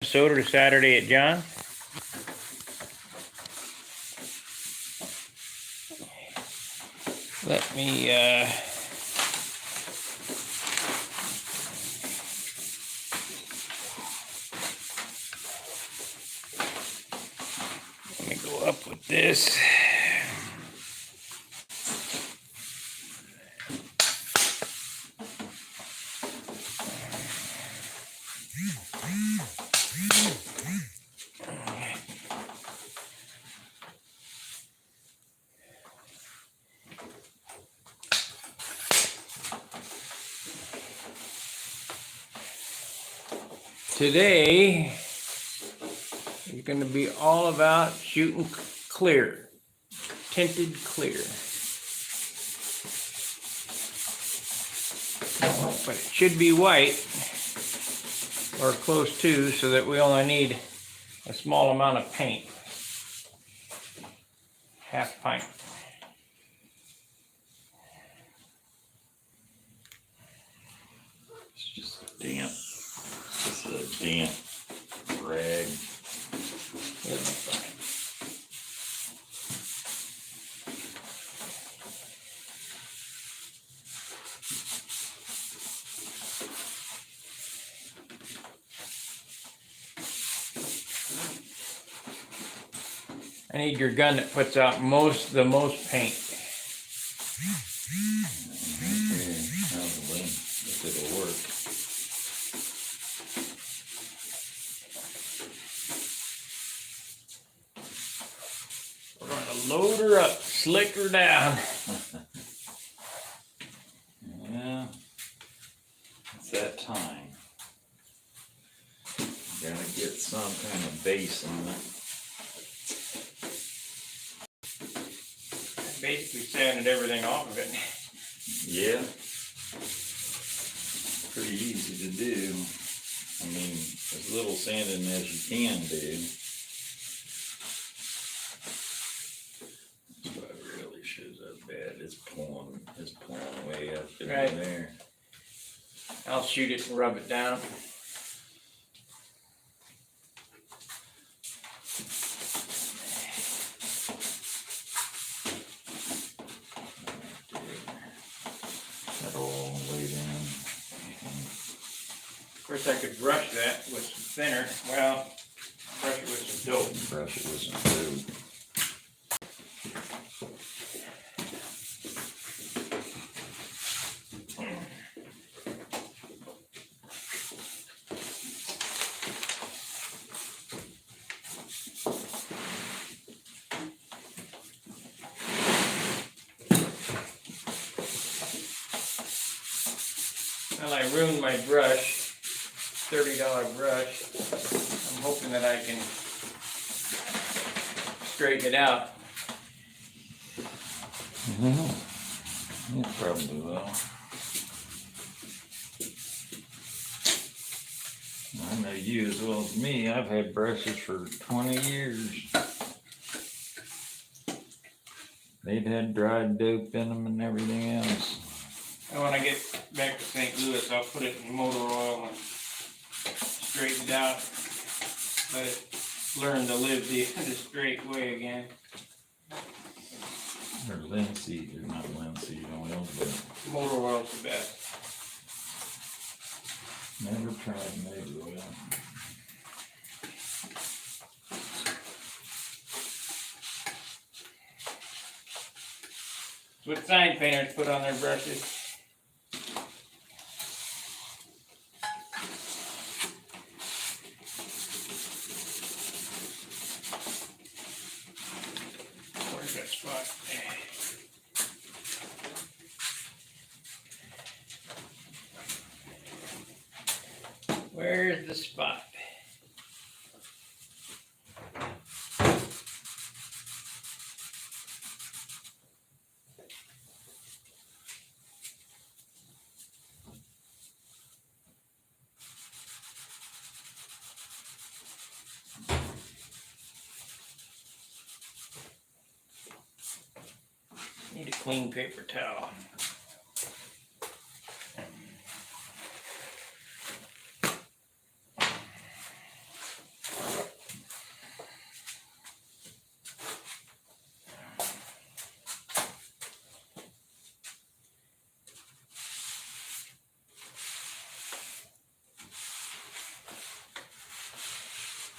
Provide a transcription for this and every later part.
Soda to Saturday at John. Let me go up with this. Today is going to be all about shooting clear, tinted clear. But it should be white or close to, so that we only need a small amount of paint. Half pint. It's just damp. It's just a damp rag. It'll be fine. I need your gun that puts out the most paint. Okay, probably, if it'll work. We're going to load her up, slick her down. Yeah, it's that time. Gotta get some kind of base on it. Basically sanded everything off of it. Yeah, pretty easy to do. I mean, as little sanding as you can do. That's why it really shows up bad. It's pulling way up in Right. there. I'll shoot it and rub it down. That all the way down. Of course, I could brush that with some thinner. Well, brush it with some dope. Brush it with some dope. Well, I ruined my brush, $30 brush. I'm hoping that I can straighten it out. Yeah, probably will. I know you as well as me. I've had brushes for 20 years. They'd had dried dope in them and everything else. And when I get back to St. Louis, I'll put it in motor oil and straighten it out. Let it learn to live the straight way again. Or linseed, or not linseed oil, but Motor oil's the best. never tried motor oil. It's what sign painters put on their brushes. Where's that spot? Where's the spot? Need a clean paper towel.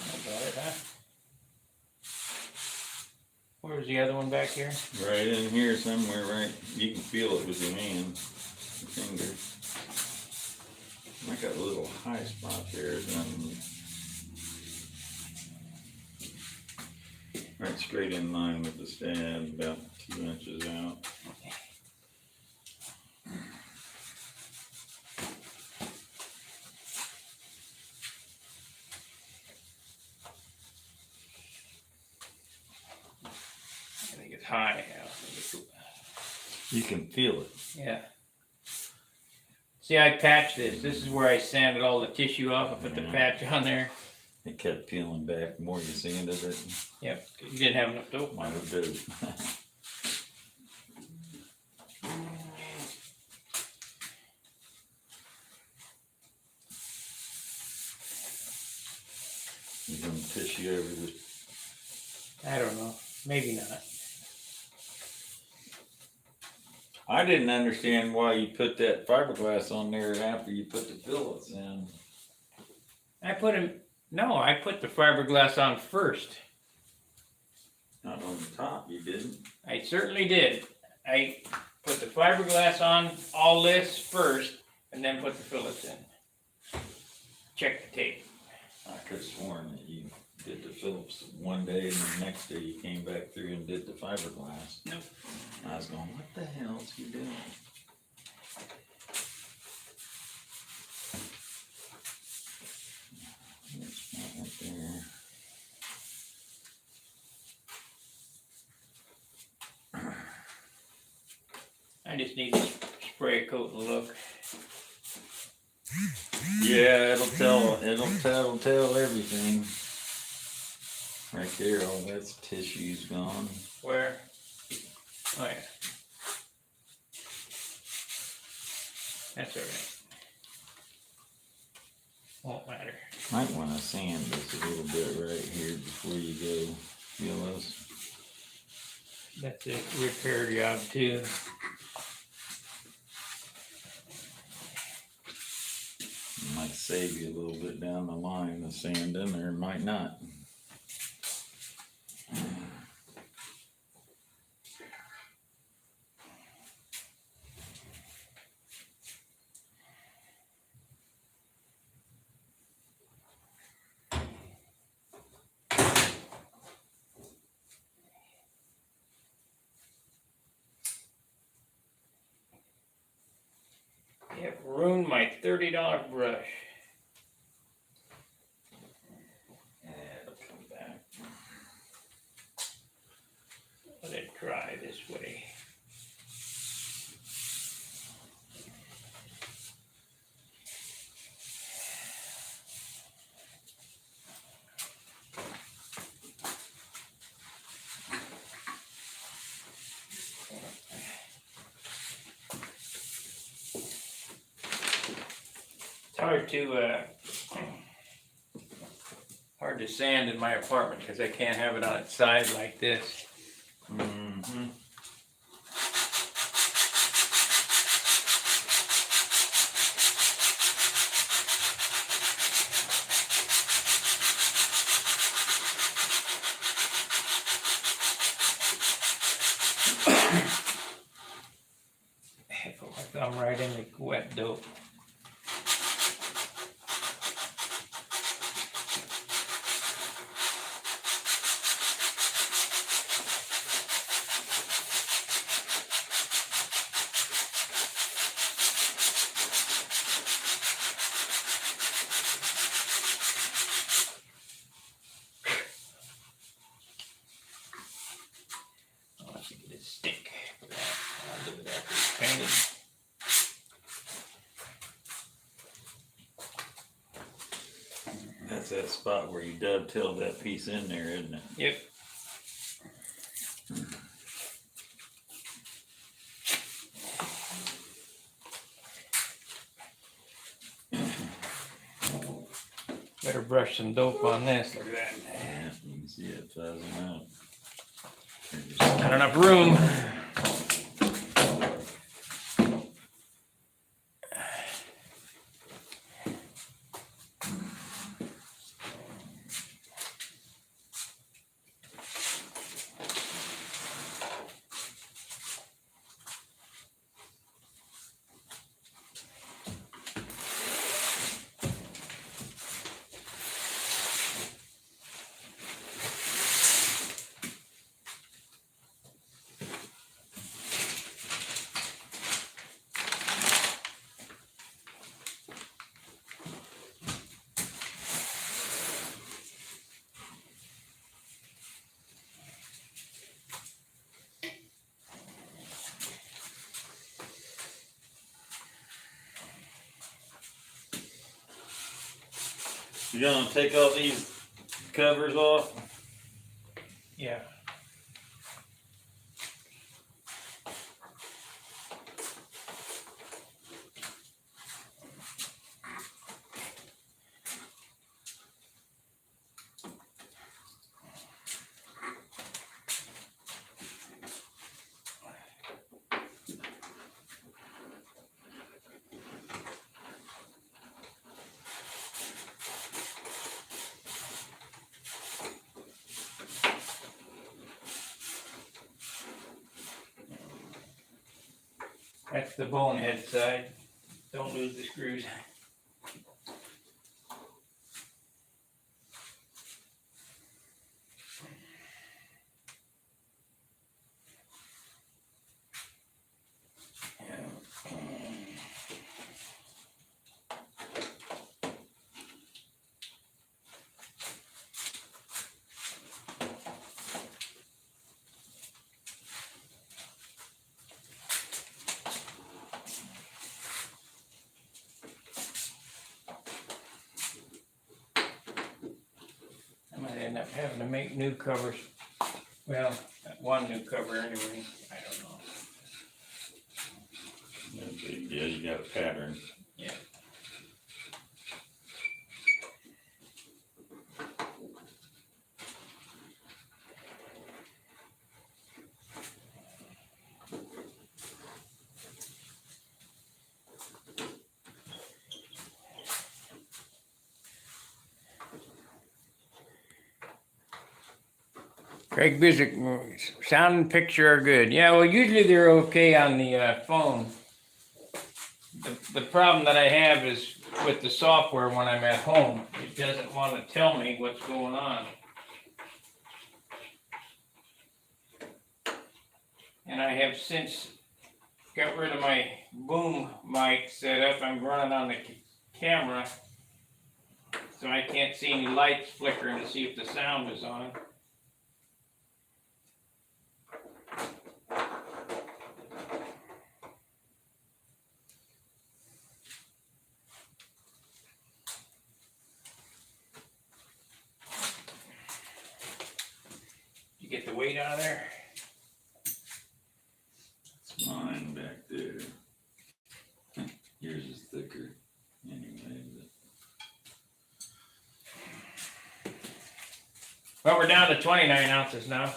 About it, huh? Where's the other one back here? Right in here somewhere, right? You can feel it with your hand, your finger. I got a little high spot there. Right straight in line with the stab, about 2 inches out. I think it's high. You can feel it. Yeah. See, I patched this. This is where I sanded all the tissue off. I put the patch on there. It kept peeling back the more you sanded it. Yep. You didn't have enough dope. Might have did. You gonna tissue over this? I don't know. Maybe not. I didn't understand why you put that fiberglass on there after you put the fillets in. I put the fiberglass on first. Not on the top, you didn't. I certainly did. I put the fiberglass on all this first, and then put the fillets in. Check the tape. I could have sworn that you did the Phillips one day and the next day you came back through and did the fiberglass. Nope. I was going, what the hell is he doing? There's one right there. I just need to spray a coat and look. Yeah, it'll tell everything. Right there, all that's tissue's gone. Where? Oh yeah. That's alright. Won't matter. Might want to sand this a little bit right here before you go feel this. That's a repair job too. Might save you a little bit down the line, the sand in there, might not. It ruined my $30 brush. It'll come back. Let it dry this way. Hard to sand in my apartment because I can't have it on its side like this. Mm-hmm. I put my thumb right in the wet dope. That's that spot where you dovetailed that piece in there, isn't it? Yep. Better brush some dope on this. Look at that. Yeah, you can see it fuzzing out. Not enough room. You gonna take all these covers off? Yeah. That's the bonehead side. Don't lose the screws. I might end up having to make new covers. Well, one new cover anyway. I don't know. No big deal, you got a pattern. Yeah. Craig Bizick, sound and picture are good. Yeah, well, usually they're okay on the phone. The problem that I have is with the software when I'm at home. It doesn't want to tell me what's going on. And I have since got rid of my boom mic setup. I'm running on the camera, so I can't see any lights flickering to see if the sound is on. Get the weight out of there. It's mine back there. Yours is thicker anyway. Well, we're down to 29 ounces now.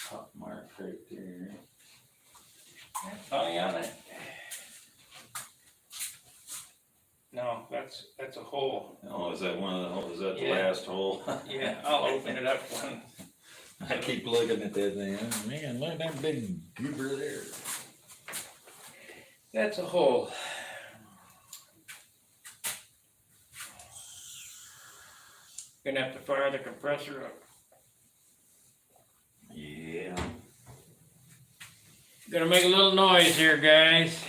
Top mark right there. Funny on it. No, that's a hole. Oh, is that one of the holes? Is that the Yeah. last hole? Yeah, I'll open it up one. I keep looking at that thing. Oh, man, look at that big goober there. That's a hole. Gonna have to fire the compressor up. Yeah. Gonna make a little noise here, guys.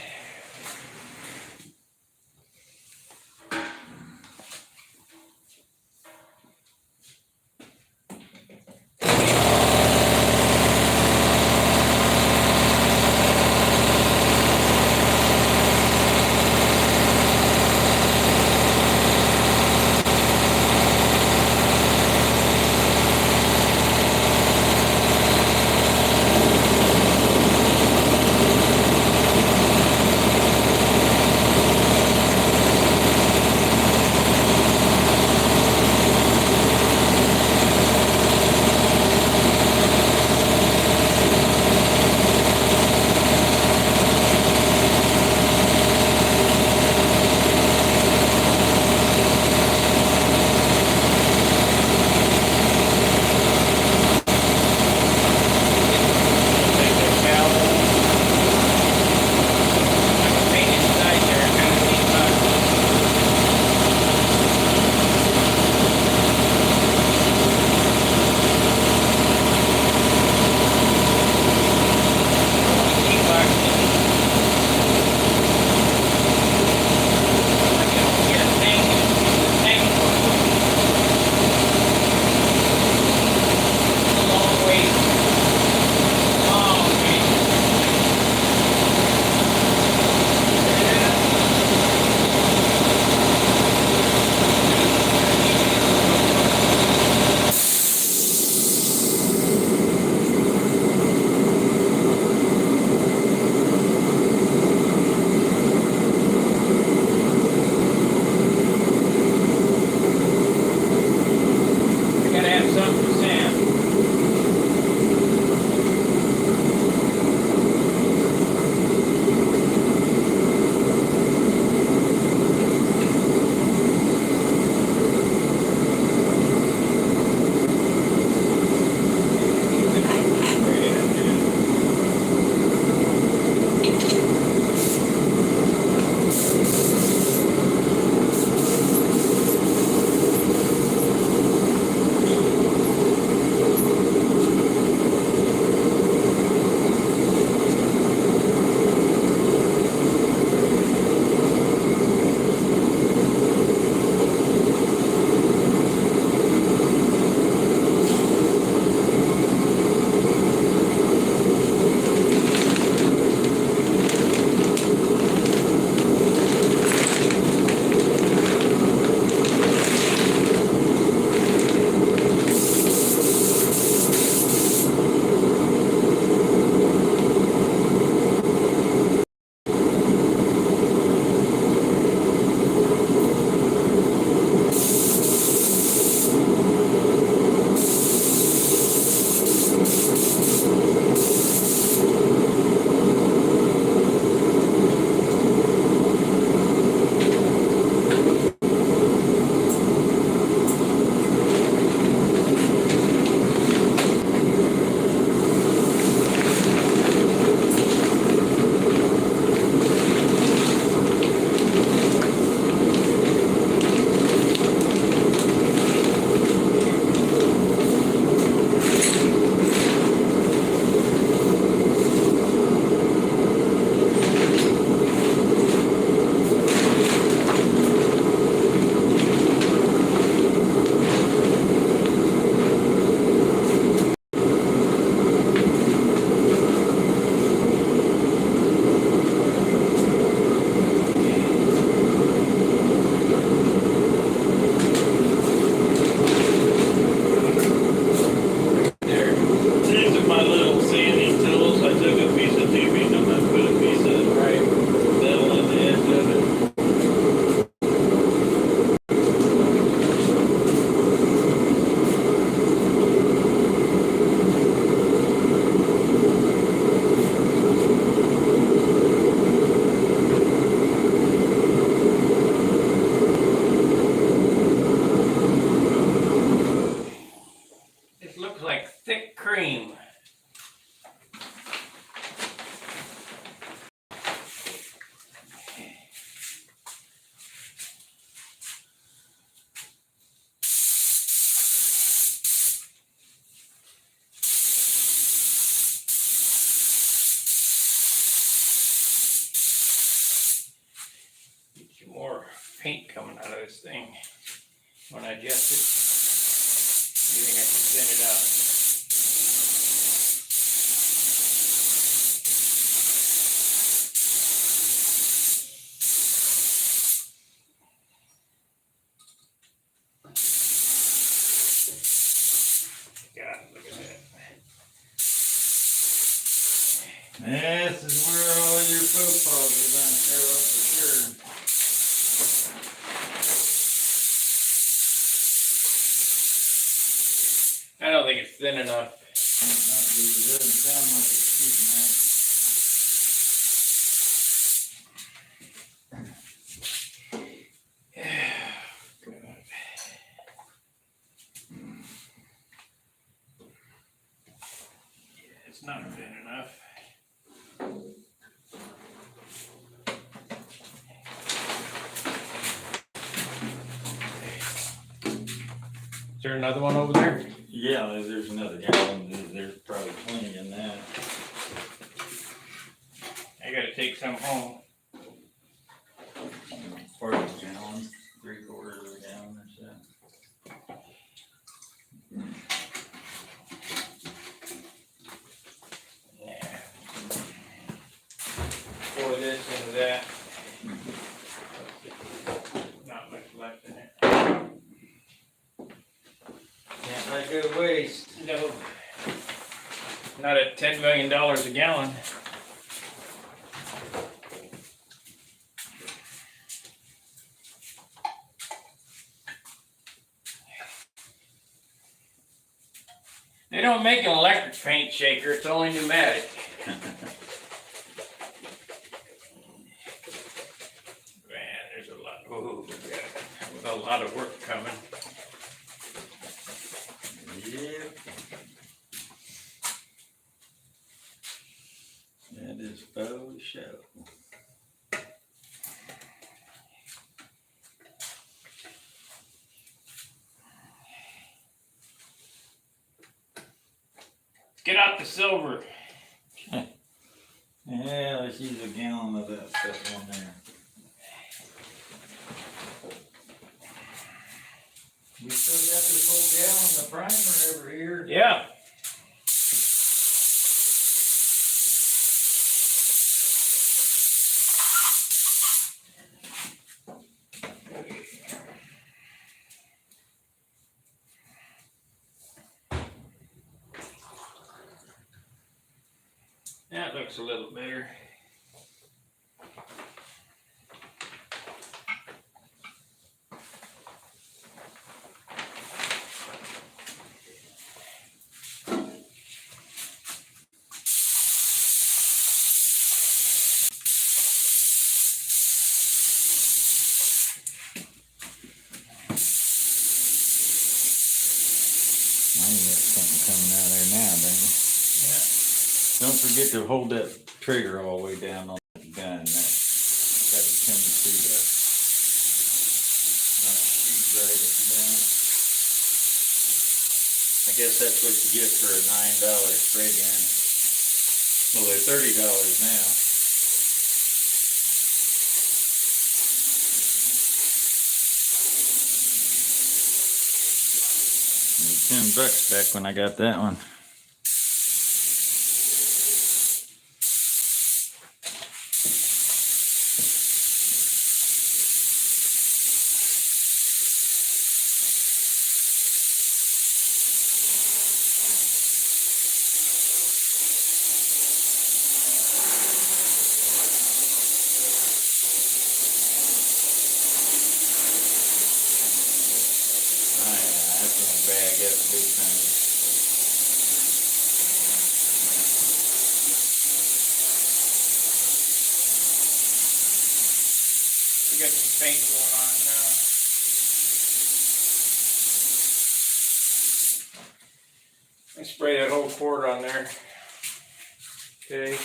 this thing when I adjust it. You think I can thin it out? God, look at that. This is where all your faux pas are gonna show up for sure. I don't think it's thin enough. It doesn't sound like it's shooting that. It's not thin enough. Is there another one over there? Yeah, there's another gallon. There's probably plenty in that. I gotta take some home. Part of a gallon, 3/4 of a gallon or so. Yeah. Pour this into that. Not much left in it. Can't let go to waste. No. Not at $10 million a gallon. They don't make an electric paint shaker, it's only pneumatic. Man, there's a lot, with a lot of work coming. Yep. That is faux show. Get out the silver. Yeah, let's use a gallon of that stuff on there. We still got this whole gallon of primer over here. Yeah. That looks a little better. Something coming out of there now, don't you? Yeah. Don't forget to hold that trigger all the way down on the gun. That's got to come through the shoot right at the down. I guess that's what you get for a $9 spray gun. Well, they're $30 now. $10 back when I got that one. Bag up big time. We got some paint going on it now. I spray that whole quart on there. Okay.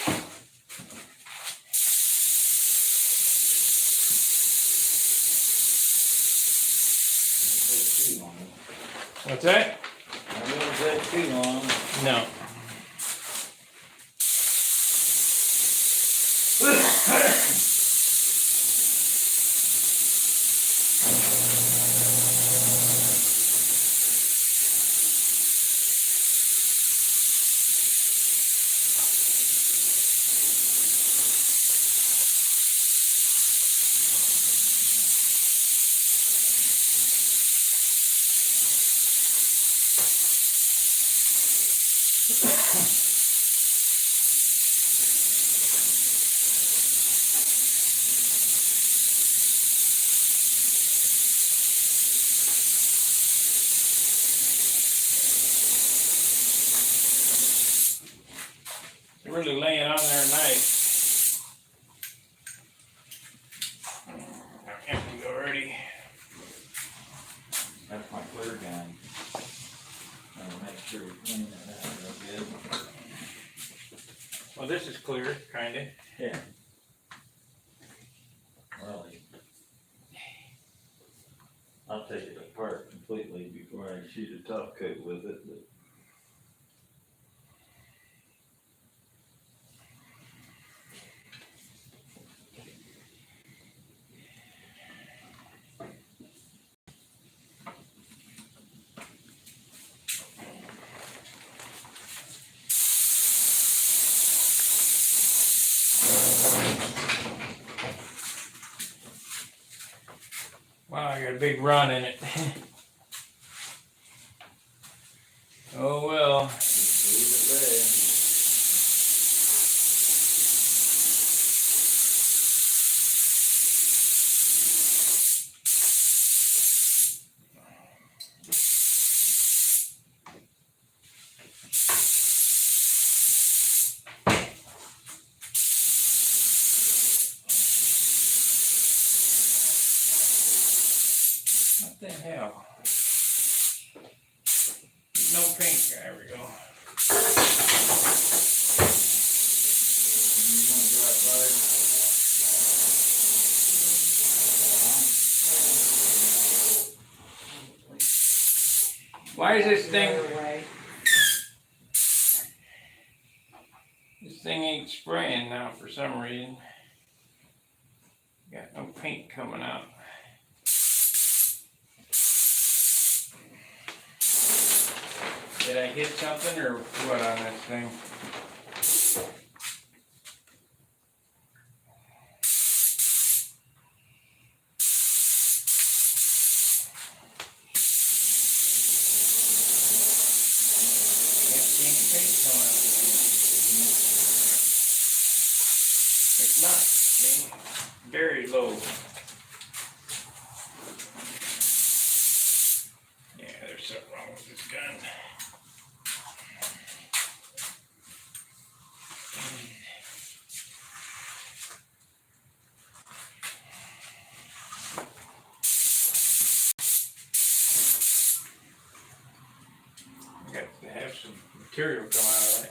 What's that? I don't take too long. No. It's really laying on there nice. Empty already. That's my clear gun. I'll make sure we clean that out real good. Well, this is clear, kinda. Yeah. Well, I'll take it apart completely before I shoot a top coat with it, but. Wow, I got a big run in it. Oh well. Just leave it there. What the hell? No paint. There we go. You wanna go outside? Why is this thing? This thing ain't spraying now for some reason. Got no paint coming out. Did I hit something or what on this thing? Can't see any paint coming out. It's not, see? Very low. Yeah, there's something wrong with this gun. Got to have some material come out of it.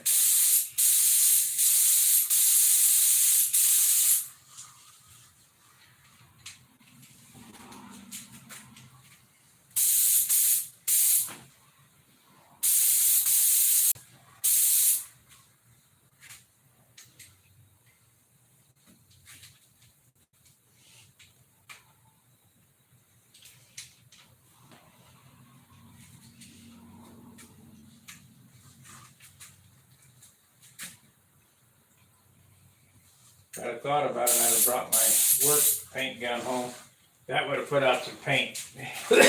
If I'd have thought about it, I'd have brought my work paint gun home. That would have put out some paint. There we go.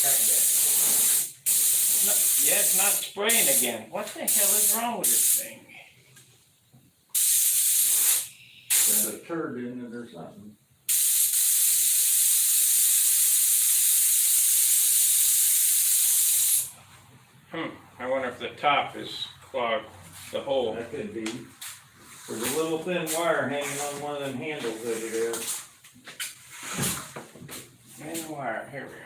Kinda. Yeah, it's not spraying again. What the hell is wrong with this thing? There's a turd in it or something. I wonder if the top is clogged, the hole. That could be. There's a little thin wire hanging on one of them handles over there. And wire, here we are.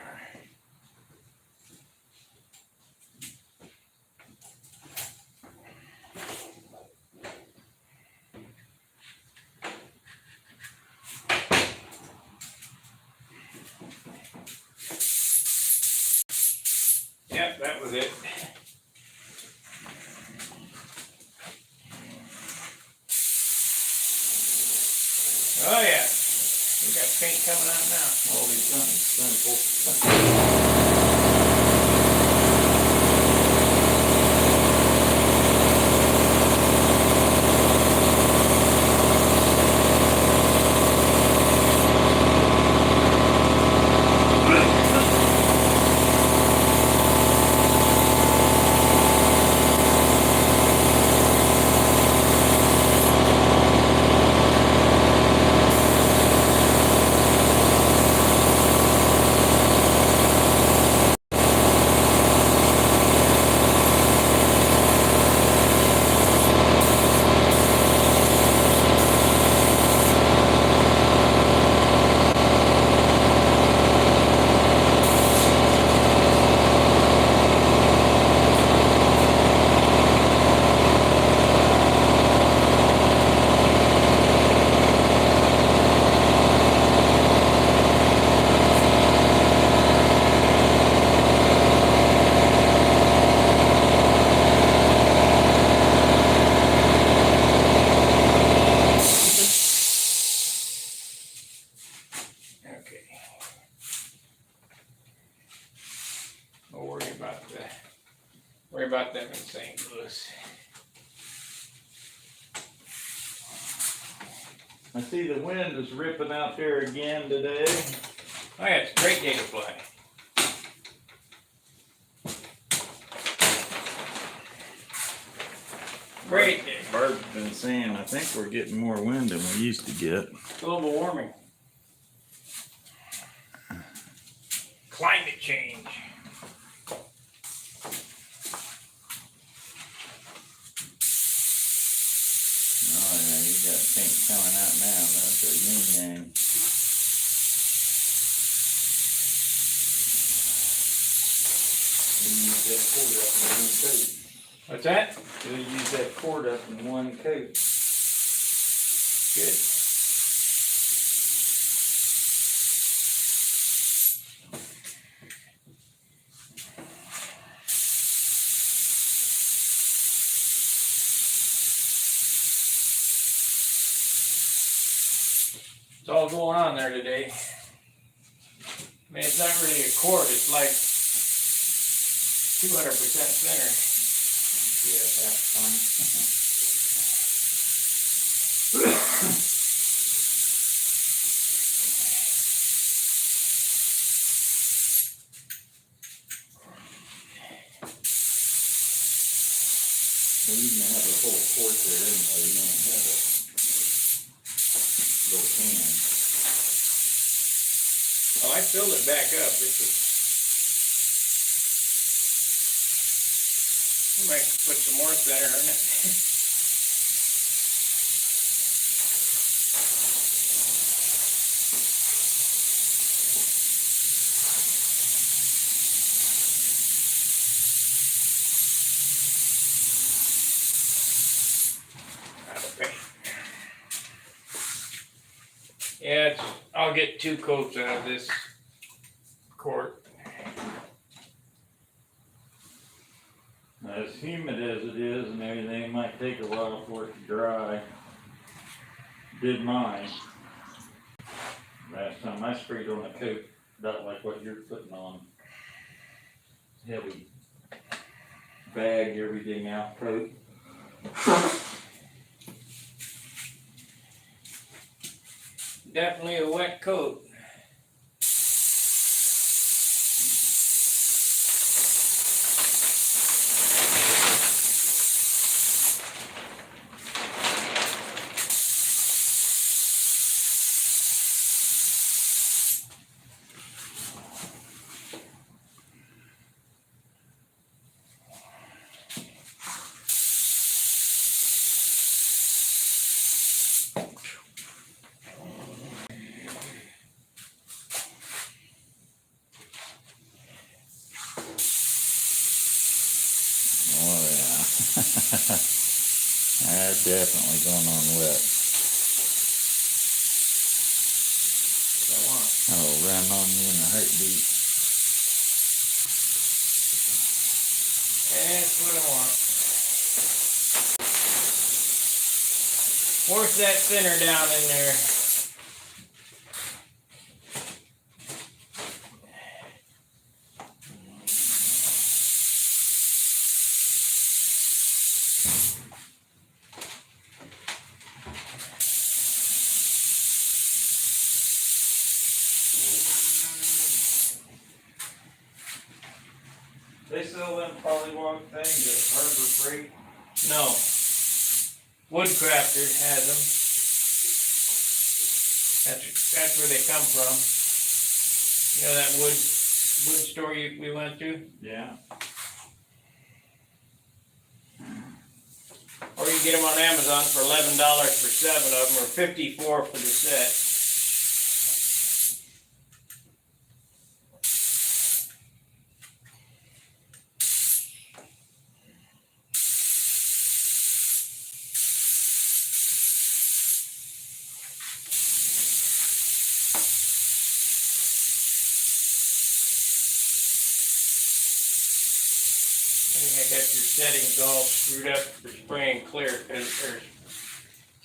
Yep, that was it. Oh yeah, we got paint coming out now. Holy something simple. Worry about them in St. Louis. I see the wind is ripping out there again today. Oh yeah, it's a great day to fly. Great day. Bird's been saying, I think we're getting more wind than we used to get. Global warming. Climate change. Oh yeah, you got pink coming out now. That's a yin yang. You use that cord up in one coat. What's that? You use that cord up in one coat. Good. It's all going on there today. I mean, it's not really a cord, it's like 200% thinner. Yeah, that's fine. Well, you can have a whole quart there anyway. You don't have a little can. Oh, I filled it back up. You might put some more center in it. Yeah, I'll get 2 coats out of this quart. As humid as it is and everything, it might take a while for it to dry. Did mine. Last time I sprayed on a coat, about like what you're putting on. Heavy bag, everything out coat. Definitely a wet coat. Oh yeah. That's definitely going on wet. I'll run on you in a heartbeat. That's what I want. Force that thinner down in there. They sell them polywog things at Harbor Freight. No. Woodcrafter has them. That's where they come from. You know that wood store we went to? Yeah. Or you get them on Amazon for $11 for 7 of them, or $54 for the set. I think I got your settings all screwed up for spraying clear,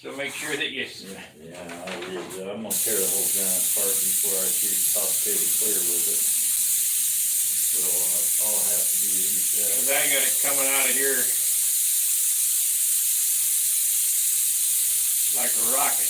so make sure that you. Yeah, I will. I'm gonna tear the whole gun apart before I shoot top coat clear with it. So all I have to do is Cause I got it coming out of here like a rocket.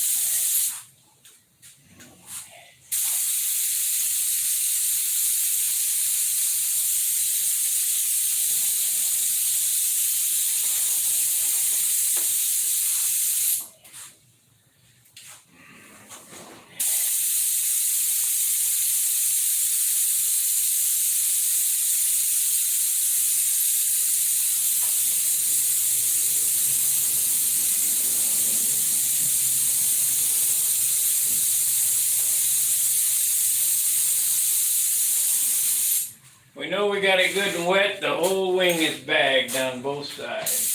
We know we got it good and wet. The whole wing is bagged on both sides.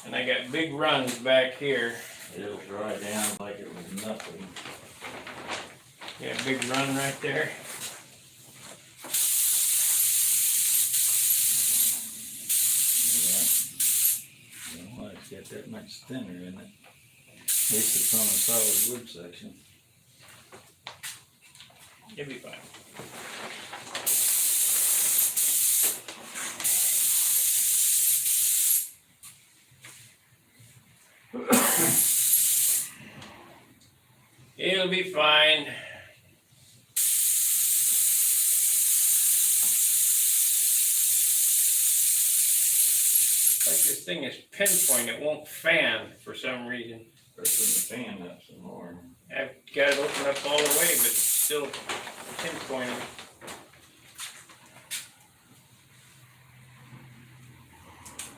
And I got big runs back here. It'll dry down like it was nothing. Yeah, big run right there. Yeah. Well, it's got that much thinner in it. At least it's on the solid wood section. You'll be fine. It'll be fine. Like this thing is pinpoint, it won't fan for some reason. Open the fan up some more. I've got it open up all the way, but it's still pinpointing.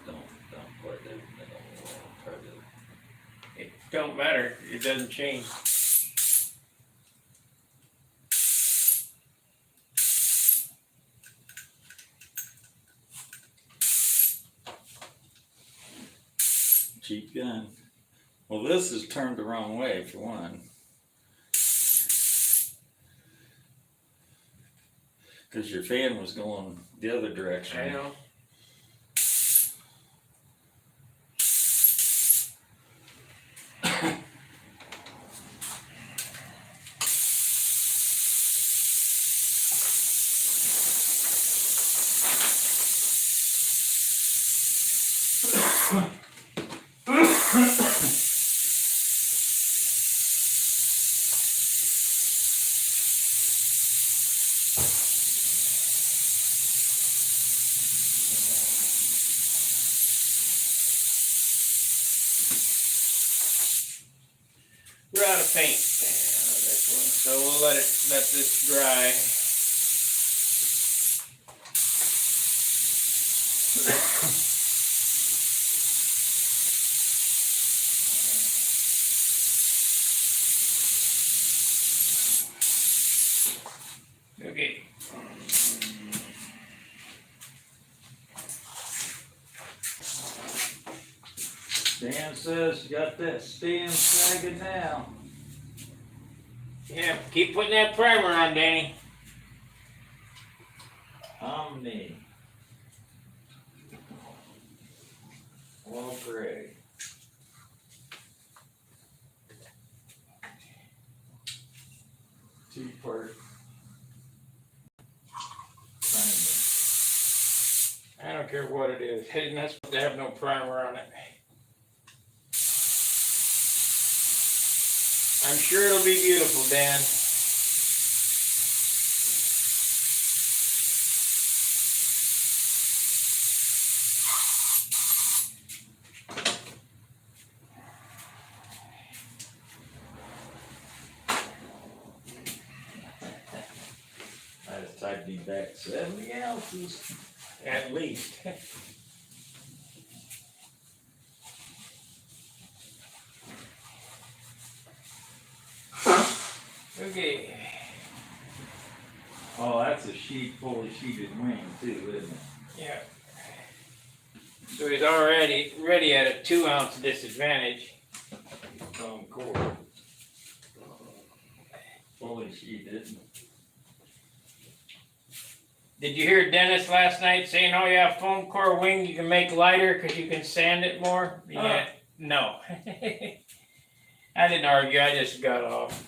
Don't put it in the middle. It don't matter, it doesn't change. Cheap gun. Well, this is turned the wrong way for one. Because your fan was going the other direction. I know. We're out of paint on this one, so we'll let this dry. Okay. Dan says you got that stem sagging now. Yeah, keep putting that primer on, Danny. Omni. All gray. Two-part primer. I don't care what it is. It's not supposed to have no primer on it. I'm sure it'll be beautiful, Dan. I just tried to be back 70 ounces. At least. Okay. Oh, that's a fully sheeted wing too, isn't it? Yeah. So he's already at a 2-ounce disadvantage. Foam core. Fully sheeted. Did you hear Dennis last night saying, "Oh yeah, foam core wing you can make lighter because you can sand it more"? Yeah. No. I didn't argue. I just got off.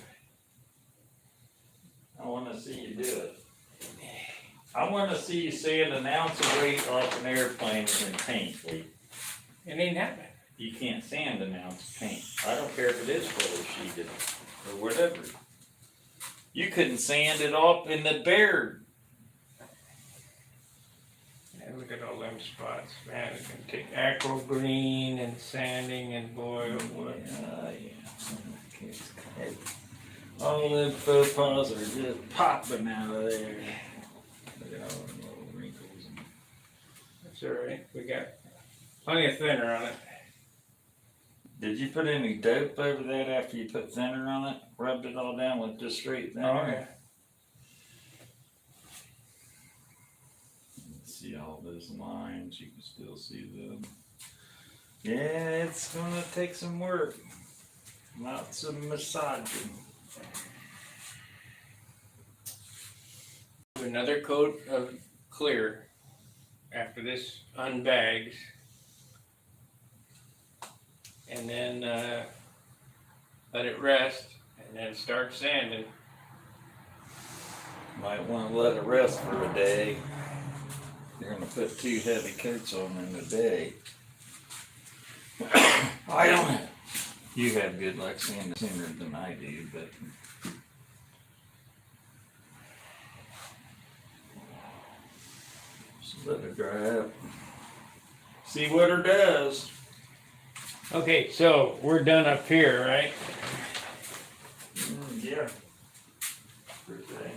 I want to see you do it. I wanna see you sand an ounce of weight off an airplane in paint, Lee. It ain't happening. You can't sand an ounce of paint. I don't care if it is photo sheeted or whatever. You couldn't sand it off in the bear. Yeah, look at all them spots, man. It's gonna take acro green and sanding and boy, oh boy. Yeah. All them faux pas are just popping out of there. Look at all them little wrinkles. That's all right. We got plenty of thinner on it. Did you put any dope over that after you put thinner on it? Rubbed it all down with just straight thinner? Oh, yeah. See all those lines, you can still see them. Yeah, it's gonna take some work. Lots of massaging. Another coat of clear after this unbags. And then let it rest and then start sanding. Might wanna let it rest for a day. You're gonna put 2 heavy coats on in a day. I don't know. You have good luck sanding sooner than I do, but. Just let it dry up. See what her does. Okay, so we're done up here, right? Yeah. For today.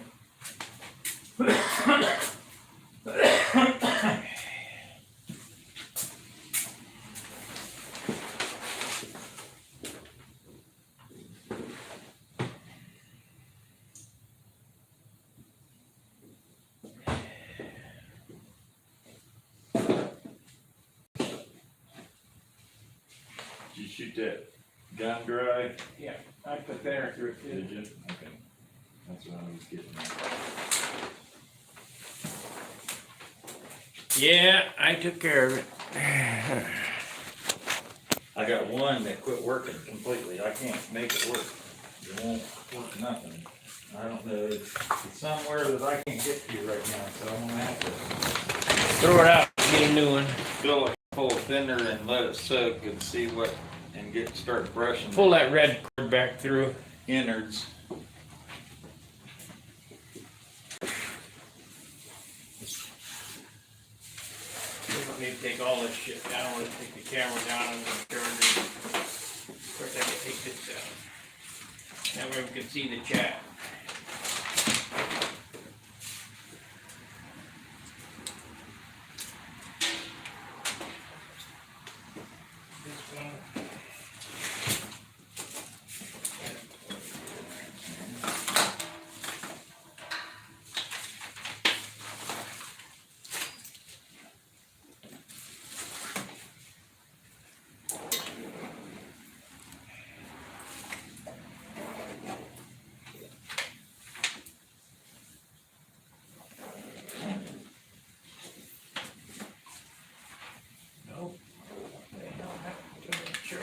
Did you shoot that gun dry? Yeah, I put thinner through it Did too. you? Okay. That's what I was getting at. Yeah, I took care of it. I got one that quit working completely. I can't make it work. It won't work nothing. I don't know. It's somewhere that I can't get to right now, so I'm gonna have to Throw it out, get a new one. fill it full of thinner and let it soak and see what, and start brushing Pull that red cord back through. innards. We don't need to take all this shit down. Let's take the camera down and the charger. Of course, I can take this down. That way we can see the chat. This one. Nope. They don't have to make sure.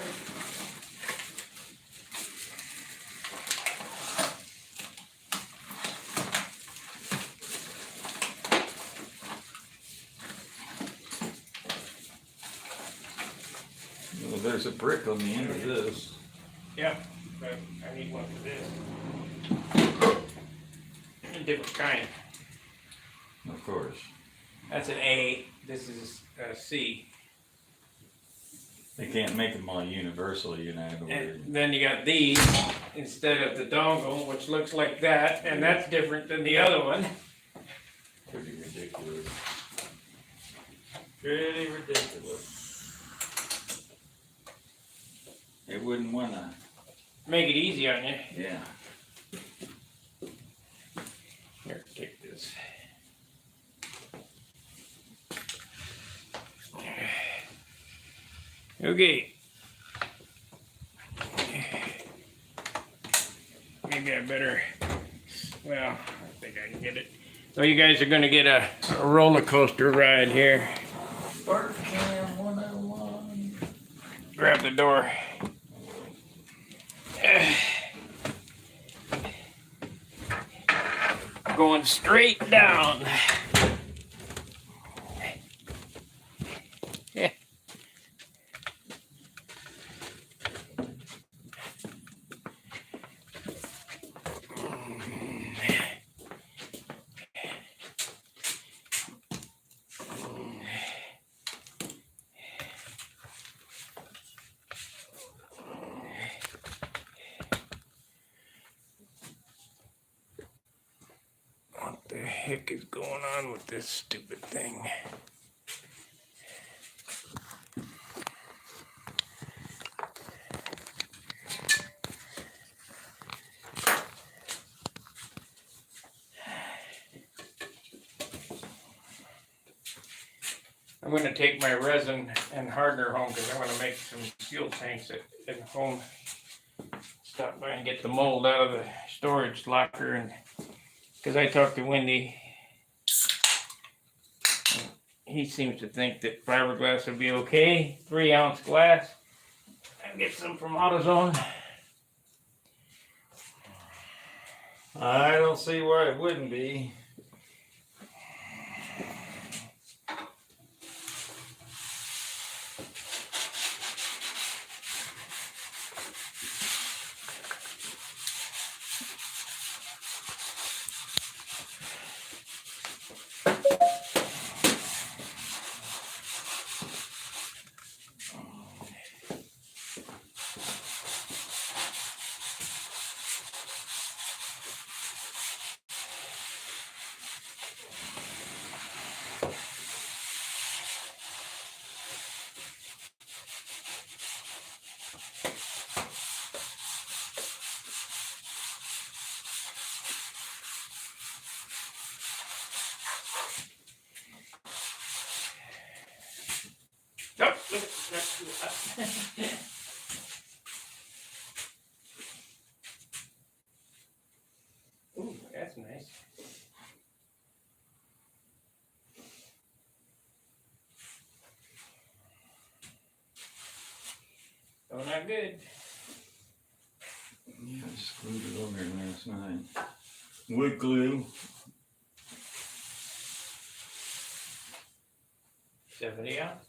Well, there's a brick on the end of this. Yep, but I need one for this. A different kind. Of course. That's an A. This is a C. They can't make them all universal, you know. And then you got these instead of the dongle, which looks like that, and that's different than the other one. Pretty ridiculous. Pretty ridiculous. They wouldn't wanna. Make it easy on you. Yeah. Here, take this. Okay. Maybe I better, well, I think I can get it. So you guys are gonna get a roller coaster ride here. Spark Cam 101. Grab the door. Going straight down. heck is going on with this stupid thing? I'm going to take my resin and hardener home because I want to make some fuel tanks at home. Stop by and get the mold out of the storage locker, and because I talked to Wendy, he seems to think that fiberglass would be okay. 3-ounce glass. I'll get some from AutoZone. I don't see why it wouldn't be. Oh, ooh, that's nice. Oh, not good. Yeah, I just glued it on there last night. Wood glue. 70 ounce.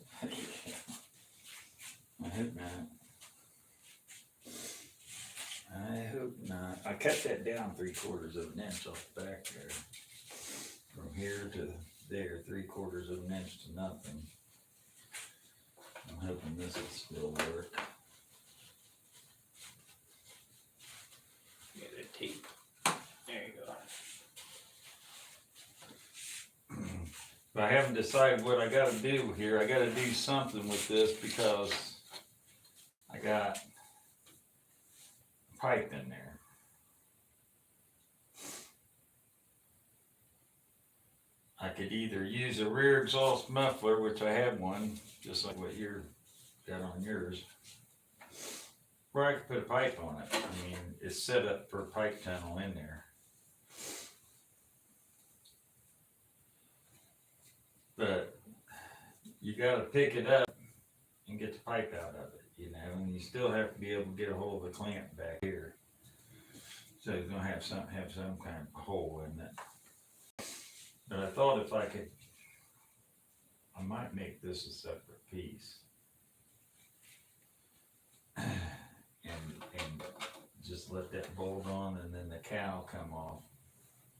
I hope not. I hope not. I cut that down 3/4 of an inch off the back there. From here to there, 3/4 of an inch to nothing. I'm hoping this will still work. Get the tape. There you go. But I haven't decided what I gotta do here. I gotta do something with this because I got pipe in there. I could either use a rear exhaust muffler, which I have one, just like what you're got on yours, or I could put a pipe on it. I mean, it's set up for a pipe tunnel in there. But you gotta pick it up and get the pipe out of it, you know, and you still have to be able to get a hold of the clamp back here. So it's gonna have some kind of hole in it. But I thought if I could, I might make this a separate piece. And just let that bolt on and then the cowl come off.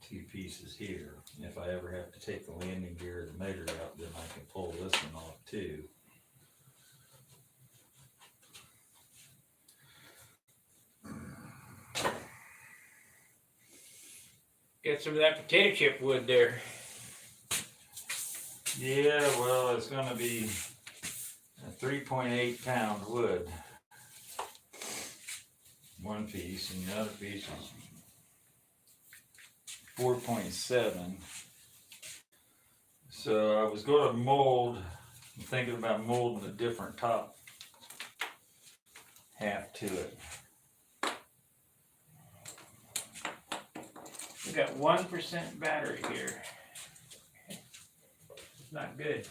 2 pieces here. And if I ever have to take the landing gear or the motor out, then I can pull this one off too. Get some of that potato chip wood there. Yeah, well, it's gonna be a 3.8 pound wood. One piece, and the other piece is 4.7. So I was gonna mold, I'm thinking about molding a different top half to it. We got 1% battery here. It's not good.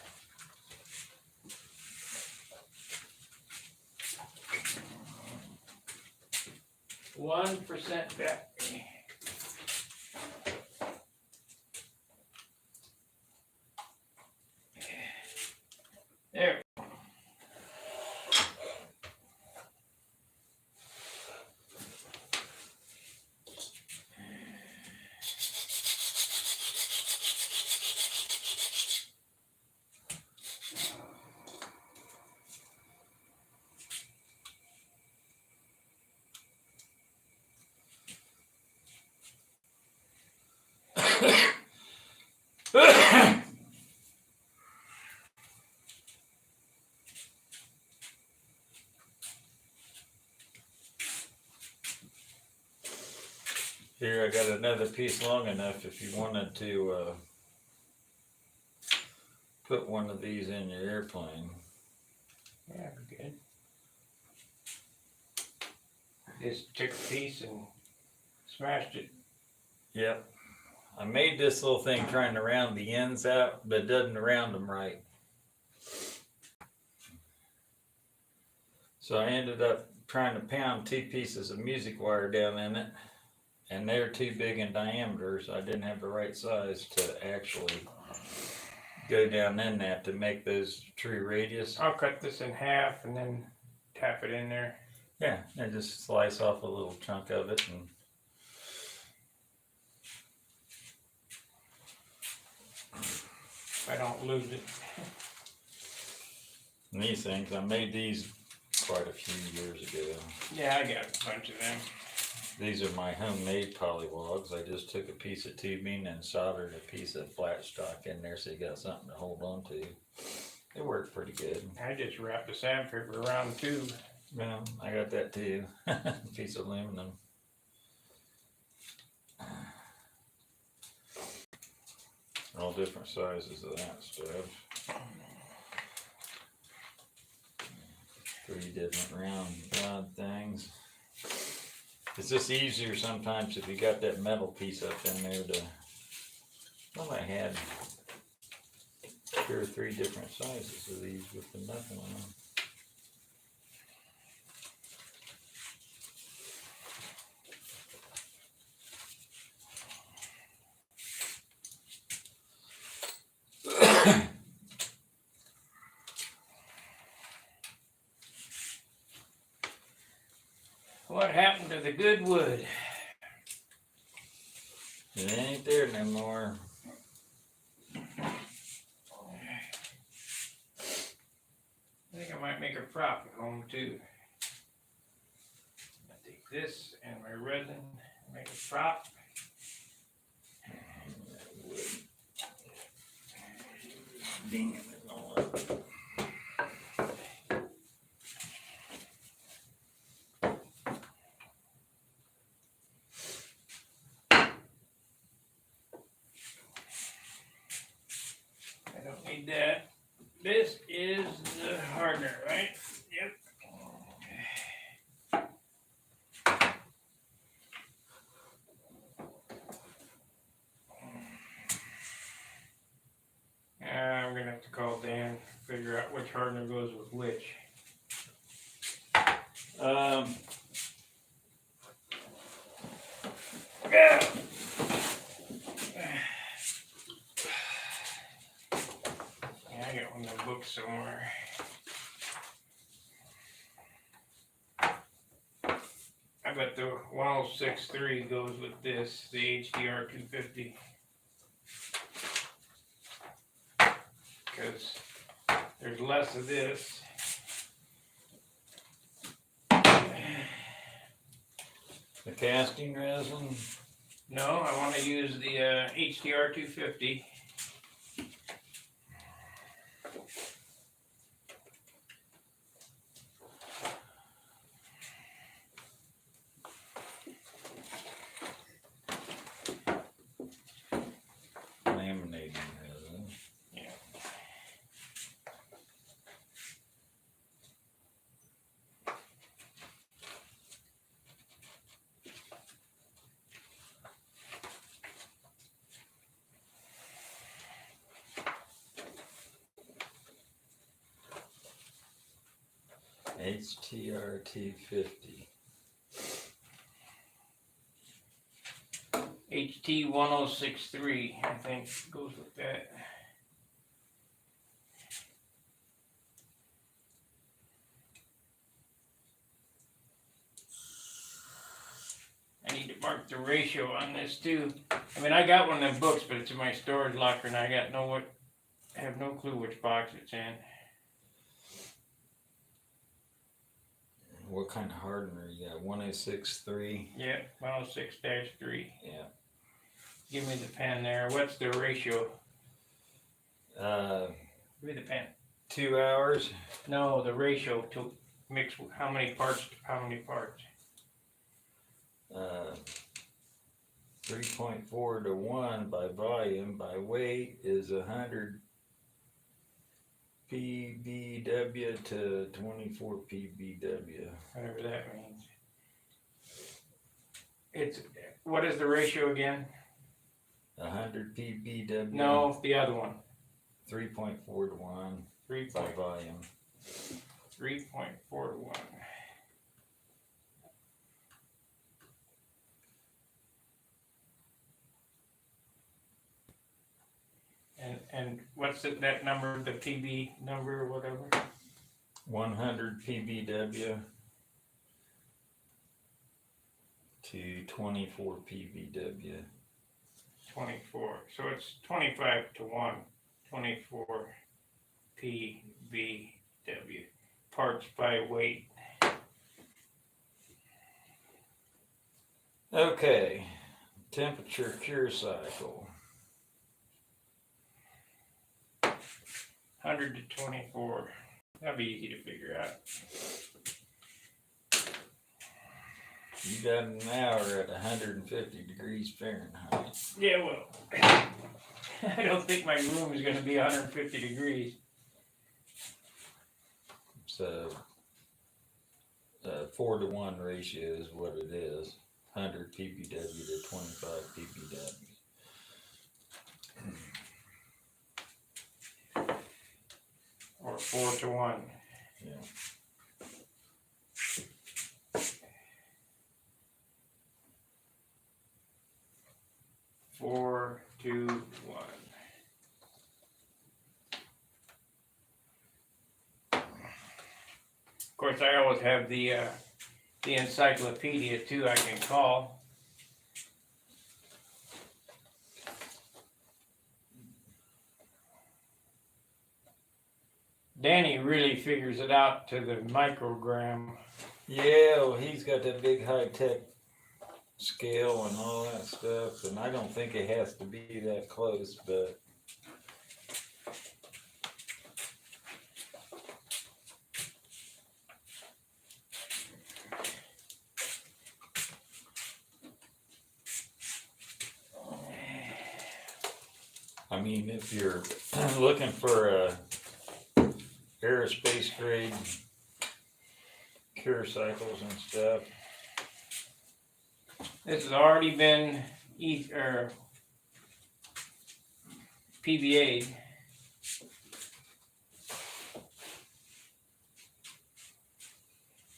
One percent battery. There. Here, I got another piece long enough if you wanted to put one of these in your airplane. Yeah, we're good. Just took a piece and smashed it. Yep. I made this little thing trying to round the ends out, but it doesn't round them right. So I ended up trying to pound 2 pieces of music wire down in it, and they're too big in diameter, so I didn't have the right size to actually go down in that to make those true radius. I'll cut this in half and then tap it in there. Yeah, and just slice off a little chunk of it. And I don't lose it. and these things, I made these quite a few years ago. Yeah, I got a bunch of them. These are my homemade polywogs. I just took a piece of tubing and soldered a piece of flat stock in there so you got something to hold on to. It worked pretty good. I just wrapped the sandpaper around the tube. Well, I got that too. Piece of aluminum. All different sizes of that stuff. 3 different round things. It's just easier sometimes if you got that metal piece up in there to. Well, I had 2 or 3 different sizes of these with the metal in them. What happened to the good wood? It ain't there no more. I think I might make a prop at home too. I take this and my resin, make a prop. Ding it. I don't need that. This is the hardener, right? Yep. I'm gonna have to call Dan, figure out which hardener goes with which. Yeah. Yeah, I got one of the books somewhere. I bet the 106.3 goes with this, the HDR 250. Because there's less of this. The casting resin. No, I want to use the HDR 250. Laminating resin. Yeah. HTR 250. HT 106.3, I think, goes with that. I need to mark the ratio on this too. I mean, I got one of them books, but it's in my storage locker, and I have no clue which box it's in. What kind of hardener you got? 106.3? Yeah, 106-3. Yeah. Give me the pen there. What's the ratio? Uh, Give me the pen. 2 hours. No, the ratio to mix how many parts to how many parts. 3.4 to 1 by volume, by weight is 100 PBW to 24 PBW. Whatever that means. It's, what is the ratio again? 100 PBW. No, the other one. 3.4 to 1 3 by volume. 3.4 to 1. And what's that number, the PB number or whatever? 100 PBW to 24 PBW. 24. So it's 25 to 1. 24 PBW. Parts by weight. Okay, temperature cure cycle. 100 to 24. That'll be easy to figure out. You got an hour at 150 degrees Fahrenheit. Yeah, well, I don't think my room is going to be 150 degrees. So, 4 to 1 ratio is what it is. 100 PBW to 25 PBW. Or 4 to 1. Yeah. Four, two, one. Of course, I always have the encyclopedia too. I can call. Danny really figures it out to the microgram. Yeah, well, he's got that big high-tech scale and all that stuff, and I don't think it has to be that close, but I mean, if you're looking for a aerospace grade cure cycles and stuff, This has already been PBA'd.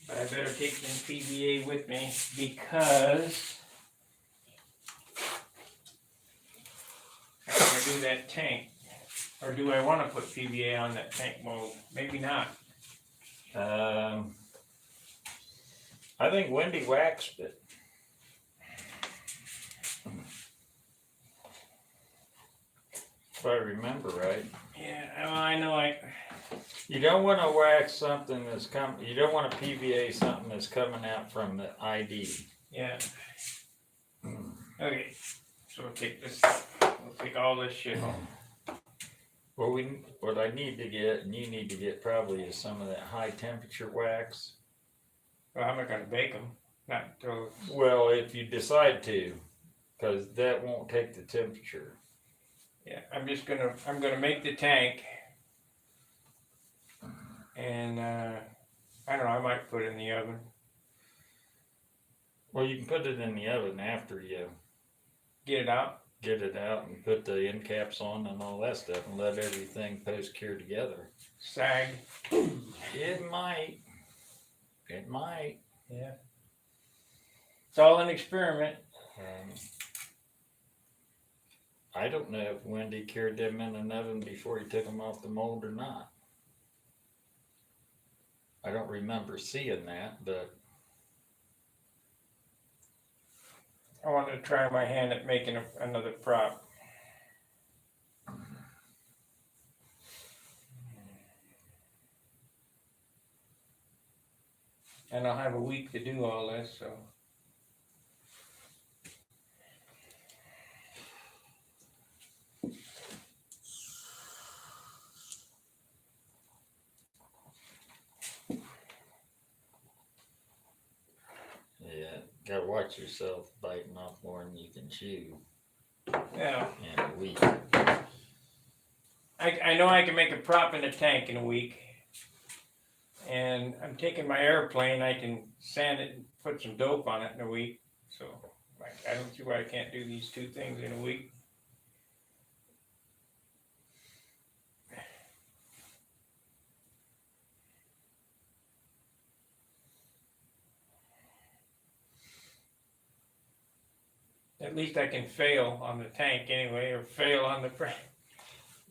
But I better take some PBA with me because I want to do that tank. Or do I want to put PBA on that tank mold? Maybe not. I think Wendy waxed it. If I remember right. Yeah, well, I know You don't want to wax something that's you don't want to PVA something that's coming out from the ID. yeah. Okay, so we'll take this, we'll take all this shit home. Well, what I need to get, and you need to get probably, is some of that high temperature wax. Well, I'm not gonna bake them, not until, Well, if you decide to, because that won't take the temperature. yeah, I'm gonna make the tank. And, I don't know, I might put it in the oven. Well, you can put it in the oven after you Get it out. get it out and put the end caps on and all that stuff and let everything post-cure together. Sag. It might. It might. Yeah. It's all an experiment. I don't know if Wendy cured them in an oven before he took them off the mold or not. I don't remember seeing that, but I wanted to try my hand at making another prop. And I'll have a week to do all this, so. yeah, Gotta watch yourself biting off more than you can chew Yeah. in a week. I know I can make a prop in a tank in a week. And I'm taking my airplane, I can sand it and put some dope on it in a week. So I don't see why I can't do these two things in a week. At least I can fail on the tank anyway, or fail on the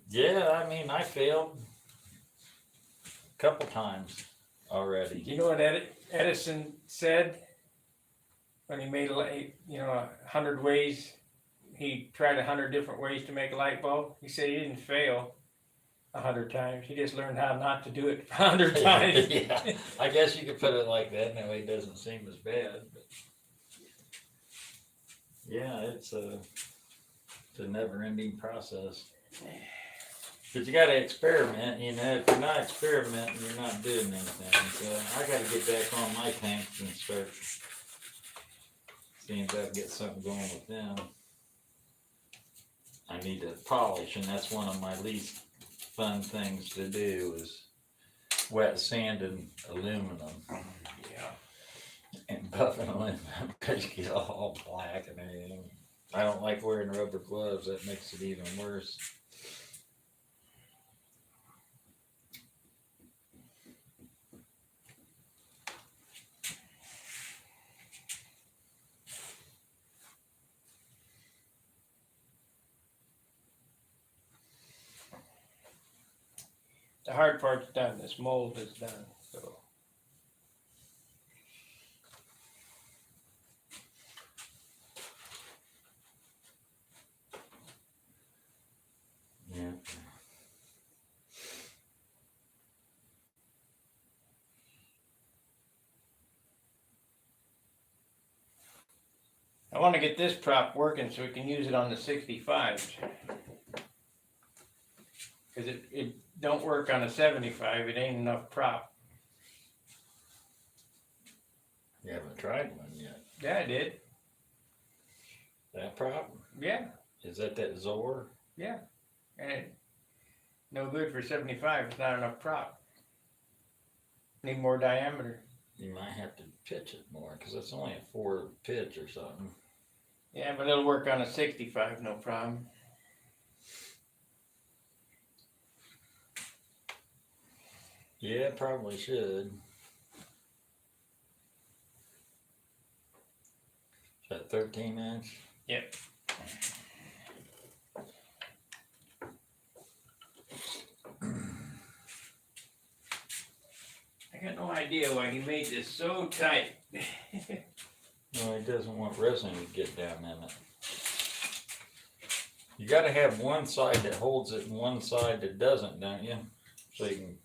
Yeah, I mean, I failed a couple times already. Do you know what Edison said when he made 100 ways? He tried 100 different ways to make a light bulb. He said he didn't fail 100 times. He just learned how not to do it 100 times. Yeah, I guess you could put it like that. That way it doesn't seem as bad. But yeah, it's a never-ending process. But you got to experiment. You know, if you're not experimenting, you're not doing anything. So I got to get back on my tanks and start seeing if I can get something going with them. I need to polish, and that's one of my least fun things to do is wet sand and aluminum. Yeah. And buffing aluminum because you get all black and everything. I don't like wearing rubber gloves. That makes it even worse. The hard part's done. This mold is done. So Yeah. I want to get this prop working so we can use it on the 65s. Because it don't work on a 75. It ain't enough prop. You haven't tried one yet. Yeah, I did. That problem? Yeah, Is that Zor? yeah. And it, no good for 75. It's not enough prop. Need more diameter. You might have to pitch it more because it's only a 4 pitch or something. Yeah, but it'll work on a 65, no problem. Yeah, probably should. Is that 13-inch? Yep. I got no idea why he made this so tight. No, he doesn't want resin to get down in it. You got to have one side that holds it and one side that doesn't, don't you? So you can.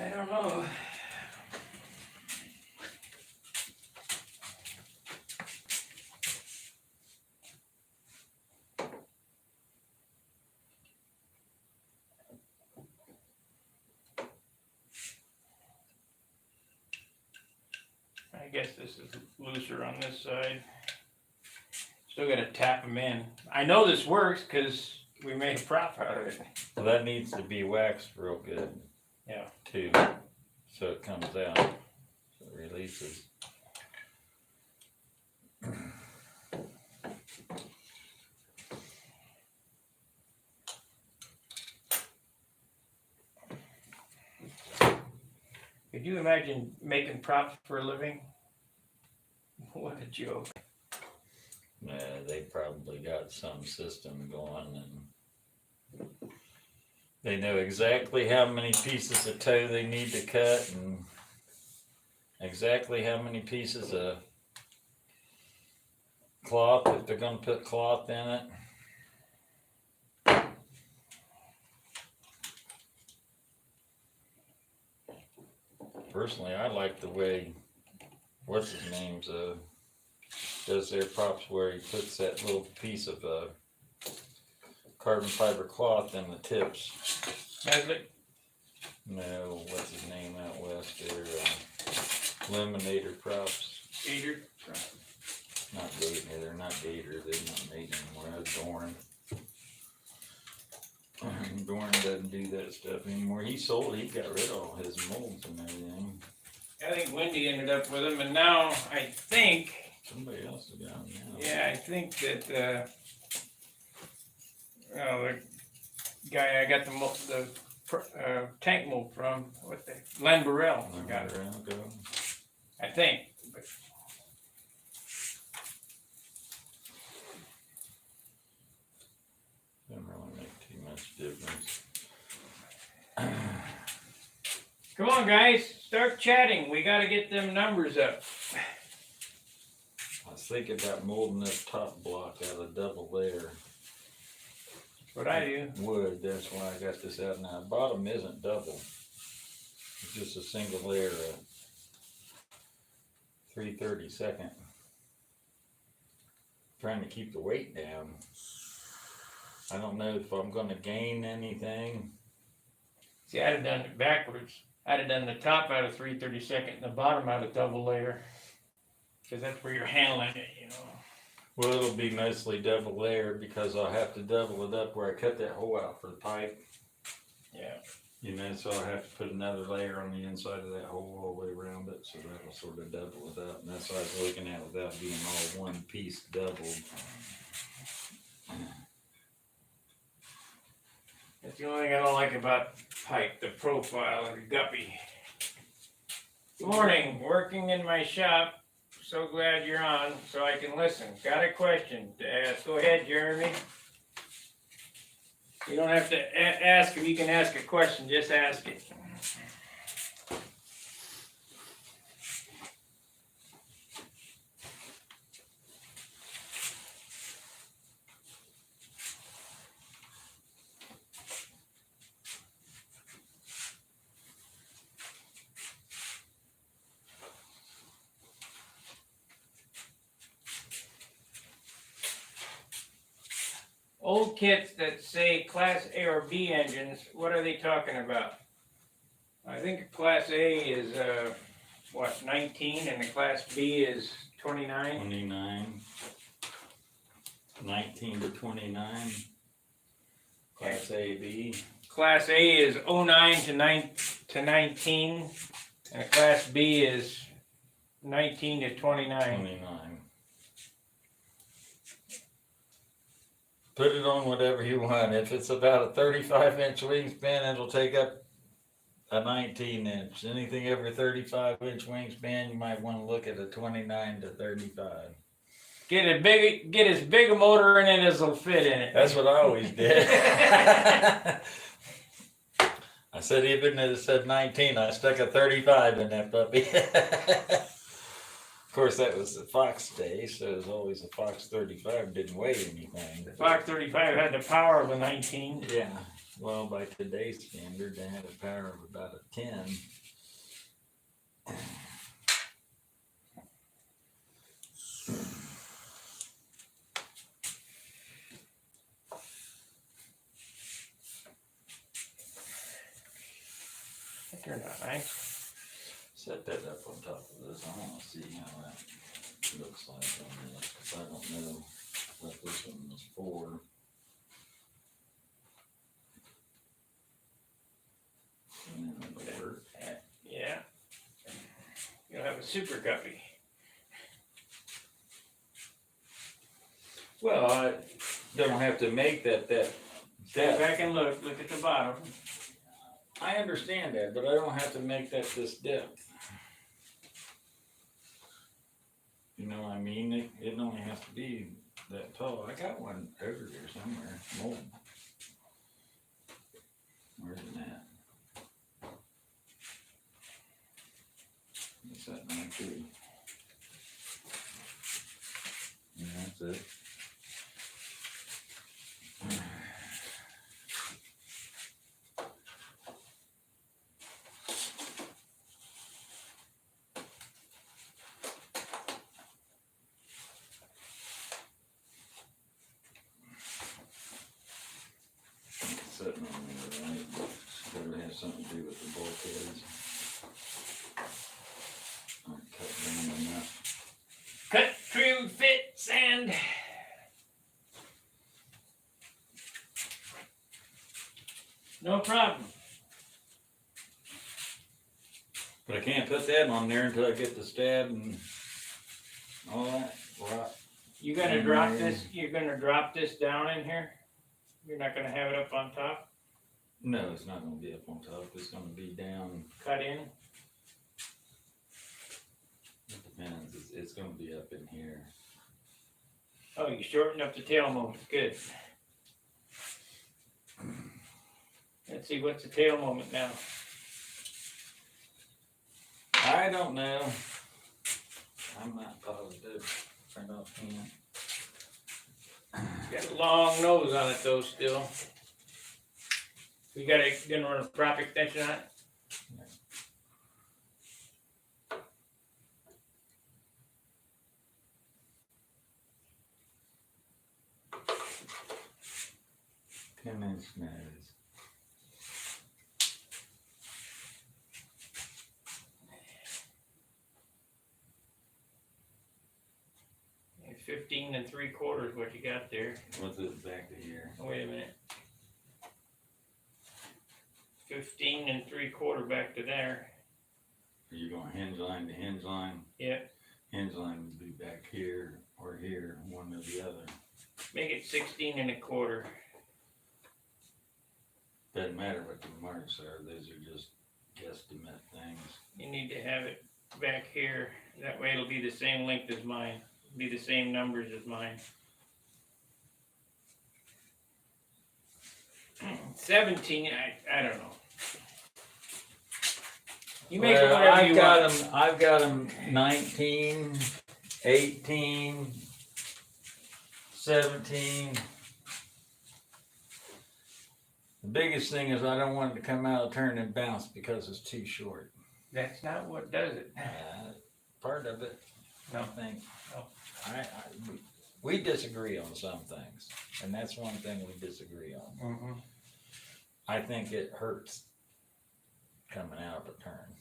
I don't know. I guess this is looser on this side. Still gotta tap them in. I know this works because we made a prop out of it. Well, that needs to be waxed real good. Yeah. Too. So it comes out. So it releases. Could you imagine making props for a living? What a joke. They probably got some system going and they know exactly how many pieces of tow they need to cut and exactly how many pieces of cloth, if they're going to put cloth in it. Personally, I like the way, what's his name, does their props where he puts that little piece of carbon fiber cloth in the tips. Medley? No, what's his name out west there? Eliminator Props. Gator? Not Gator. They're not Gator. They're not made anymore. That's Dorn. Dorn doesn't do that stuff anymore. He sold. He got rid of all his molds and everything. I think Wendy ended up with them, and now I think. Somebody else has got them now. Yeah, I think that. The guy I got the tank mold from, what the Len Burrell got it. I think. But doesn't really make too much difference. come on, guys, start chatting. We got to get them numbers up. I was thinking about molding this top block out of double layer. That's what I do. Wood, that's why I got this out now. Bottom isn't double. It's just a single layer of 3/32. Trying to keep the weight down. I don't know if I'm gonna gain anything. See, I'd have done it backwards. I'd have done the top out of 3/32 and the bottom out of double layer. Because that's where you're handling it, you know. Well, it'll be mostly double layer because I'll have to double it up where I cut that hole out for the pipe. Yeah. You know, so I'll have to put another layer on the inside of that hole all the way around it, so that'll sort of double it up. And that's what I was looking at without being all one piece doubled. That's the only thing I don't like about pipe, the profile of the guppy. Good morning, working in my shop. So glad you're on so I can listen. Got a question to ask. Go ahead, Jeremy. You don't have to ask if you can ask a question, just ask it. Old kits that say Class A or B engines, what are they talking about? I think a Class A is, 19, and a Class B is 29? 29. 19 to 29. Class A, B. Class A is 09 to 19, and a Class B is 19 to 29. 29. Put it on whatever you want. If it's about a 35-inch wingspan, it'll take up a 19-inch. Anything over 35-inch wingspan, you might want to look at a 29 to 35. Get as big a motor in it as will fit in it. That's what I always did. I said even if it said 19, I stuck a 35 in that puppy. Of course, that was the Fox day, so it was always a Fox 35, didn't weigh anything. The Fox 35 had the power of a 19. Yeah, well, by today's standard, they had a power of about a 10. Turned out nice. Set that up on top of this. I want to see how that looks like on this, because I don't know what this one was for. And then it'll work. Yeah. You'll have a super guppy. Well, I don't have to make that Step depth. back and look at the bottom. I understand that, but I don't have to make that this depth. You know what I mean? It only has to be that tall. I got one over there somewhere. Mold. Where's it at? What's that number 2? Yeah, that's it. no problem. But I can't put that on there until I get the stab and all that. Right. You gonna drop this, you're gonna drop this down in here? You're not gonna have it up on top, No, it's not gonna be up on top. It's gonna be down. cut in? It depends. It's gonna be up in here. Oh, you shortened up the tail moment, good. Let's see, what's the tail moment now? I don't know. I'm not positive. Turn off can. Got a long nose on it though still. You gonna run a prop extension on it? Ten-inch nose. It's 15 3/4 what you got there. What's it back to here? Oh, wait a minute. 15 3/4 back to there. Are you going hinge line to hinge line? Yep. Hinge line would be back here or here, one or the other. Make it 16 1/4. Doesn't matter what the marks are, those are just guesstimate things. You need to have it back here. That way it'll be the same length as mine. Be the same numbers as mine. 17, I don't know. You make it whatever you want. I've got them 19, 18, 17. The biggest thing is I don't want it to come out of turn and bounce because it's too short. That's not what does it. Part of it, No. I think. No. We disagree on some things, and that's one thing we disagree on. Mm-hmm. I think it hurts coming out of a turn.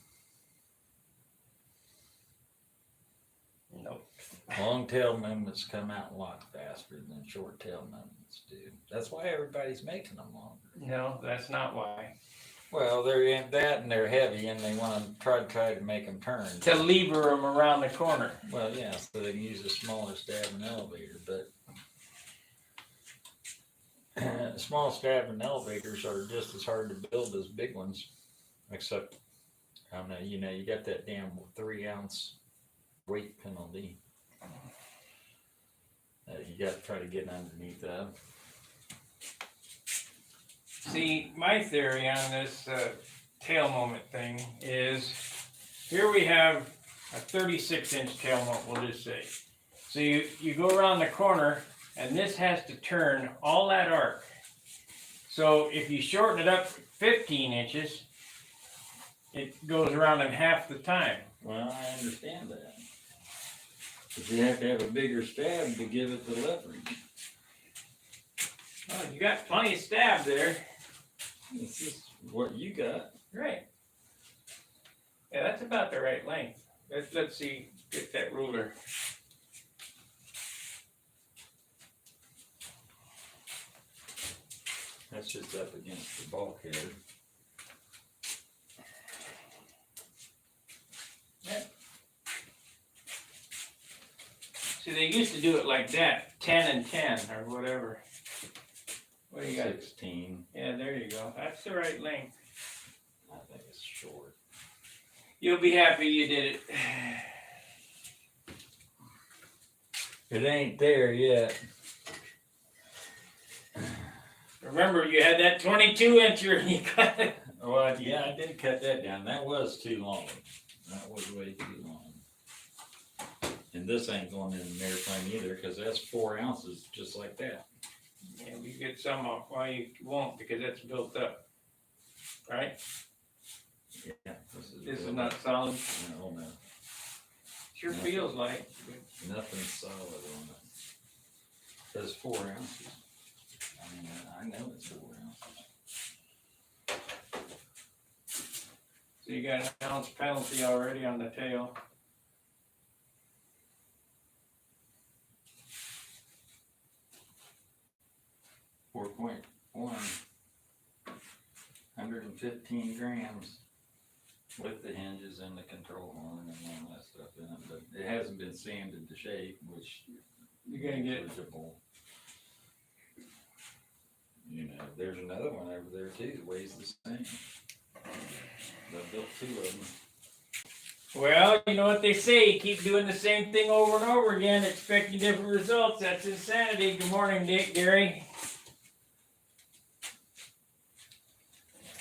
Nope. Long tail movements come out a lot faster than short tail movements do. That's why everybody's making them longer. No, that's not why. Well, they're in that and they're heavy and they want to try to make them turn. To lever them around the corner. Well, yeah, so they can use a smaller stab and elevator, but small stab and elevators are just as hard to build as big ones, except, I don't know, you got that damn 3-ounce weight penalty. You got to try to get underneath that. See, my theory on this tail moment thing is, here we have a 36-inch tail moment, we'll just say. So you go around the corner, and this has to turn all that arc. So if you shorten it up 15 inches, it goes around in half the time. Well, I understand that. But you have to have a bigger stab to give it the leverage. Well, you got plenty of stab there. This is what you got. Right. Yeah, that's about the right length. Let's see, get that ruler. That's just up against the bulkhead. Yep. See, they used to do it like that, 10 and 10 or whatever. What do you got? 16. Yeah, there you go. That's the right length. I think it's short. You'll be happy you did it. It ain't there yet. Remember, you had that 22-incher and you cut it. Well, yeah, I did cut that down. That was too long. That was way too long. And this ain't going in an airplane either, because that's 4 ounces, just like that. Yeah, we get some off. Why you won't? Because that's built up. Right? Yeah. This is not solid. No. Sure feels like. Nothing's solid on it. That's 4 ounces. I mean, I know it's 4 ounces. So you got an ounce penalty already on the tail. .1. 115 grams with the hinges and the control horn and all that stuff in it, but it hasn't been sanded to shape, which You're gonna get, negligible. You know, there's another one over there too that weighs the same. I built 2 of them. well, you know what they say, you keep doing the same thing over and over again, expecting different results. That's insanity. Good morning, Dick, Gary.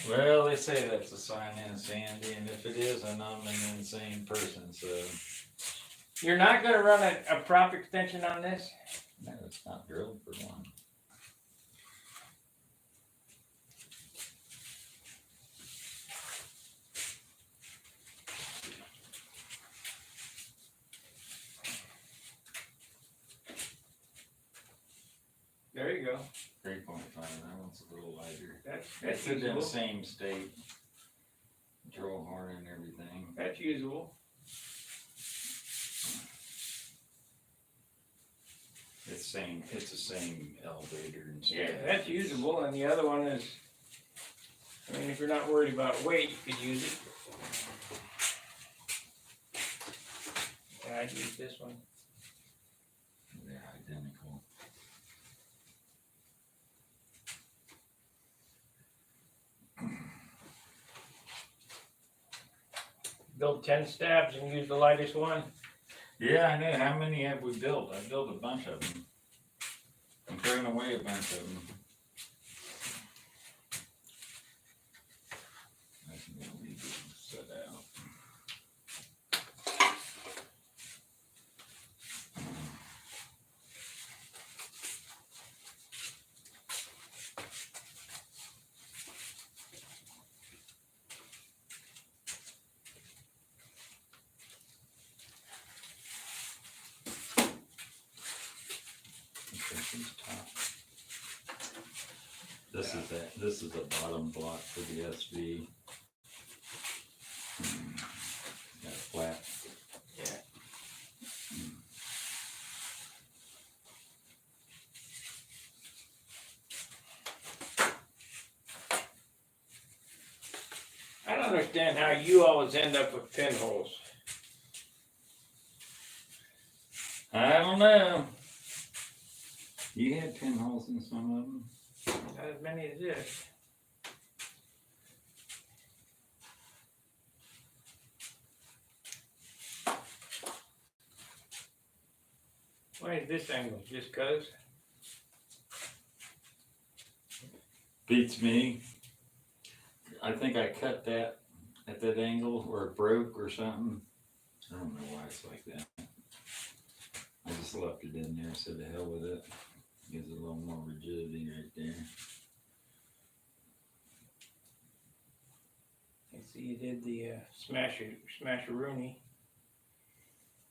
Well, they say that's a sign of insanity, and if it is, then I'm an insane person, so. You're not gonna run a prop extension on this? No, it's not drilled for one. There you go. 3.5, that one's a little lighter. That's It's in the usable. same state. Control horn and everything. That's usable. It's the same elevator and stuff. Yeah, that's usable, and the other one is, I mean, if you're not worried about weight, you could use it. Yeah, I'd use this one. They're identical. Build 10 stabs and use the lightest one. Yeah, I know. How many have we built? I built a bunch of them. I'm throwing away a bunch of them. I can leave them set out. This is the bottom block for the SV. Got a flat. Yeah. I don't understand how you always end up with pinholes. I don't know. You had pinholes in some of them. Not as many as this. Why is this angle? Just cause? Beats me. I think I cut that at that angle or it broke or something. I don't know why it's like that. I just left it in there, so the hell with it. Gives it a little more rigidity right there. I see you did the smash-a-rooney.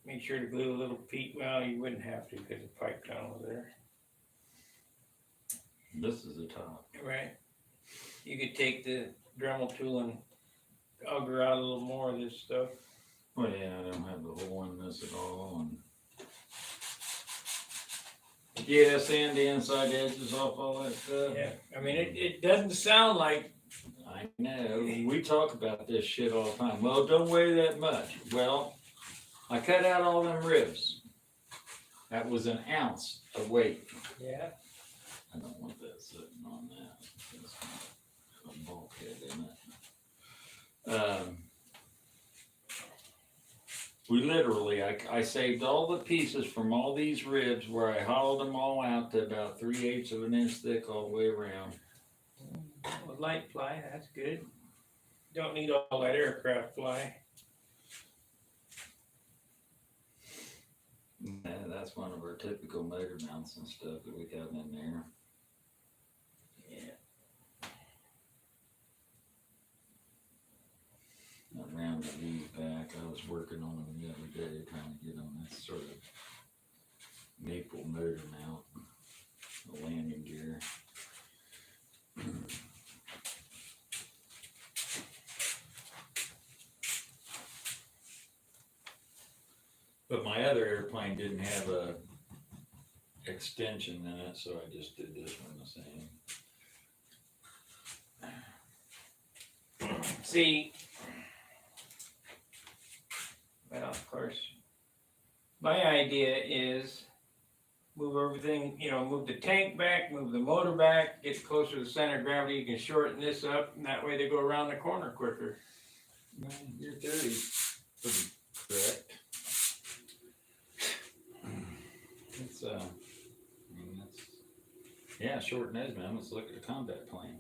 Make sure to glue a little well, you wouldn't have to because the pipe tunnel was there. This is the top. Right. You could take the Dremel tool and auger out a little more of this stuff. Well, yeah, I don't have the hole in this at all. And yeah, sand the inside edges off all that stuff. Yeah, I mean, it doesn't sound like. I know. We talk about this shit all the time. Well, don't weigh that much. Well, I cut out all them ribs. That was an ounce of weight. Yeah. I don't want that sitting on that. That's a bulkhead in it. We literally, I saved all the pieces from all these ribs where I hollowed them all out to about 3/8 of an inch thick all the way around. With light ply, that's good. Don't need all that aircraft ply. Yeah, that's one of our typical motor mounts and stuff that we got in there. Yeah. I rounded these back. I was working on them the other day, trying to get on this sort of maple motor mount, the landing gear. But my other airplane didn't have a extension in it, so I just did this one the same. See, well, of course, my idea is move everything, move the tank back, move the motor back, get closer to the center of gravity. You can shorten this up, and that way they go around the corner quicker. Well, your theory's pretty correct. It's yeah, short nose man. Let's look at the combat plane.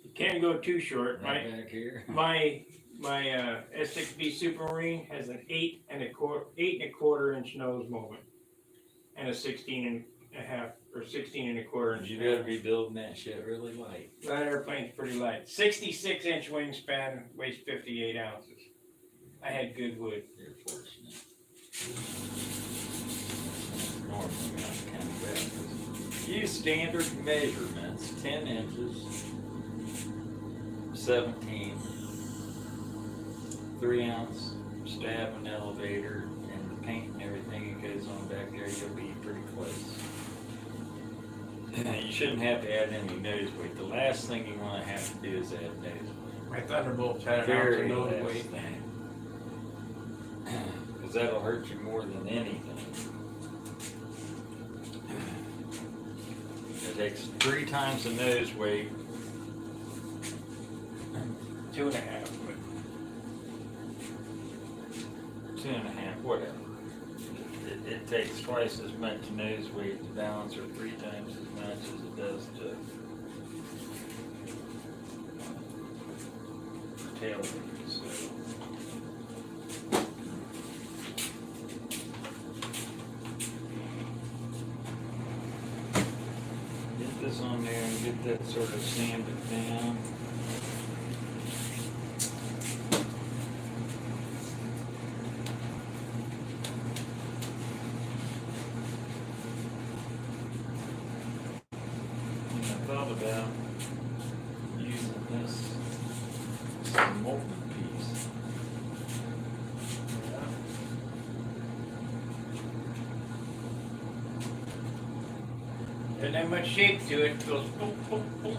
You can't go too short. Right back here. My S6B Supermarine has an 8 1/4 inch nose moment, and a 16.5 or 16 1/4 inch. You better be building that shit really light. That airplane's pretty light. 66-inch wingspan, weighs 58 ounces. I had good wood. You're fortunate. Normally not kind of bad. Use standard measurements, 10 inches, 17, 3-ounce stab and elevator, and the paint and everything that goes on back there, you'll be pretty close. You shouldn't have to add any nose weight. The last thing you want to have to do is add nose weight. My Thunderbolts had an ounce of Very nose last weight. thing. Because that'll hurt you more than anything. It takes 3 times the nose weight. 2.5. 2.5, whatever. It takes twice as much nose weight to balance, or 3 times as much as it does to tail weight. So. Get this on there and get that sort of sanded down. About using this molten piece. Doesn't have much shape to it. It goes boom, boom, boom.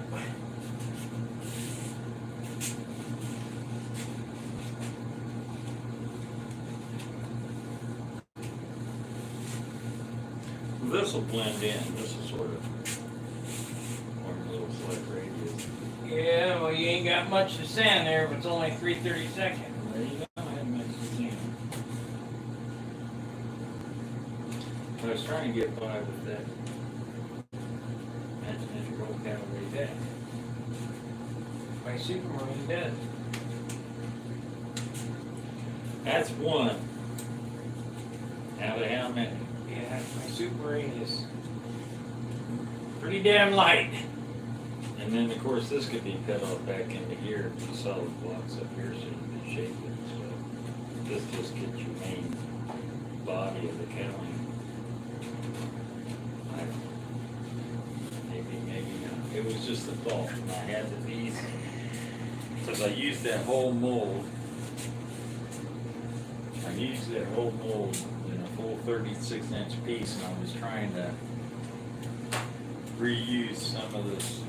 This will blend in. This is sort of one little slight radius. Yeah, well, you ain't got much to sand there, but it's only 3/32. There you go. I had much to sand. I was trying to get by with that. Imagine if you roll cavalry deck. My Supermarine does. That's one. Out of how many? Yeah, my Supermarine is pretty damn light. And then, of course, this could be cut off back into here, the solid blocks up here, so you can shape it. So this just gets your main body of the cowling. Maybe not. It was just a thought when I had the piece, because I used that whole mold. I used that whole mold in a full 36-inch piece, and I was trying to reuse some of this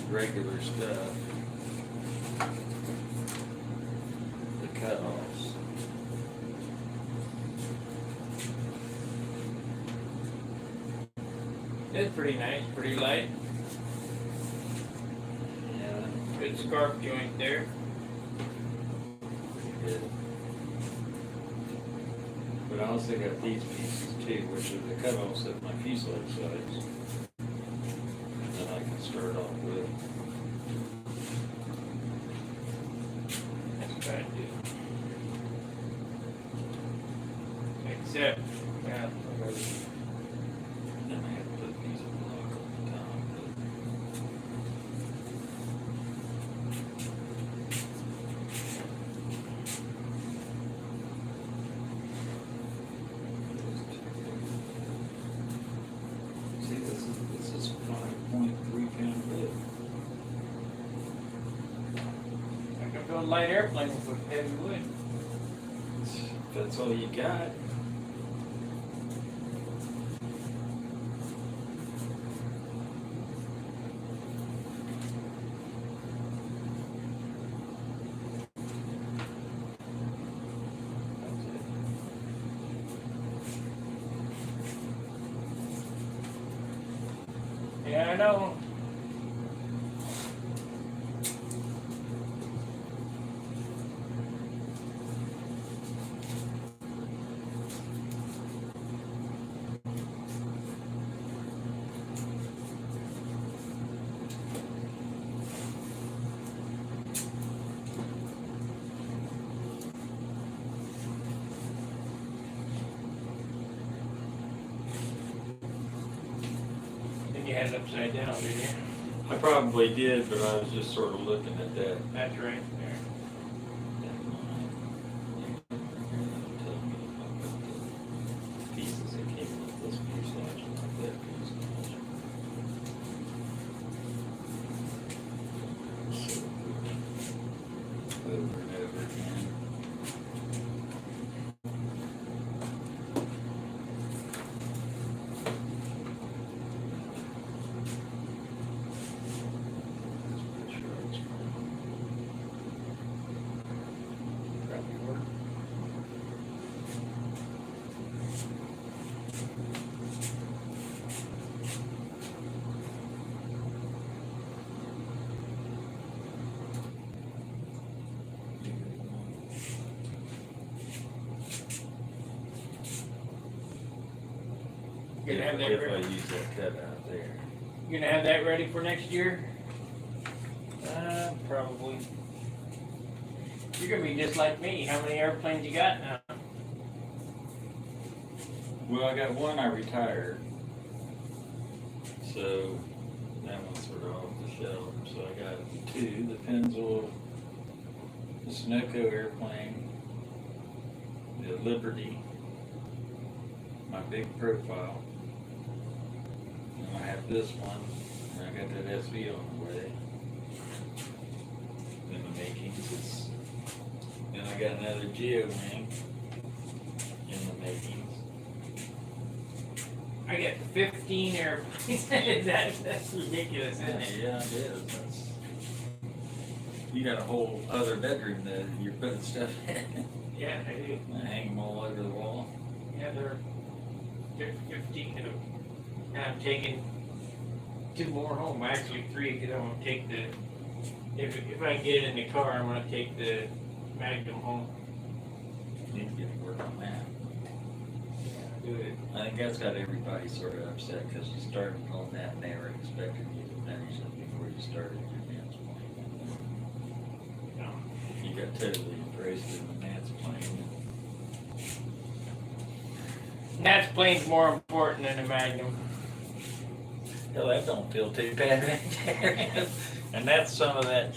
regular stuff, the cut-offs. It's pretty nice, pretty light. Yeah, Good scarf joint there. pretty good. But I also got these pieces too, which are the cut-offs of my fuselage sides. That I can start off with. That's what I do. Except, yeah, Then I have to put these block on the top. See, this is 5.3 pound bit. I can build a light airplane with heavy wood. If that's all you got. know. You had it upside down, did you? I probably did, but I was just sort of looking at that. That's right there. Pieces that came with this fuselage and like that fuselage. Over and over again. Probably work. You gonna have that If I ready? use that cutout there. You gonna have that ready for next year? Probably. You're gonna be just like me. How many airplanes you got now? Well, I got one I retired. So that one's sort of off the shelf. So I got two, the Pennzoil, the Sunoco airplane, the Liberty, my big profile. And I have this one, and I got that SV on the way. In the makings, and I got another Geo wing in the makings. I got 15 airplanes. That's ridiculous, isn't it? Yeah, it is. You got a whole other bedroom that you're putting stuff in. Yeah, I do. I hang them all over the wall. Yeah, they're 15. And I'm taking 2 more home. Actually, 3, because I'm gonna take the. If I can get it in the car, I'm gonna take the Magnum home. Need to get to work on that. Do it. I think that's got everybody sort of upset because you started on that and they were expecting you to finish it before you started your dance plane. No. You got totally embraced in the dance plane. That's plane's more important than the Magnum. Hell, that don't feel too bad right there. And that's some of that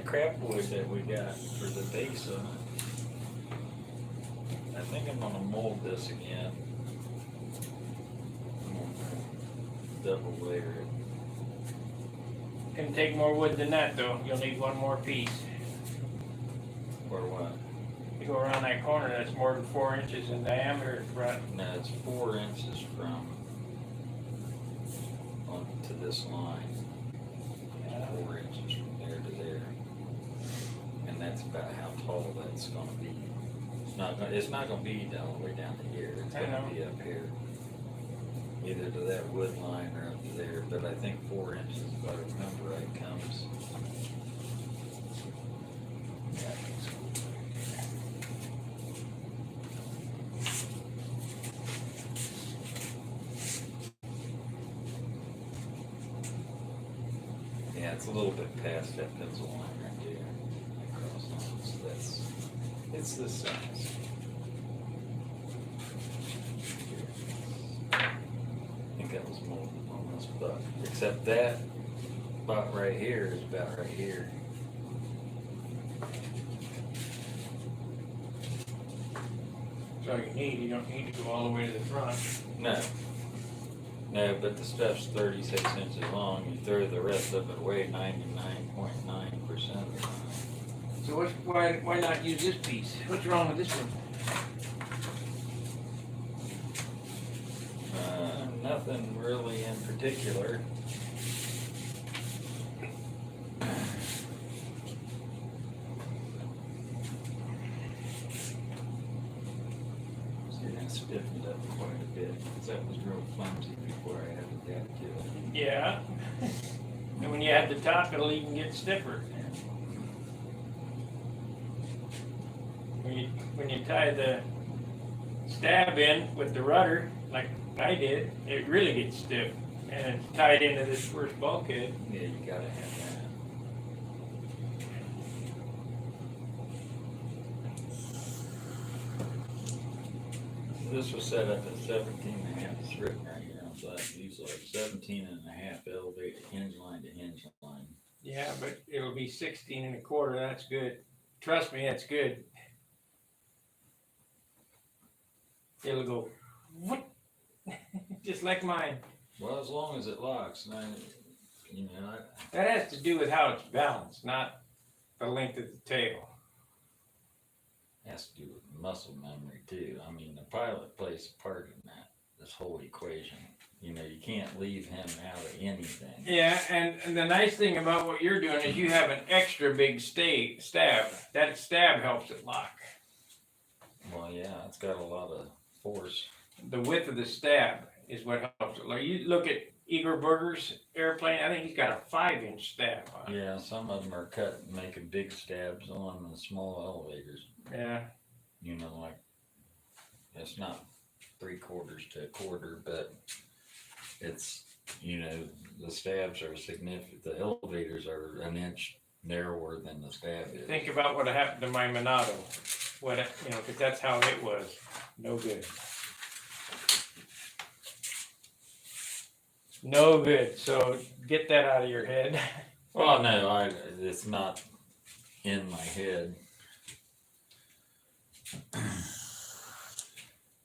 crap wood that we got for the base on it. I think I'm gonna mold this again. I'm gonna double layer it. Can take more wood than that though. You'll need 1 more piece. Or what? You go around that corner, that's more than 4 inches in diameter front. No, it's 4 inches from on to this line. 4 inches from there to there. And that's about how tall that's gonna be. It's not gonna be all the way down to here. It's I gonna know. be up here. Either to that wood line or up to there, but I think 4 inches, if I remember right, comes. Yeah, I think so. Yeah, it's a little bit past that pencil line right there. That cross line, so it's this size. I think that was more on this butt, except that spot right here is about right here. That's all you need. You don't need to go all the way to the front. No, but the stuff's 36 inches long. You throw the rest of it away, 99.9% of the time. So why not use this piece? What's wrong with this one? Nothing really in particular. See, stiffened up quite a bit, because that was real clumsy before I added that to it. Yeah. And when you add the top, it'll even get stiffer. When you tie the stab in with the rudder, like I did, it really gets stiff. And it's tied into this first bulkhead. Yeah, you gotta have that. This was set up at 17.5, it's written right here, so I use like 17.5 elevated hinge line to hinge line. Yeah, but it'll be 16 1/4. That's good. Trust me, that's good. It'll go, what? Just like mine. Well, as long as it locks, and That has to do with how it's balanced, not the length of the tail. has to do with muscle memory too. I mean, the pilot plays a part in that, this whole equation. You know, you can't leave him out of anything. Yeah, and the nice thing about what you're doing is you have an extra big stab. That stab helps it lock. Well, yeah, it's got a lot of force. The width of the stab is what helps it. Like you look at Igor Berger's airplane, I think he's got a 5-inch stab on it. Yeah, some of them are cut and making big stabs on the small elevators. Yeah. You know, like, it's not 3/4 to 1/4, but it's, you know, the stabs are significant. The elevators are an inch narrower than the stab is. Think about what happened to my Monado. Because that's how it was. No good. No good. So get that out of your head. Well, no, it's not in my head.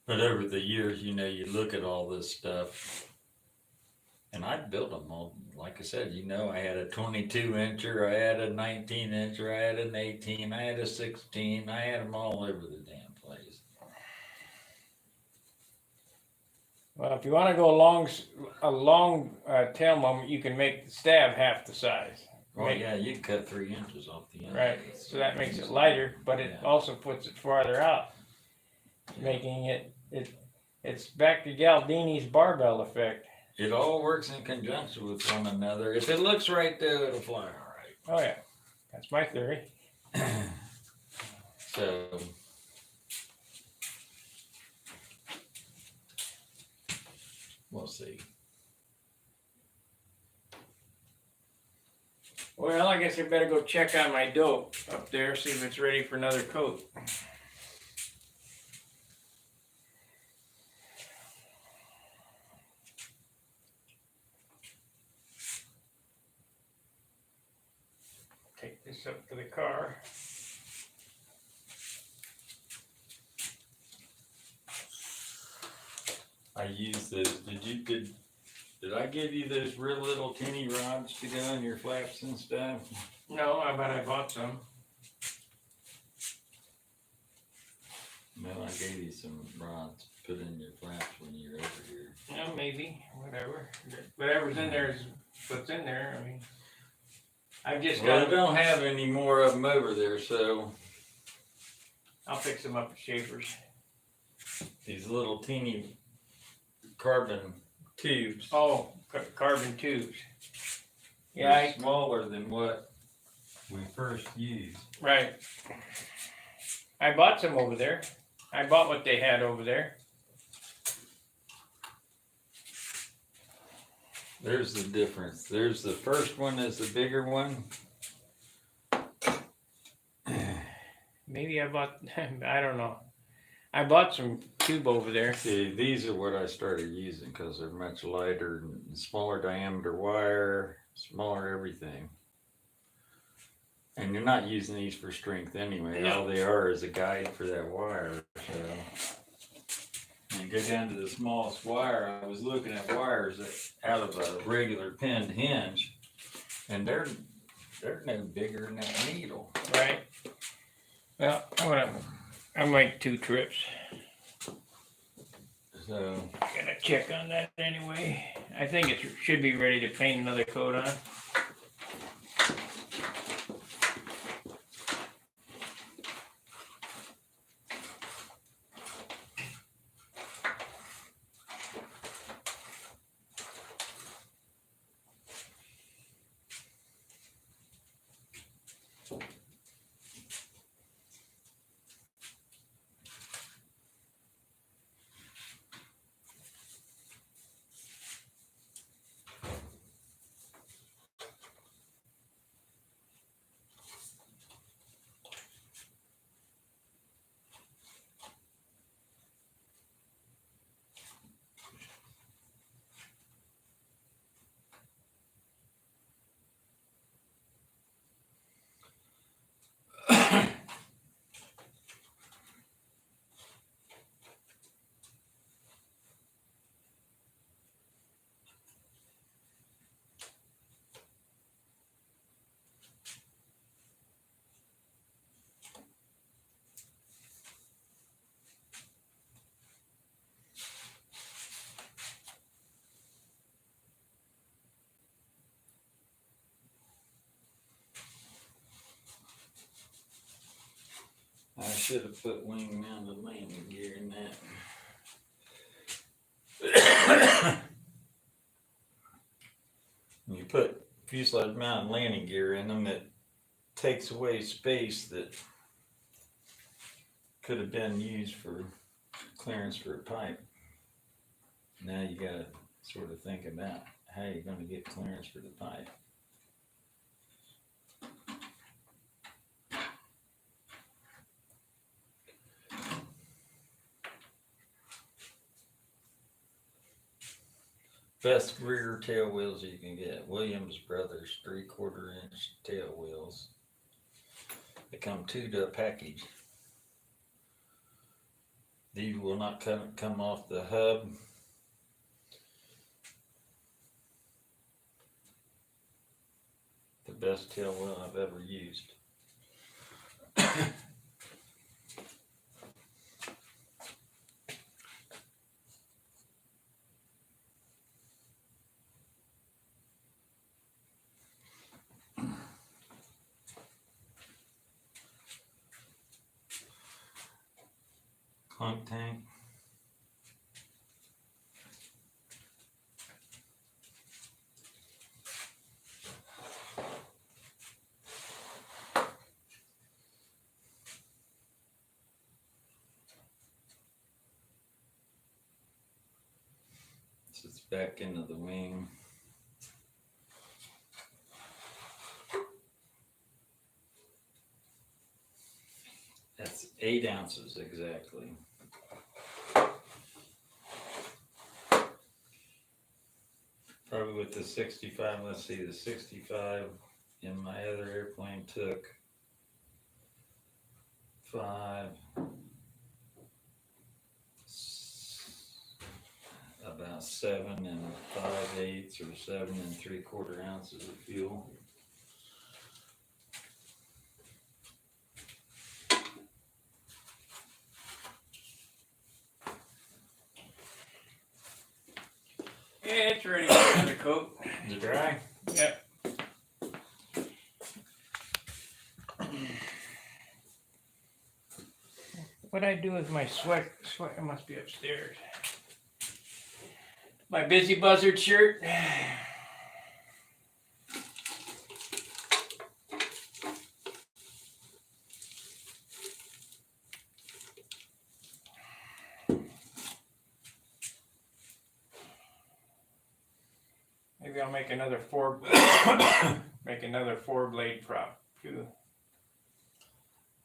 But over the years, you know, you look at all this stuff, and I built them all. Like I said, you know, I had a 22-incher, I had a 19-incher, I had an 18, I had a 16, I had them all over the damn place. Well, if you want to go a long tail moment, you can make the stab half the size. Well, yeah, you can cut 3 inches off the end. Right, so that makes it lighter, but it also puts it farther out, making it's back to Galdini's barbell effect. It all works in conjunction with one another. If it looks right, though, it'll fly all right. Oh yeah, that's my theory. So, we'll see. Well, I guess I better go check on my dope up there, see if it's ready for another coat. Take this up to the car. I use those. Did I give you those real little teeny rods to go in your flaps and stuff? No, but I bought some. No, I gave you some rods to put in your flaps when you're over here. Yeah, maybe, whatever. Whatever's in there is what's in there. I mean, I've just Well, I got. don't have any more of them over there, so I'll fix them up at Schaefer's. these little teeny carbon tubes. Oh, carbon tubes. They're Yeah, smaller than what we first used. right. I bought some over there. I bought what they had over there. There's the difference. There's the first one is the bigger one. Maybe I bought, I don't know. I bought some tube over there. See, these are what I started using because they're much lighter and smaller diameter wire, smaller everything. And you're not using these for strength anyway. No. All they are is a guide for that wire. So, and go down to the smallest wire. I was looking at wires out of a regular pinned hinge, and they're no bigger than that needle. Right. Well, I make 2 trips. So, Gotta check on that anyway. I think it should be ready to paint another coat on. should have put wing mounted landing gear in that. When you put fuselage mounted landing gear in them, it takes away space that could have been used for clearance for a pipe. Now you gotta sort of think about how you're gonna get clearance for the pipe. Best rear tail wheels you can get. Williams Brothers 3/4 inch tail wheels. They come two to a package. These will not come off the hub. The best tail wheel I've ever used. Clunk tank. Sits back into the wing. That's 8 ounces exactly. Probably with the 65, let's see, the 65 in my other airplane took 7 5/8 or 7 3/4 ounces of fuel. Yeah, it's ready for the coat. Is it dry? Yep. What I do with my sweater must be upstairs. My busy buzzard shirt. Maybe I'll make another four blade prop too.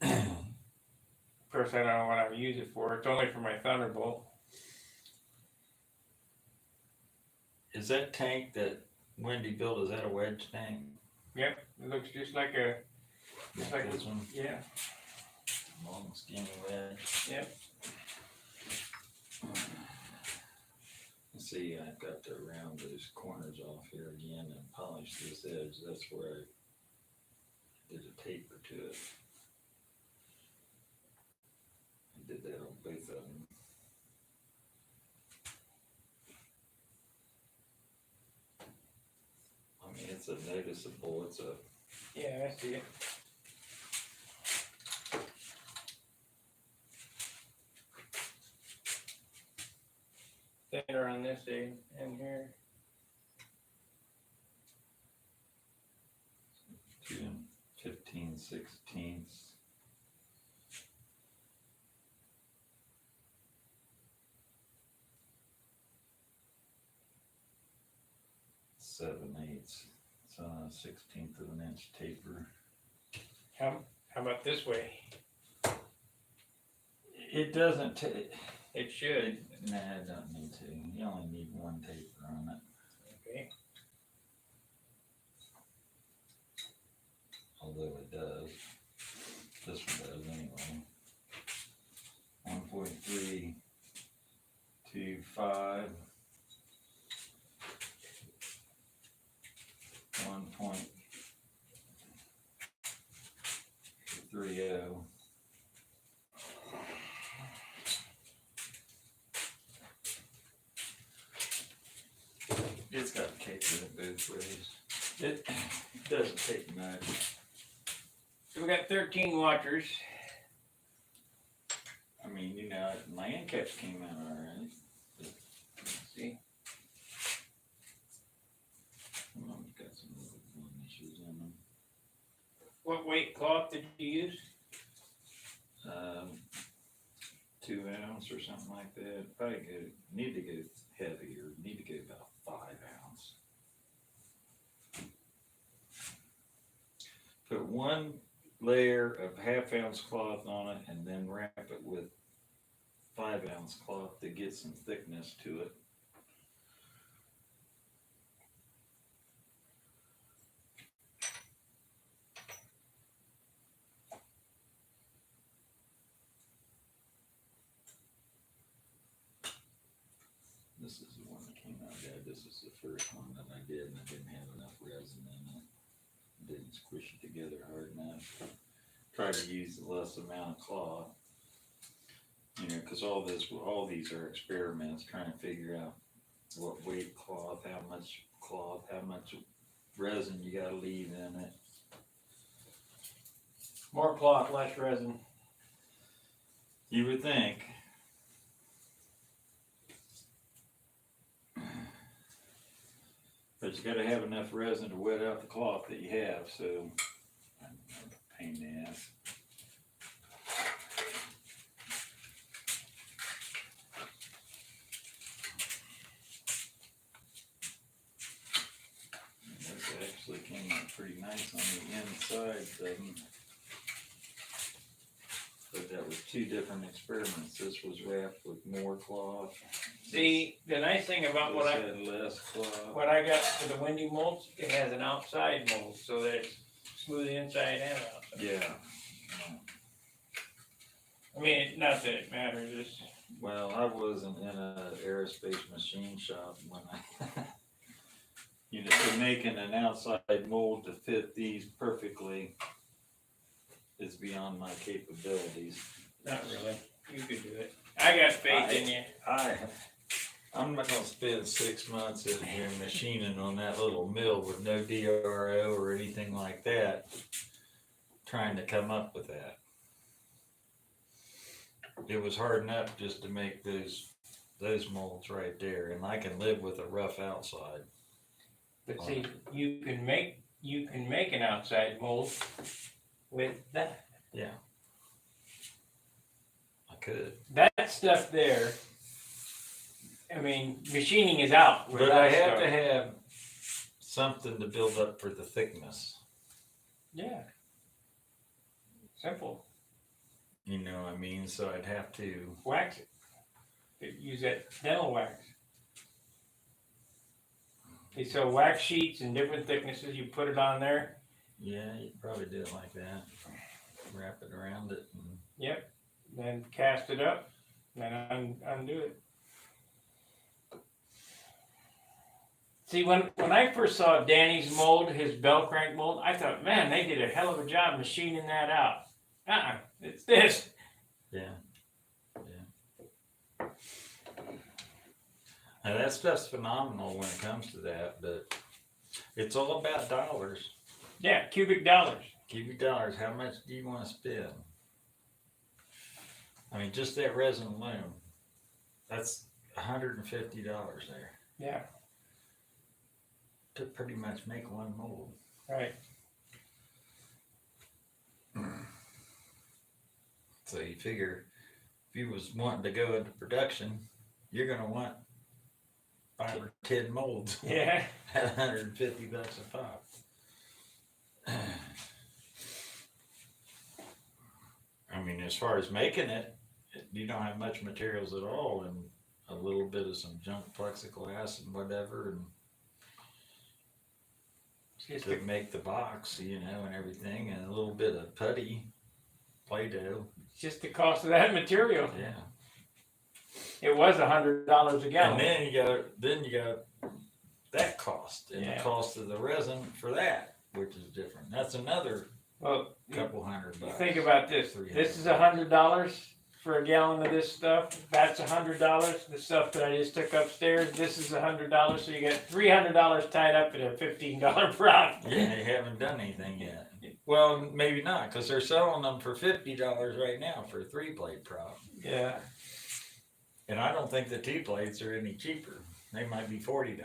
Of course, I don't know what I'll use it for. It's only for my Thunderbolt. Is that tank that Wendy built, is that a wedge tank? Yep, it looks just like Like this one? Yeah. Long skinny wedge. Yep. See, I've got to round those corners off here again and polish this edge. That's where I did a taper to it. I did that on both of them. I mean, it's a noticeable, Yeah, I see it. Thinner on this end and here. 2 15/16. Seven eighths. It's on a 1/16 of an inch taper. How about this way? It doesn't take. It should. Nah, I don't need to. You only need one taper on it. Okay. Although it does. This one does anyway. 1.325. 1.30. It's got taper in both ways. It doesn't take much. So we got 13 watchers. end caps came out all right. Let's see. Come on, got some little blemishes on them. What weight cloth did you use? 2 ounce or something like that. Probably need to go heavier. Need to go about 5 ounce. Put 1 layer of 1/2 ounce cloth on it, and then wrap it with 5 ounce cloth to get some thickness to it. This is the one that came out bad. This is the first one that I did, and I didn't have enough resin in it. Didn't squish it together hard enough. Try to use less amount of cloth. You know, because all these are experiments, trying to figure out what weight cloth, how much resin you gotta leave in it. More cloth, less resin. You would think. But you gotta have enough resin to wet out the cloth that you have, so I'm a pain in the ass. And this actually came out pretty nice on the inside thing. But that was 2 different experiments. This was wrapped with more cloth. See, the nice thing about This had less cloth. what I got for the windy molds, it has an outside mold, so that it's smooth inside and outside. Yeah. I mean, not that it matters, it's, Well, I wasn't in a aerospace machine shop when I, you know, so making an outside mold to fit these perfectly is beyond my capabilities. not really, you could do it. I got faith in you. I'm not gonna spend 6 months in here machining on that little mill with no DRO or anything like that, trying to come up with that. It was hard enough just to make those molds right there, and I can live with a rough outside. But see, you can make an outside mold with that. Yeah. I could. That stuff there, I mean, machining is out. with But that I have stuff. to have something to build up for the thickness. Yeah. Simple. You know what I mean? So I'd have to. Wax it. Use that dental wax. They sell wax sheets in different thicknesses. You put it on there. Yeah, you'd probably do it like that. Wrap it around it. And Yep. Then cast it up. Then undo it. See, when I first saw Danny's mold, his bell crank mold, I thought, man, they did a hell of a job machining that out. It's this. yeah. Now that stuff's phenomenal when it comes to that, but it's all about dollars. Yeah, cubic dollars. Cubic dollars, how much do you want to spend? I mean, just that resin alone, that's $150 there Yeah, to pretty much make one mold. right. So you figure if you was wanting to go into production, you're gonna want 5 or 10 molds Yeah. at $150 a pop. I mean, as far as making it, you don't have much materials at all, and a little bit of some junk plexiglass and whatever, and Just to make the box, you know, and everything, and a little bit of putty, Play-Doh. just the cost of that material. Yeah. It was $100 a And gallon. then you got that cost, and Yeah. the cost of the resin for that, which is different. That's another Well, couple $100. think about this. This is $100 for a gallon of this stuff. That's $100. The stuff that I just took upstairs, this is $100. So you got $300 tied up in a $15 profit. Yeah, they haven't done anything yet. Well, maybe not, because they're selling them for $50 right now for a 3-blade prop. Yeah. And I don't think the T-plates are any cheaper. They might be $40,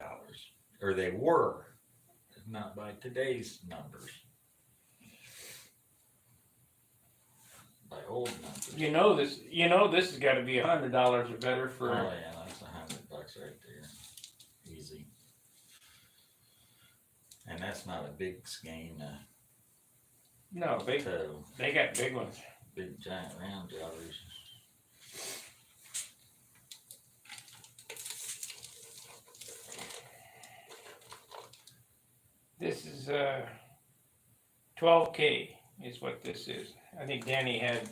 or they were, not by today's numbers. By old numbers. You know this has got to be $100 or better for. Oh yeah, that's $100 right there, easy. And that's not a big skein No, toe, they got big ones. big giant round jobbers. This is 12K is what this is. I think Danny had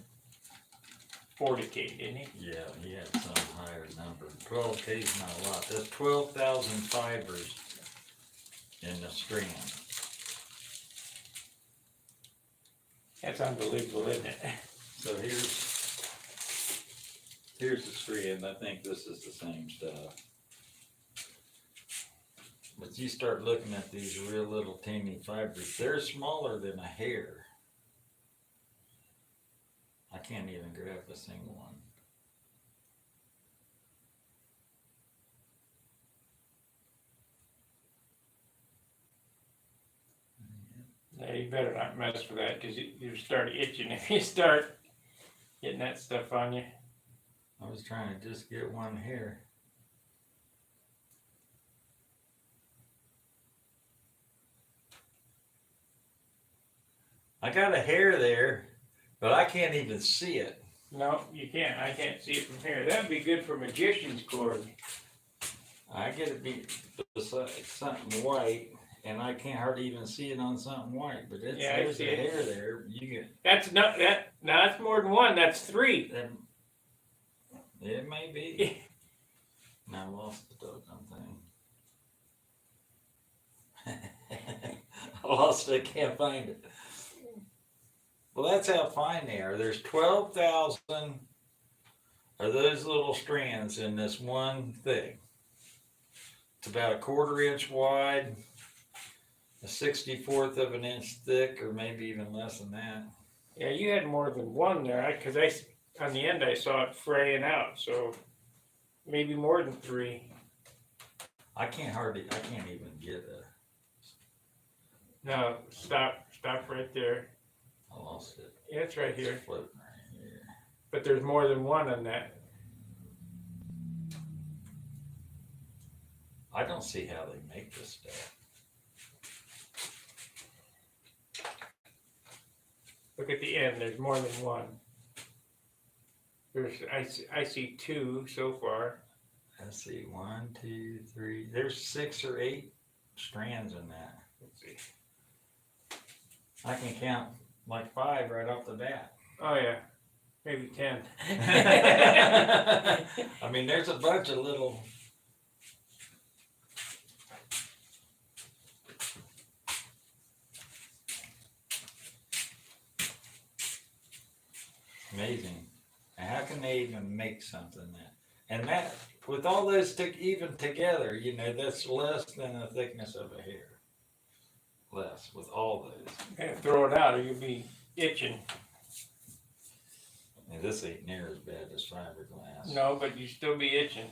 40K, didn't he? Yeah, he had some higher number. 12K is not a lot. That's 12,000 fibers in the strand. That's unbelievable, isn't it? So here's the strand. I think this is the same stuff. But you start looking at these real little teeny fibers, they're smaller than a hair. I can't even grab a single one. Yeah, you better not mess with that because you start itching if you start getting that stuff on you. I was trying to just get one hair. I got a hair there, but I can't even see it. No, you can't. I can't see it from here. That'd be good for magician's cord. I get it be beside something white, and I can't hardly even see it on something white. But it's, Yeah, I there's see a it. hair there. You get That's not that. No, that's more than one. That's three. that. It may be. And I lost the doggone thing. I lost it. I can't find it. Well, that's how fine they are. There's 12,000 of those little strands in this one thing. It's about a 1/4 inch wide, a 64th of an inch thick, or maybe even less than that. Yeah, you had more than one there because on the end I saw it fraying out. So maybe more than three. I can't even get a. No, stop right there. I lost it. Yeah, it's right It's here. floating right here. But there's more than one on that. I don't see how they make this stuff. Look at the end. There's more than one. I see two so far. Let's see, 1, 2, 3. There's 6 or 8 strands in that. Let's see. I can count like 5 right off the bat. Oh yeah, maybe 10. I mean, there's a bunch of little. Amazing. And how can they even make something that? And that, with all those even together, you know, that's less than the thickness of a hair. Less with all those. Yeah, throw it out or you'll be itching. And this ain't near as bad as fiberglass. No, but you still be itching.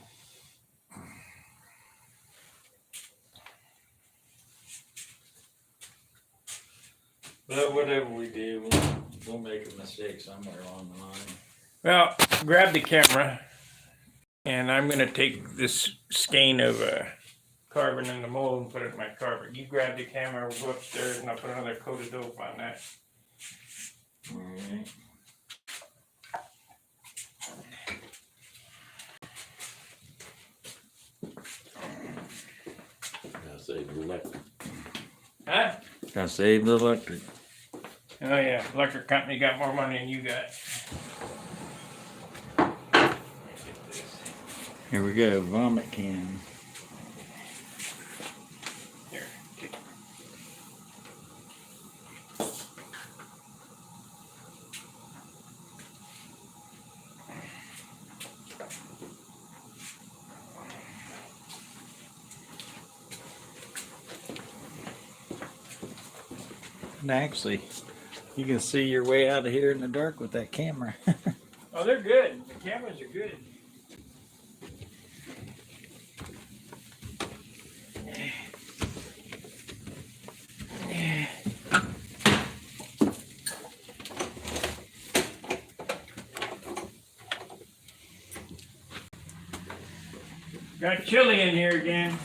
But whatever we do, we'll make a mistake somewhere along the line. Well, grab the camera, and I'm going to take this skein of carbon in the mold and put it in my carpet. You grab the camera, we'll go upstairs, and I'll put another coat of dope on that. All right. Gotta save the electric. Huh? Gotta save the electric. Oh yeah, electric company got more money than you got. Here we go, vomit can. Here. And actually, you can see your way out of here in the dark with that camera. Oh, they're good. The cameras are good. Got chili in here again.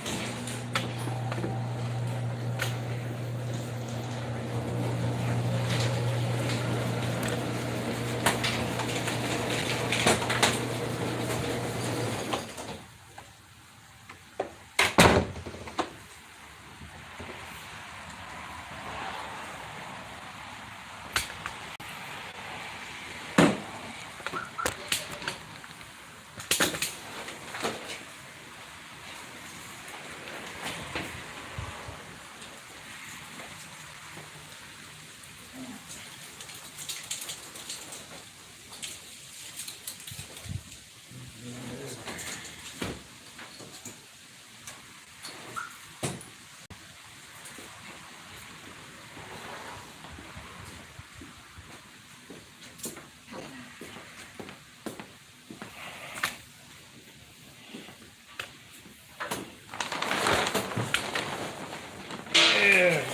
Ugh.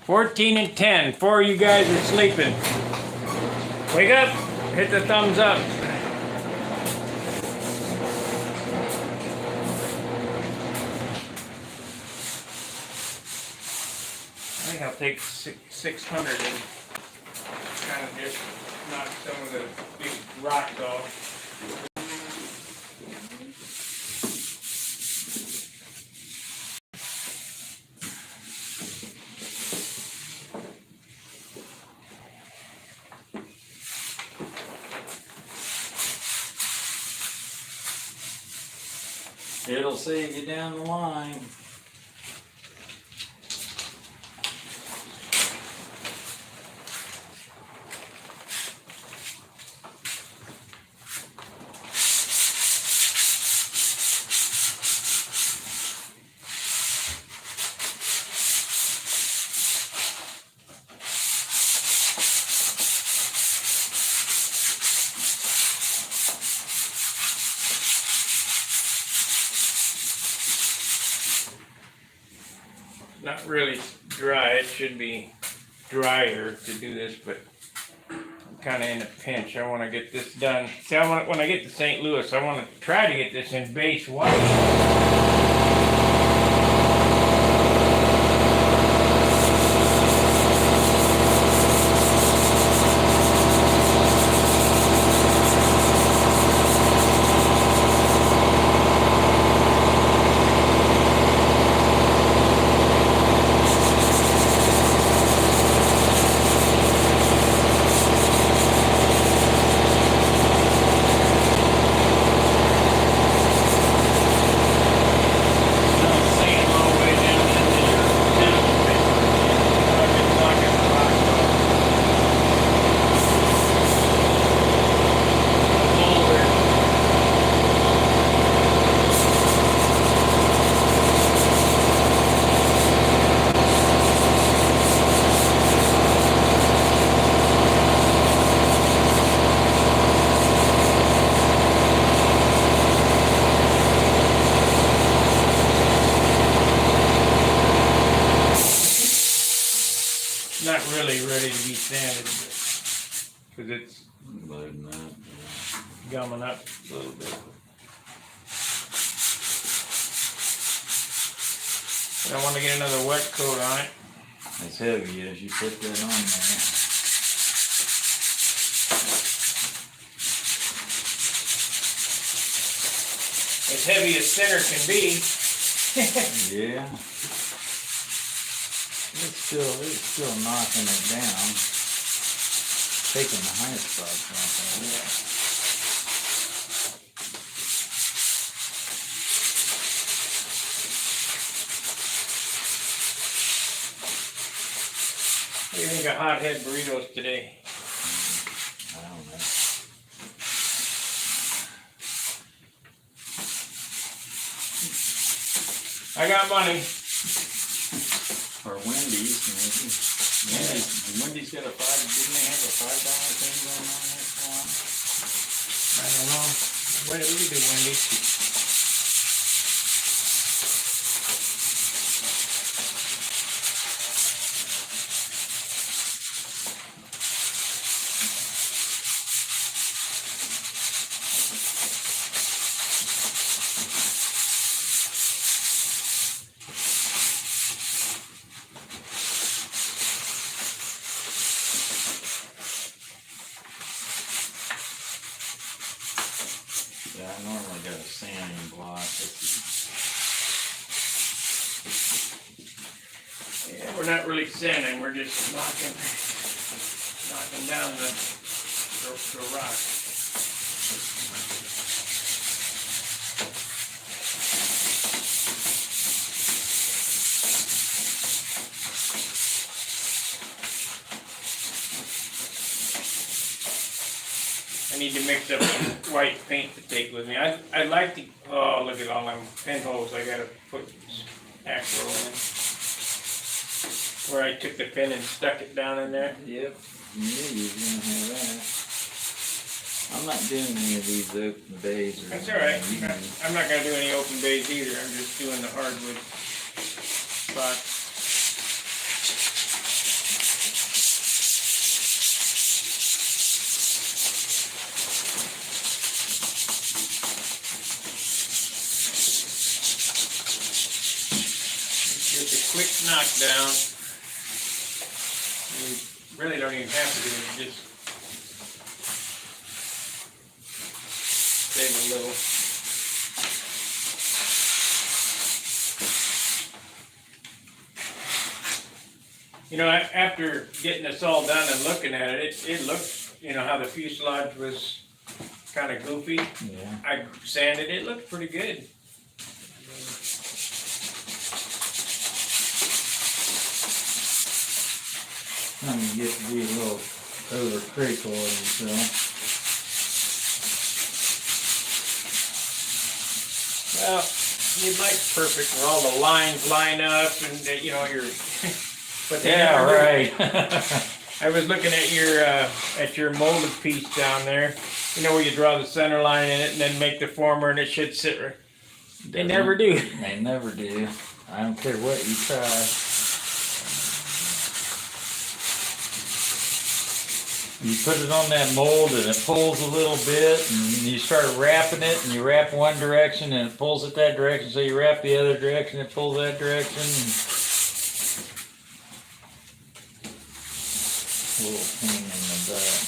$14 and $10. 4 of you guys are sleeping. Wake up. Hit the thumbs up. I think I'll take 600 and kind of just knock some of the big rocks off. It'll save you down the line. Not really dry. It should be drier to do this, but I'm kind of in a pinch. I want to get this done. See, when I get to St. Louis, I want to try to get this in base white. Not really ready to be sanded, because it's gumming up a little bit. And I want to get another wet coat on it. It's heavy as you put that on there. As heavy as center can be. Yeah. It's still knocking it down. Taking the high spots off of it. What do you think of hothead burritos today? I don't know. I got money. Or Wendy's, maybe. Wendy's got a $5, didn't they have a $5 thing going on there for a while? I don't know. What do we do, Wendy? Yeah, we're not really sanding, we're just knocking down the rock. I need to mix up some white paint to take with me. I'd like to, oh, look at all them pinholes I gotta put acro in. Where I took the pin and stuck it down in there. Yep. Yeah, you're gonna have that. I'm not doing any of these open bays. That's all right. I'm not gonna do any open bays either. I'm just doing the hardwood spots. Just a quick knockdown. You really don't even have to do it. Just save a little. You know, after getting this all done and looking at it, it looks, you know, how the fuselage was kind of goofy. Yeah. I sanded it, looked pretty good. Time you get to be a little overcritical of yourself. Well, you'd like perfect where all the lines line up and, you know, you're... But they Yeah, never do. right. I was looking at your molded piece down there. You know where you draw the center line in it and then make the former and it should sit right. They never do. They never do. I don't care what you try. You put it on that mold and it pulls a little bit and you start wrapping it and you wrap one direction and it pulls it that direction, so you wrap the other direction, it pulls that direction. A little pain in the butt.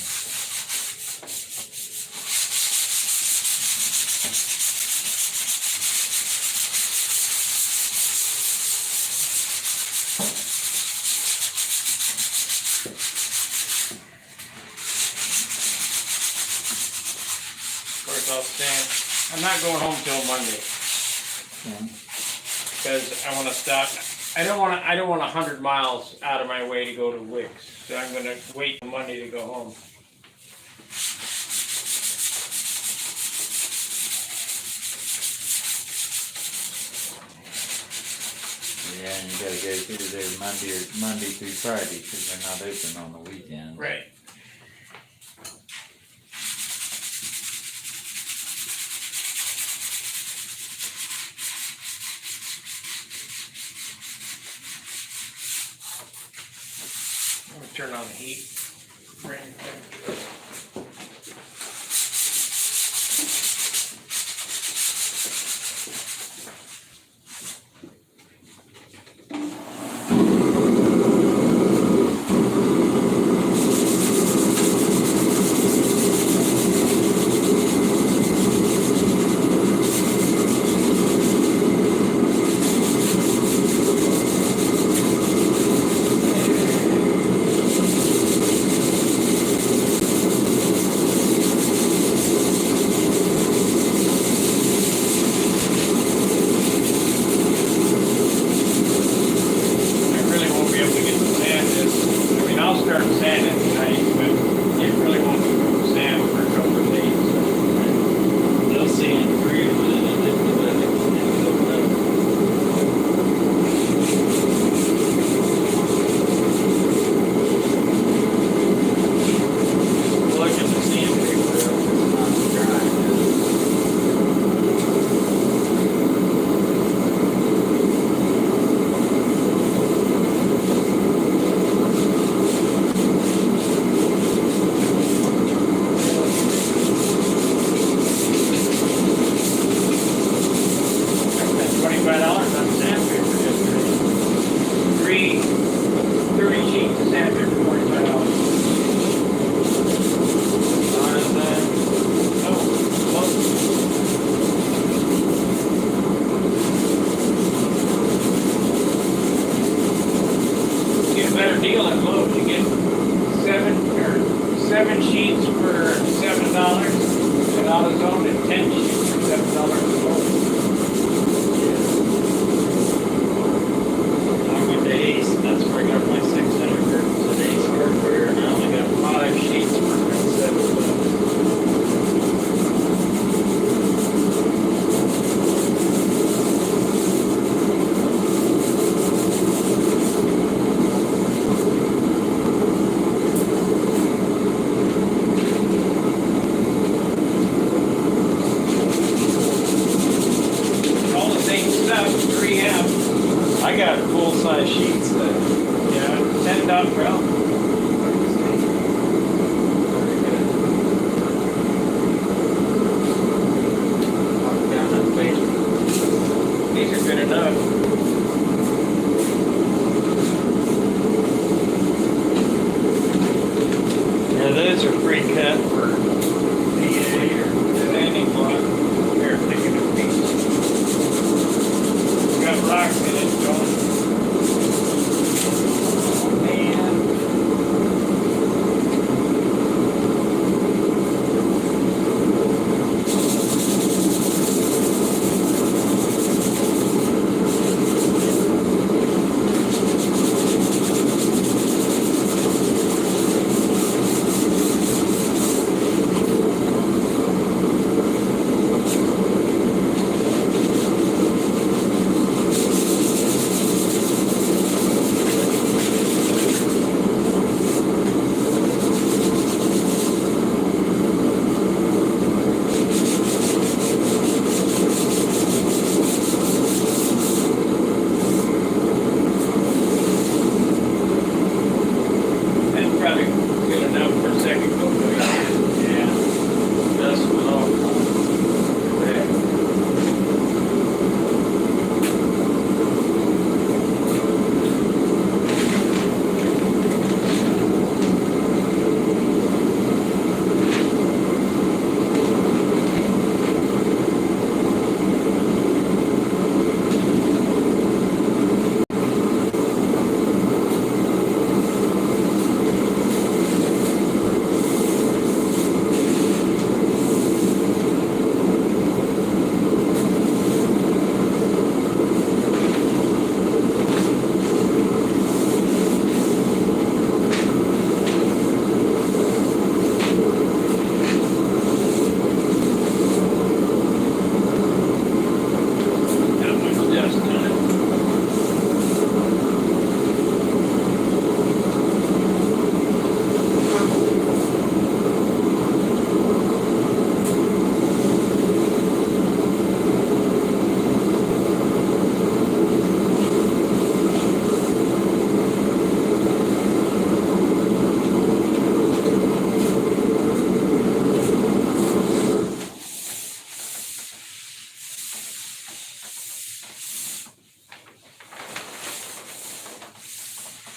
Of course, I'll stand. I'm not going home till Monday because I want to stop. I don't want 100 miles out of my way to go to Wicks, so I'm going to wait till Monday to go home. Yeah, and you gotta go through there Monday through Friday because they're not open on the weekend. Right. I'm gonna turn on the heat. deal at Lowe's. You get seven sheets for $7, and AutoZone and 10 sheets for $7 at Lowe's. I went to Ace, and that's where I got my 600 curtains at Ace Hardware, and I only got 5 sheets for $7. All the same stuff, 3M. I got full-size sheets though. Yeah, $10 bro. Down in the basement. These are good enough. Yeah, those are pre-cut for PA or Landing block. Here, take it a piece. Got rocks in it, John. man. That's probably good enough for a second go. Yeah. Dust was all gone. Not much dust on it.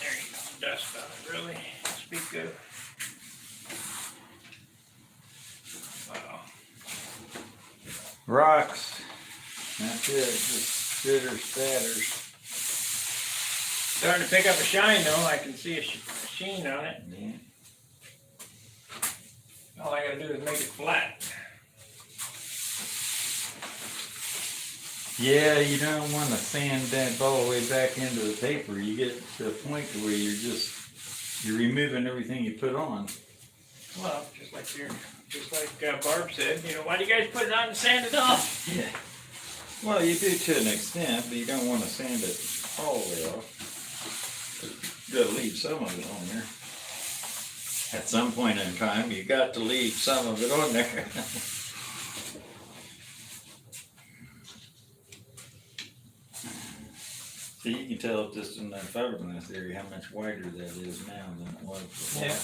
There you go, dust on it, really. Speak of. Wow. Rocks. That's it. Just spitters, spatters. Starting to pick up a shine though. I can see a sheen on it. Yeah. All I gotta do is make it flat. Yeah, you don't want to sand that all the way back into the paper. You get to a point where you're removing everything you put on. Well, just like Barb said, why do you guys put it on and sand it off? Yeah. Well, you do to an extent, but you don't want to sand it all the way off. You gotta leave some of it on there. At some point in time, you got to leave some of it on there. So you can tell just in that fiberglass area how much wider that is now than it was before. Yeah.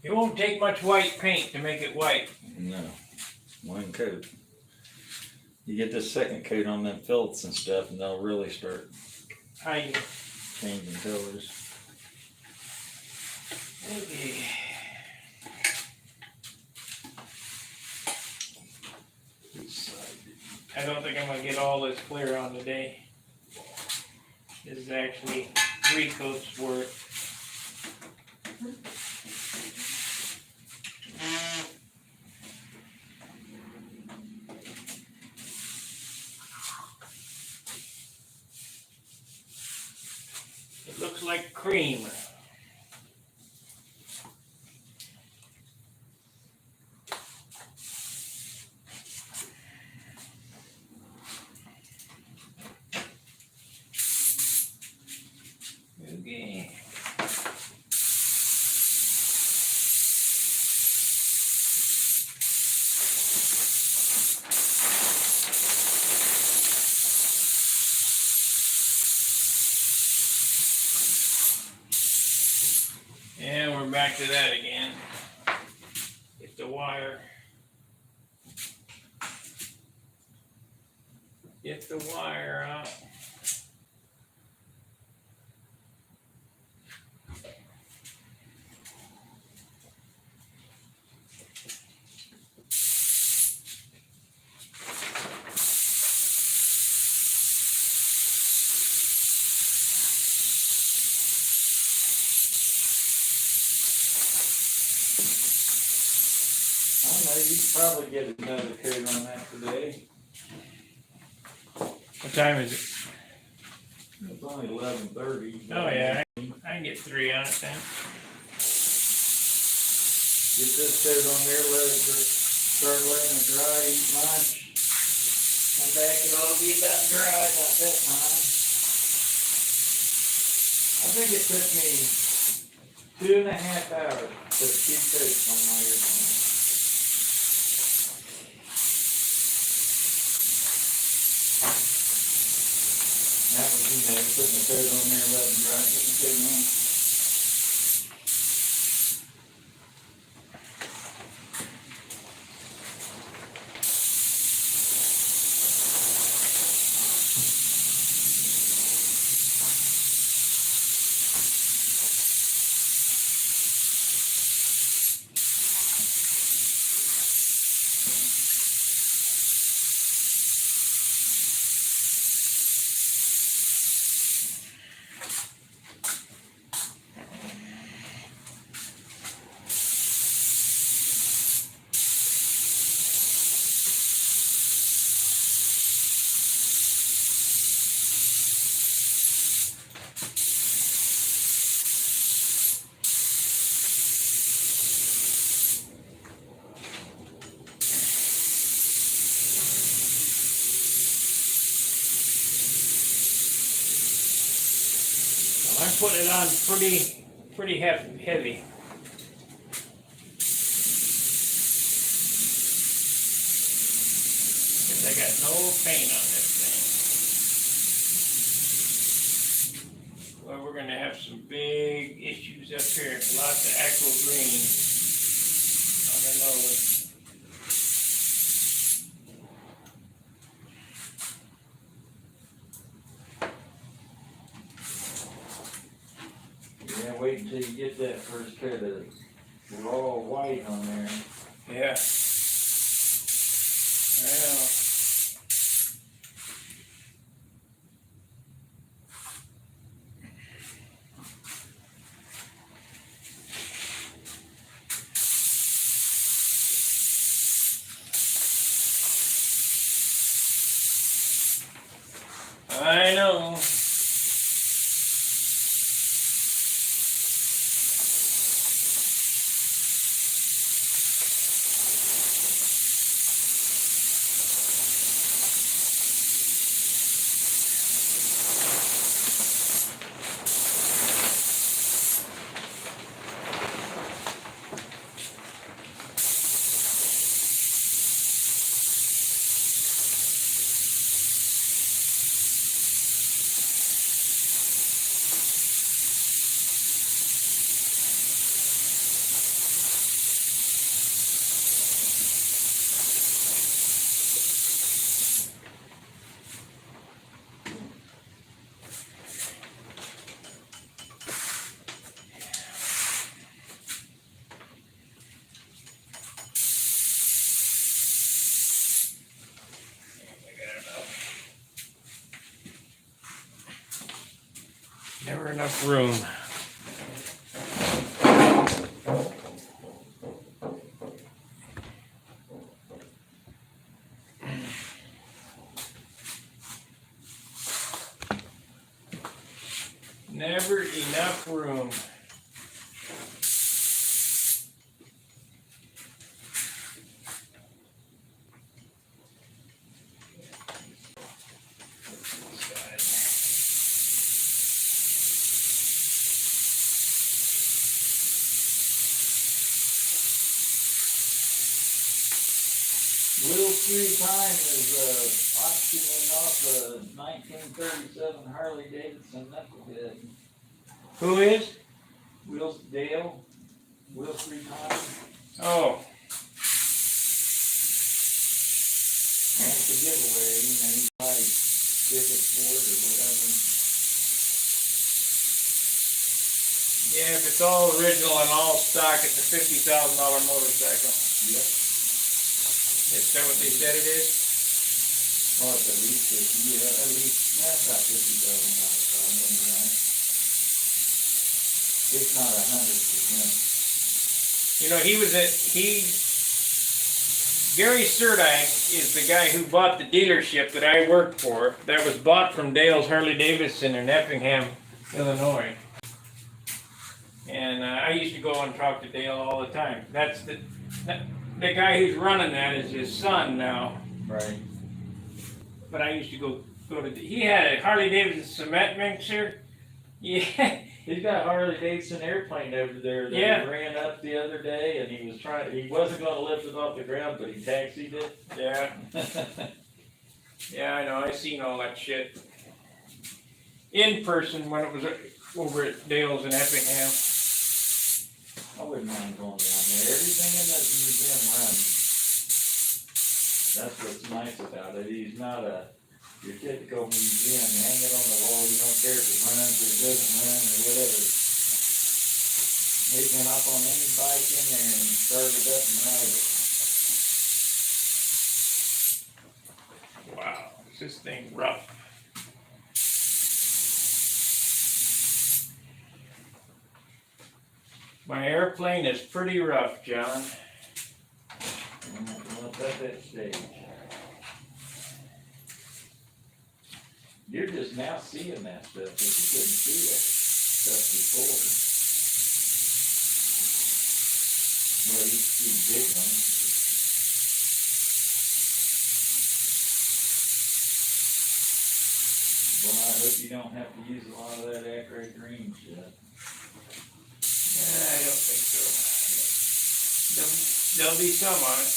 It won't take much white paint to make it white. No, one coat. You get this second coat on them felts and stuff, and they'll really start Hiding. changing colors. Okay. Which side did you- I don't think I'm gonna get all this clear on today. This is actually 3 coats worth. It looks like cream. Okay. And we're back to that again. Get the wire. Get the wire out. I don't know, you could probably get another coat on that today. What time is it? It's only 11:30. Oh yeah, I can get 3 on it then. Get this coat on there, let it start letting it dry, eat lunch. Come back, it ought to be about dry about that time. I think it took me 2.5 hours to put 2 coats on my airplane. That was, putting the coat on there, letting it dry, putting the coat on. I'm putting it on pretty heavy. Because I got no paint on this thing. Well, we're going to have some big issues up here. Lots of aqua green on the nose. Yeah, wait until you get that first coat of raw white on there. Yeah. Well. I know. Never enough room. Never enough room. Wheel Free Time is auctioning off a 1937 Harley Davidson knucklehead. Who is? Wheels Dale. Wheel Free Time. Oh, And it's a giveaway. You know, you buy tickets for it or whatever. yeah, if it's all original and all stock, it's a $50,000 motorcycle. Yep. Is that what they said it is? Oh, it's at least 50. Yeah, at least that's about $50,000. Anyway. It's not 100%. You know, Gary Surdike is the guy who bought the dealership that I worked for, that was bought from Dale's Harley Davidson in Effingham, Illinois. And I used to go and talk to Dale all the time. That's the guy who's running that is his son now. Right. But I used to go to, he had a Harley Davidson cement mixer. Yeah. He's got a Harley Davidson airplane over there that Yeah. he ran up the other day, and he wasn't going to lift it off the ground, but he taxied it. Yeah. Yeah, I know. I seen all that shit in person when it was over at Dale's in Effingham. I wouldn't mind going down there. Everything in that museum runs. That's what's nice about it. He's not your typical museum. You hang it on the wall. You don't care if it runs or doesn't run or whatever. They can hop on any bike in there and start it up and ride it. Wow, is this thing rough? My airplane is pretty rough, John. And once at that stage. You're just now seeing that stuff, but you couldn't see that stuff before. Well, you see big ones. Well, I hope you don't have to use a lot of that accurate green shit. I don't think so. There'll be some on it.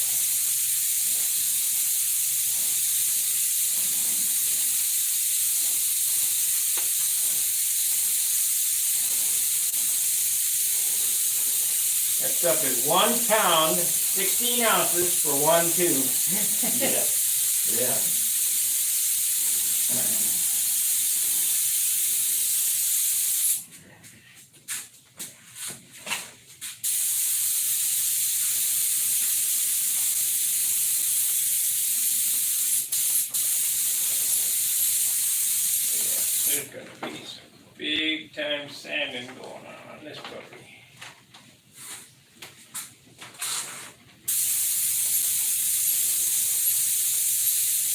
That stuff is 1 pound, 16 ounces for 1 tube. Yeah, yeah. There's gonna be some big time sanding going on this puppy.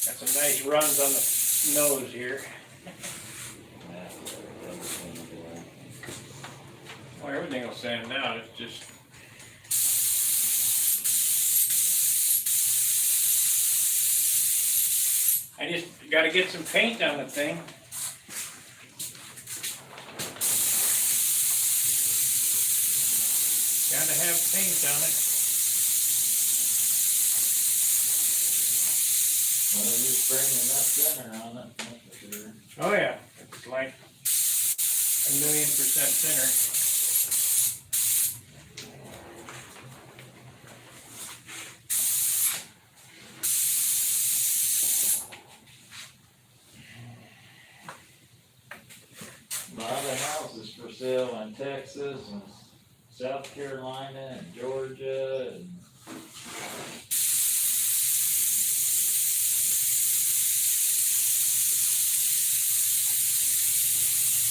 Got some nice runs on the nose here. Well, everything will sand out. It's just I just got to get some paint on the thing. Got to have paint on it. Well, you're spraying enough thinner on it, that's for sure. Oh yeah, it's like 1,000,000% thinner. A lot of houses for sale in Texas and South Carolina and Georgia and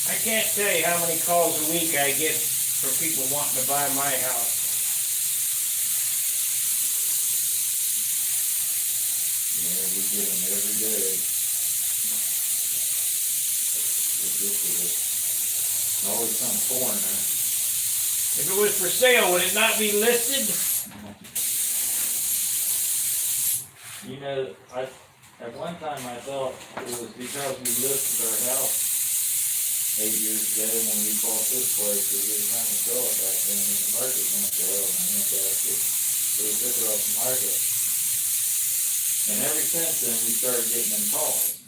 I can't tell you how many calls a week I get for people wanting to buy my house. Yeah, we get them every day. Ridiculous. Always some foreigner. If it was for sale, would it not be listed? You know, at one time I thought it was because we listed our house 8 years ago when we bought this place, we were trying to sell it back then, and the market went to hell, and went back, so we took it off the market. And ever since then, we started getting them calls.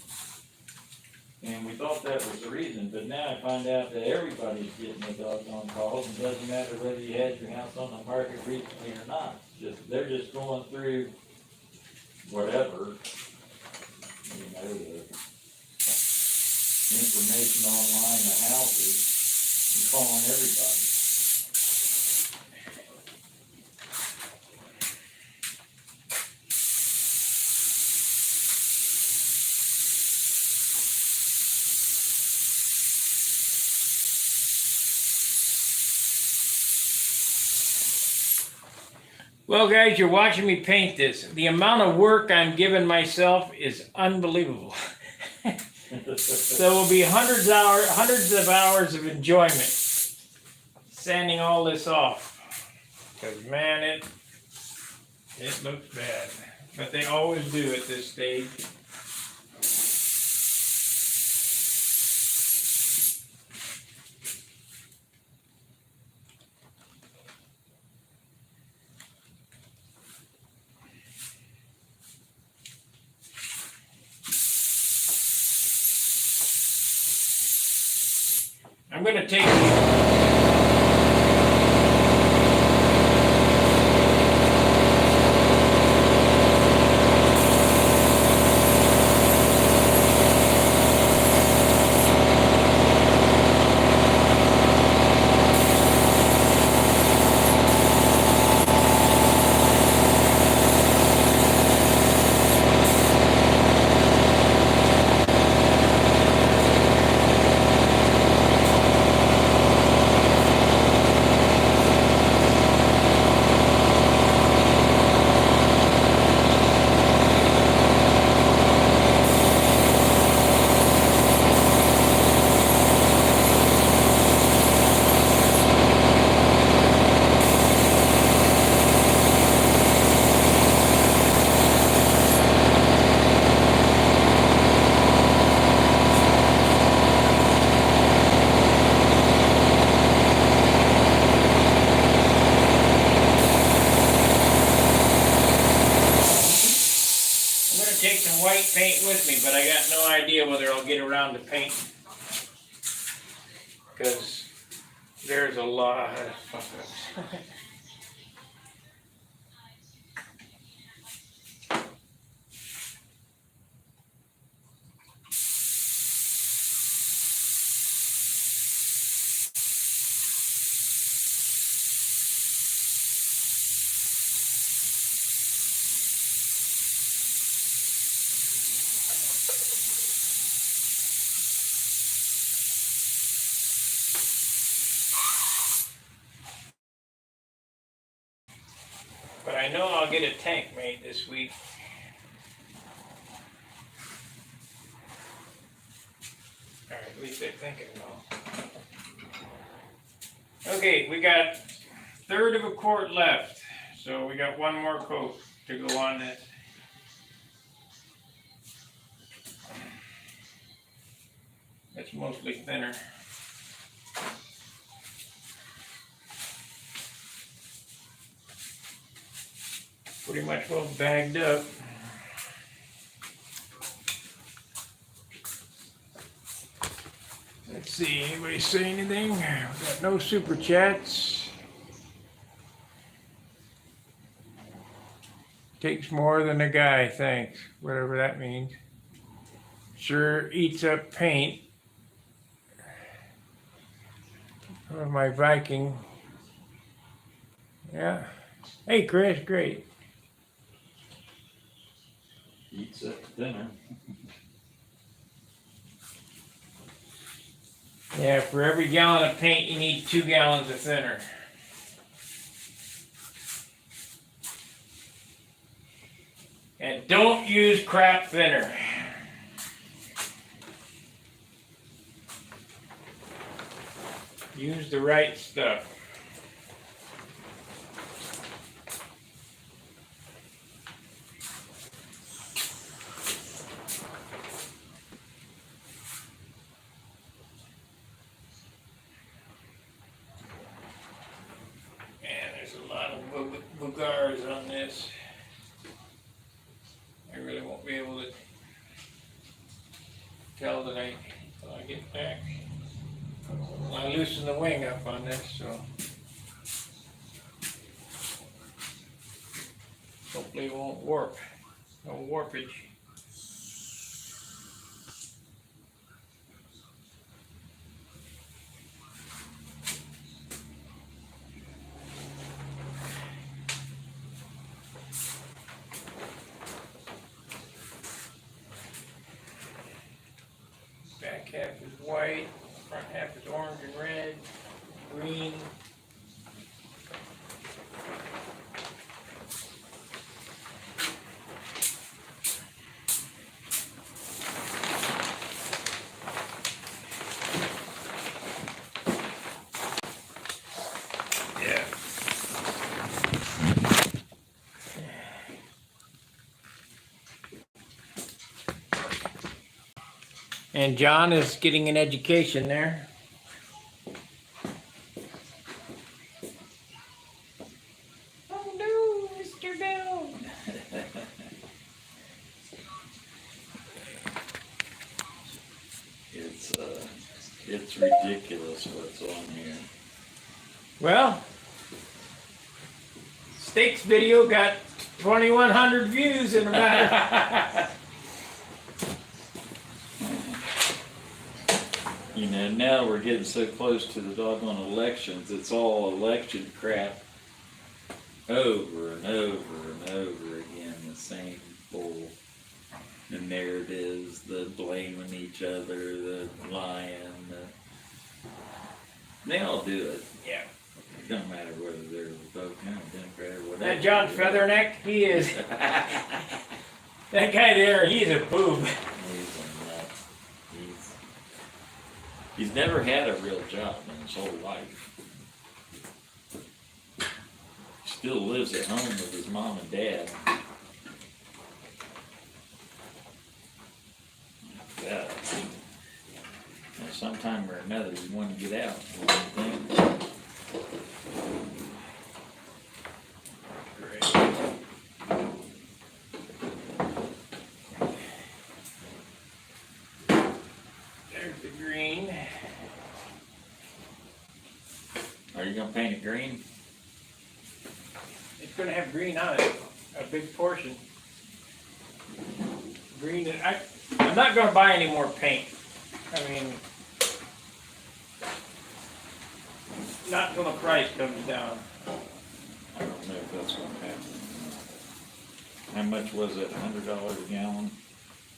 And we thought that was the reason, but now I find out that everybody's getting the doggone calls, and it doesn't matter whether you had your house on the market recently or not. They're just going through whatever, you know, the information online, the houses, and calling everybody. Well, guys, you're watching me paint this. The amount of work I'm giving myself is unbelievable. There will be hundreds of hours of enjoyment sanding all this off. Because, man, it looks bad. But they always do at this stage. I'm going to take some white paint with me, but I got no idea whether I'll get around to painting. Because there's a lot of fuck-ups. But I know I'll get a tank made this week. Alright, at least I think I know. Okay, we got 1/3 of a quart left. So we got one more coat to go on this. It's mostly thinner. Pretty much well bagged up. Let's see, anybody say anything? We got no super chats. Takes more than a guy, thanks. Whatever that means. Sure eats up paint. My Viking. Yeah. Hey, Chris, great. Eats up dinner. Yeah, for every gallon of paint, you need 2 gallons of thinner. And don't use crap thinner. Use the right stuff. Man, there's a lot of bugars on this. I really won't be able to tell tonight until I get back. I loosened the wing up on this, so hopefully it won't warp. No warpage. Back half is white, front half is orange and red, green. Yeah. And John is getting an education there. Oh no, Mr. Bell. It's ridiculous what's on here. Well, Steak's video got 2,100 views in about. You know, now we're getting so close to the doggone elections, it's all election crap over and over and over again, the same bull. The narratives, the blaming each other, the lying, they all do it. Yeah. It don't matter whether they're Republican or Democrat or whatever. That John Featherneck, he is. That guy there, he's a boob. He's a nut. He's never had a real job in his whole life. Still lives at home with his mom and dad. Yeah. Now, sometime or another, you want to get out. There's the green. Are you gonna paint it green? It's gonna have green on it, a big portion. Green, I'm not gonna buy any more paint. I mean, not till the price comes down. I don't know if that's gonna happen. How much was it? $100 a gallon?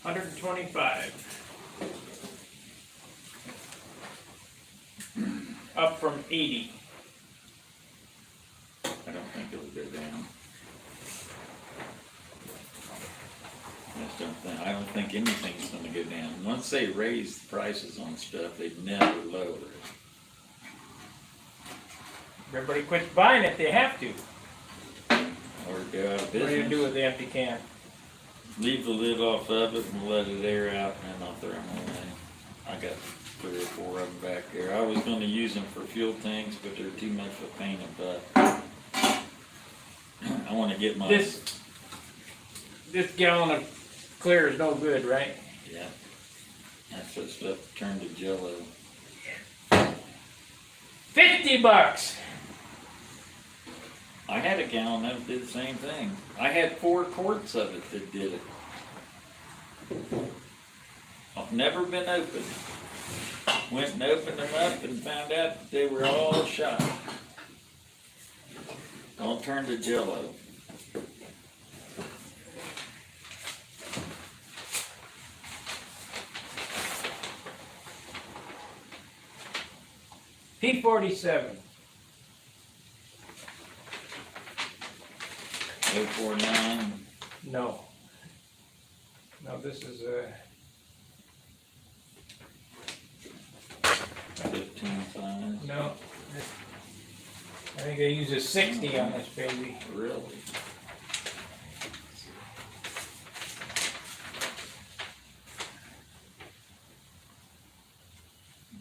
125. Up from 80. I don't think it'll go down. I don't think anything's gonna go down. Once they raise the prices on stuff, they never lower it. Everybody quits buying it, they have to. Or go out of What do you do business. with the empty can? Leave the lid off of it and let it air out, and then I'll throw them away. I got 3 or 4 of them back there. I was gonna use them for fuel tanks, but they're too much of a pain in the butt. I wanna get my... This gallon of clear is no good, right? Yeah. That's what stuff turned to jello. $50. I had a gallon that did the same thing. I had 4 quarts of it that did it. I've never been opened. Went and opened them up and found out that they were all shot. All turned to jello. P47. 049. No. No, this is 15 no. I think they use a 60 on this baby. Really?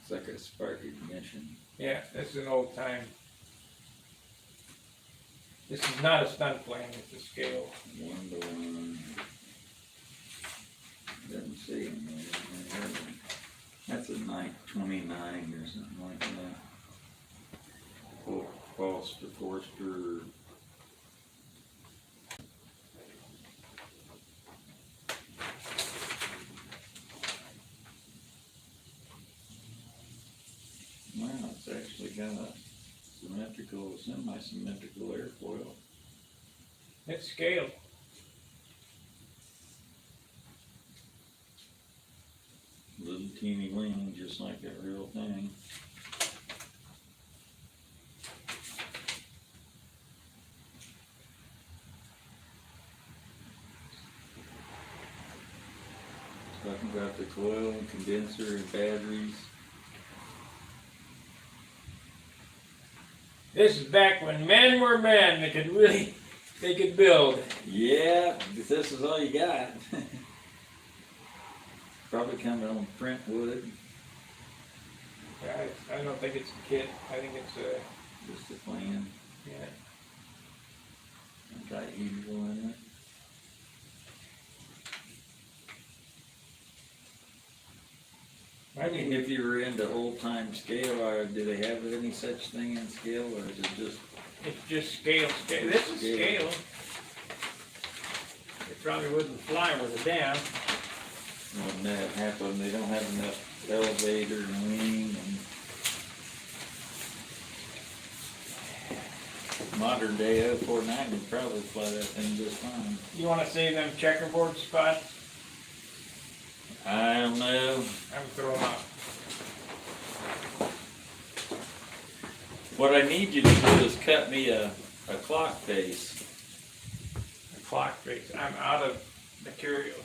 It's like a spark ignition. Yeah, this is an old time. This is not a stunt plane, it's a scale. 1-to-1. Doesn't see him. That's a 929 or something like that. Foster, Forster. Wow, it's actually got a symmetrical, semi-symmetrical airfoil. It's scale. Little teeny wing, just like that real thing. Talking about the coil and condenser and batteries. This is back when men were men. They could build. Yeah, if this is all you got. Probably coming on print wood. I don't think it's a kit. I think it's a, Just a plan. yeah. Anti-heatable in it. I mean, If you were into old time scale, or do they have any such thing in scale, or is it just? it's just scale. This is scale. It probably wouldn't fly with a dam. When that happen, they don't have enough elevator and wing and modern day 049 would probably fly that thing just fine. You want to save them checkerboard spots? I don't know. I'm throwing up. What I need you to do is cut me a clock face. A clock face. I'm out of material.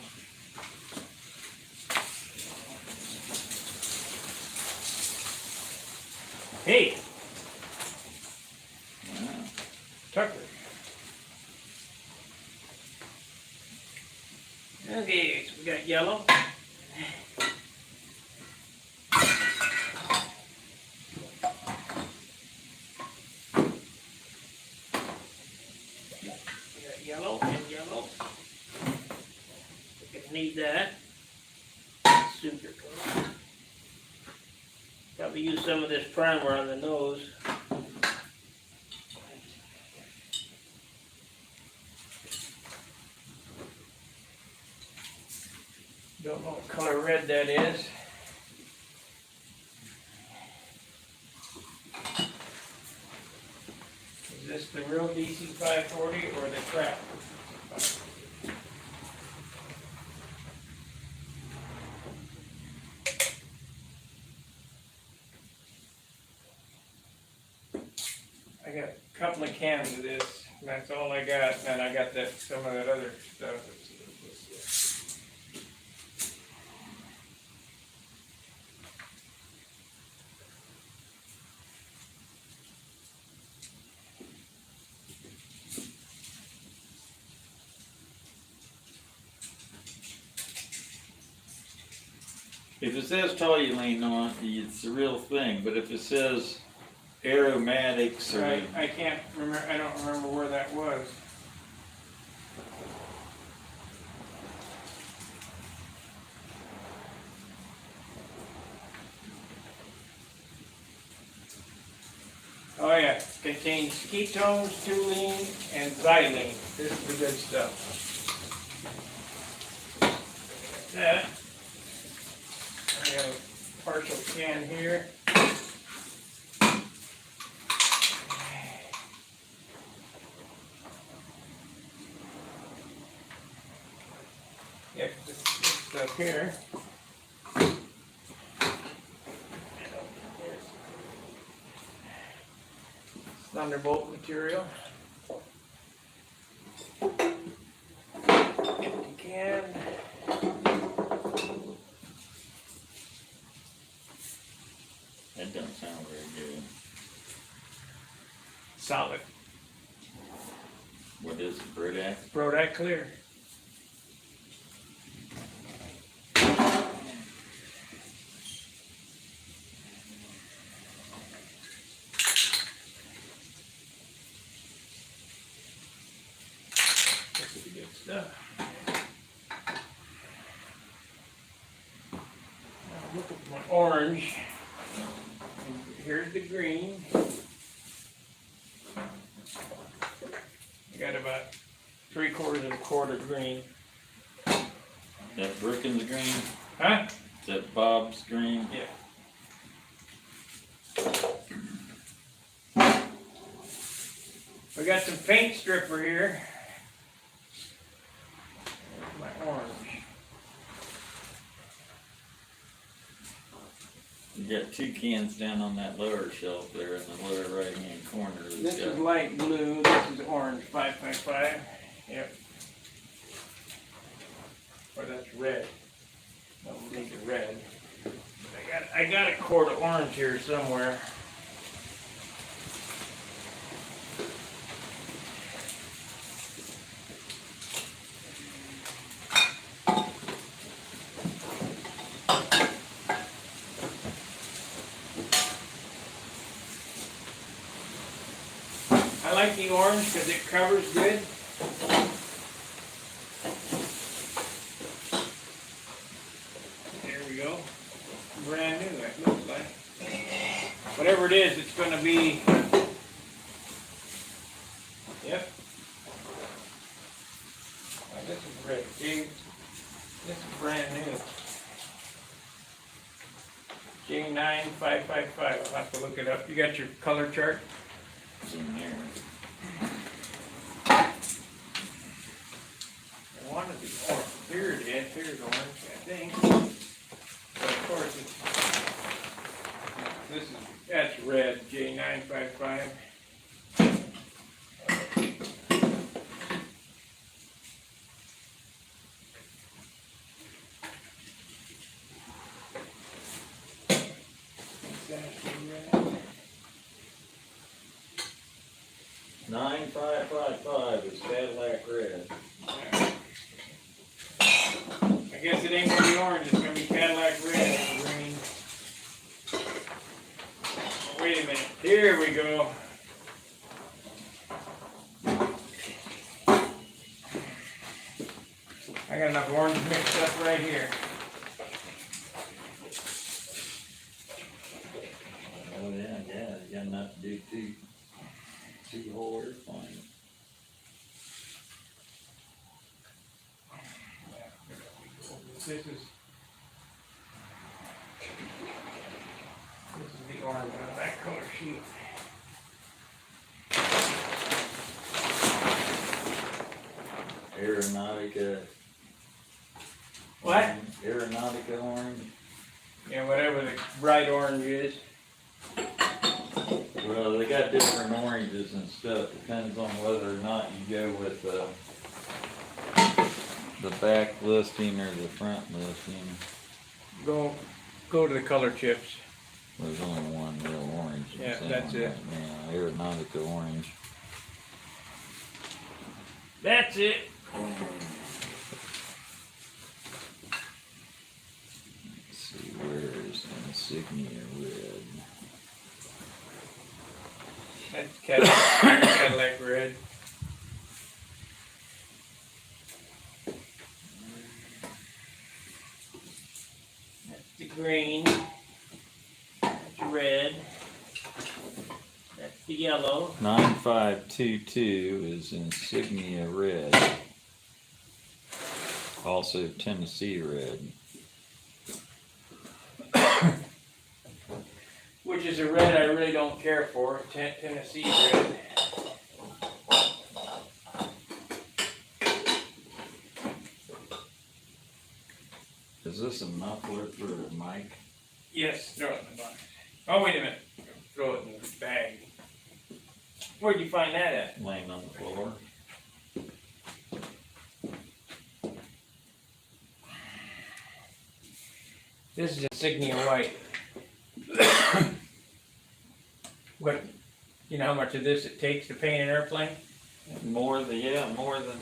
Hey, Wow. Tucker. Okay, so we got yellow. We got yellow and yellow. We're gonna need that. Super cool. Probably use some of this primer on the nose. Don't know what color red that is. Is this the real DC 540 or the crap? I got a couple of cans of this. That's all I got, and I got that some of that other stuff. If it says toluene on it, it's the real thing. But if it says aromatics or I can't remember. I don't remember where that was. Oh yeah, contains ketones, toluene, and xylene. This is the good stuff. That. I got a partial can here. Yep, this stuff here. Thunderbolt material. Empty can. That doesn't sound very good. Solid. What is it, Brodak? Brodak clear. This is the good stuff. Now look at my orange. Here's the green. I got about 3/4 of a quart of green. That Brookins green? Huh? Is that Bob's green? Yeah. We got some paint stripper here. There's my orange. You got 2 cans down on that lower shelf there in the lower right hand corner. This is light blue, this is orange, 5.5. Yep. Or that's red. No, we need the red. I got a quart of orange here somewhere. I like the orange because it covers good. There we go. Brand new, that looks like. Whatever it is, it's going to be. Yep. Oh, this is red, dude. This is brand new. J9555. I'll have to look it up. You got your color chart? It's in there. I wanted the orange. Here it is. Here's orange, I think. But of course, that's red. J955. Exactly red. 9555 is Cadillac red. I guess it ain't gonna be orange, it's gonna be Cadillac red and green. Wait a minute, here we go. I got enough orange mixed up right here. Oh yeah, you got enough to do two whole airplanes. This is the orange on that color sheet. Aeronautica. What? Aeronautica orange. Yeah, whatever the bright orange is. Well, they got different oranges and stuff. Depends on whether or not you go with the back listing or the front listing. Go to the color chips. There's only one real orange. Yeah, that's it. Right now, Aeronautica orange. That's it. Let's see, where's insignia red? That's Cadillac red. That's the green. That's red. That's the yellow. 9522 is insignia red. Also Tennessee red. Which is a red I really don't care for. Tennessee red. Is this a muffler for the mic? Yes, throw it in the box. Oh, wait a minute. Throw it in the bag. Where'd you find that at? laying on the floor. This is insignia white. What, you know how much of this it takes to paint an airplane? More than, more than,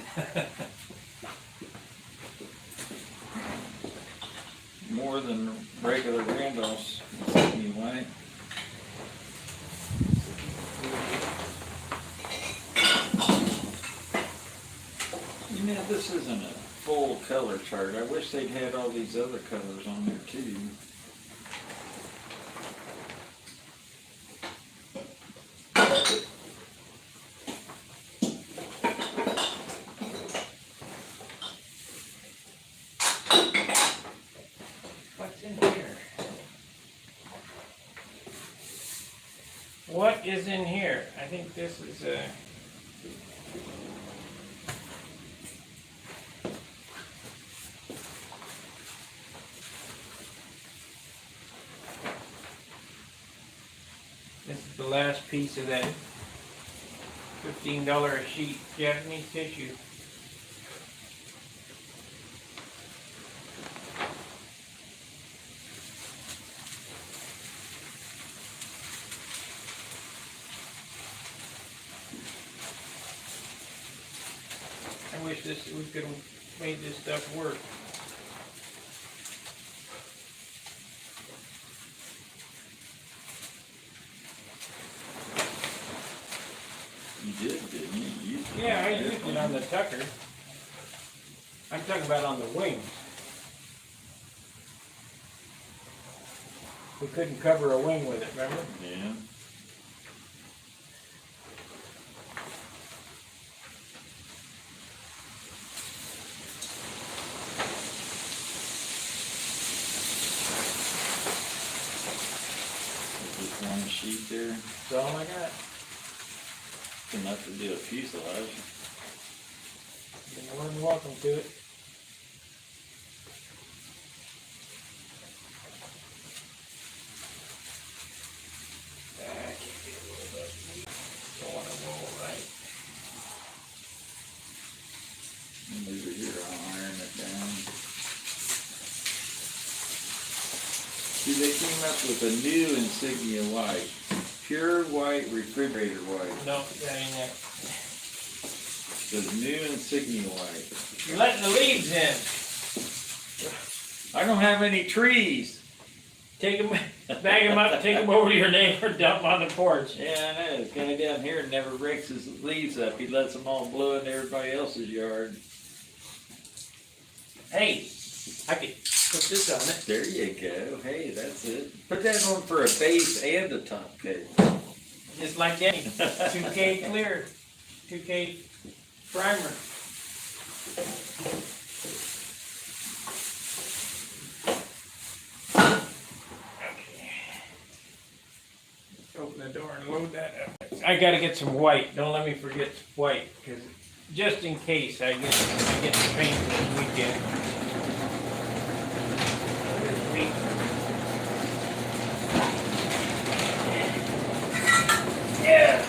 more than regular Randolph's, anyway. You know, this isn't a full color chart. I wish they'd had all these other colors on there too. What's in here? What is in here? I think this is a... This is the last piece of that $15 a sheet Japanese tissue. I wish we could have made this stuff work. You did, didn't you? Yeah, I used it on the Tucker. I'm talking about on the wings. We couldn't cover a wing with it, remember? Yeah. Just one sheet there, That's all I got. enough to do a fuselage. You're more than welcome to it. I can't get a little bit. Don't want to roll right. Leave it here, I'll iron it down. See, they came up with a new insignia white. Pure white, refrigerator white. No, that ain't it. The new insignia white. You're letting the leaves in. I don't have any trees. Take them, bag them up, take them over to your neighbor, dump them on the porch. Yeah, I know. The guy down here never rakes his leaves up. He lets them all blow into everybody else's yard. Hey, I could put this on it. There you go. Hey, that's it. Put that on for a base and a top coat. Just like any 2K clear, 2K primer. Okay. Let's open the door and load that up. I gotta get some white. Don't let me forget white, because just in case I get the paint this weekend. Yeah.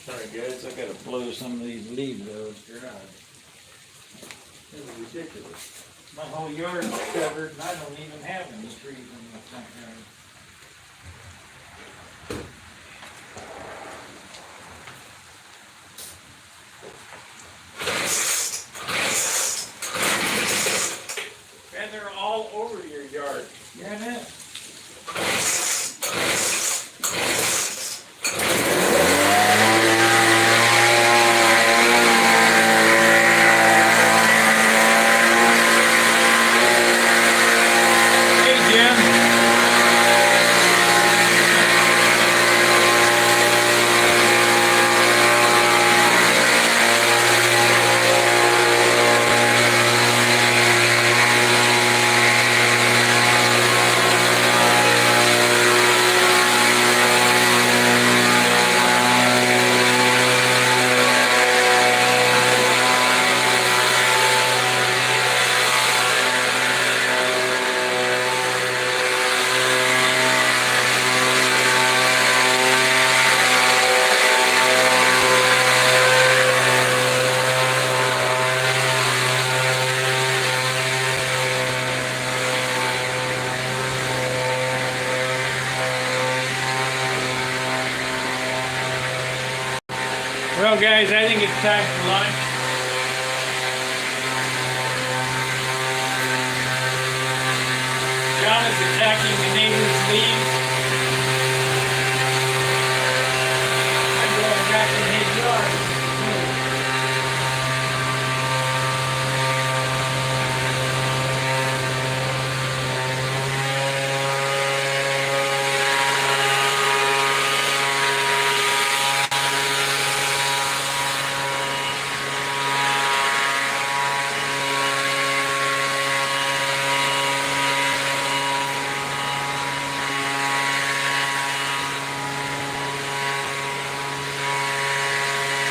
Sorry guys, I gotta blow some of these leaves out dry. This is ridiculous. My whole yard is covered and I don't even have any trees in my front yard. And they're all over your yard. Yeah, I know. Well, guys, I think it's time for lunch. John is attacking the neighbor's leaves. I'm going back in his yard.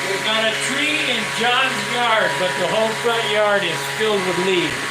There's not a tree in John's yard, but the whole front yard is filled with leaves.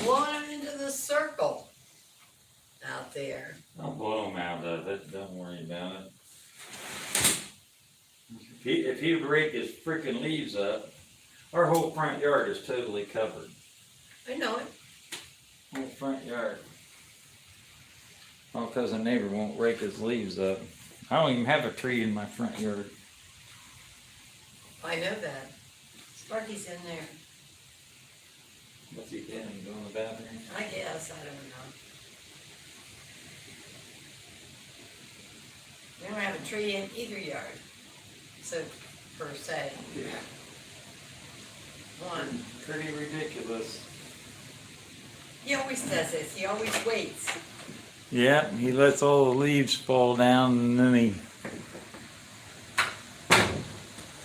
Blow them into the circle out there. I'll blow him out of it, don't worry about it. If he'd rake his freaking leaves up, our whole front yard is totally covered. I know it. Whole front yard. All because a neighbor won't rake his leaves up. I don't even have a tree in my front yard. I know that. Sparky's in there. What's he doing? Going to the bathroom? I guess, I don't know. We don't have a tree in either yard, so, per se. Yeah. One. Pretty ridiculous. He always does this, he always waits. Yeah, he lets all the leaves fall down and then he...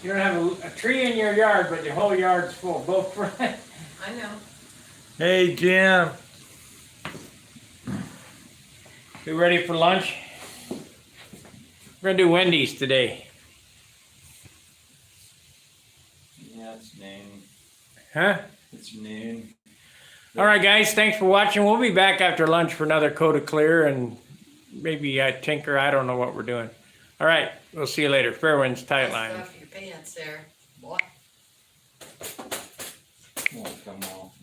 You don't have a tree in your yard, but your whole yard's full, both front. I know. Hey, Jim. You ready for lunch? We're gonna do Wendy's today. Yeah, it's noon. Huh? It's noon. All right, guys, thanks for watching. We'll be back after lunch for another coat of clear and maybe tinker. I don't know what we're doing. All right, we'll see you later. Fairwinds tight line. Stuff your pants there. Boy. Won't come off.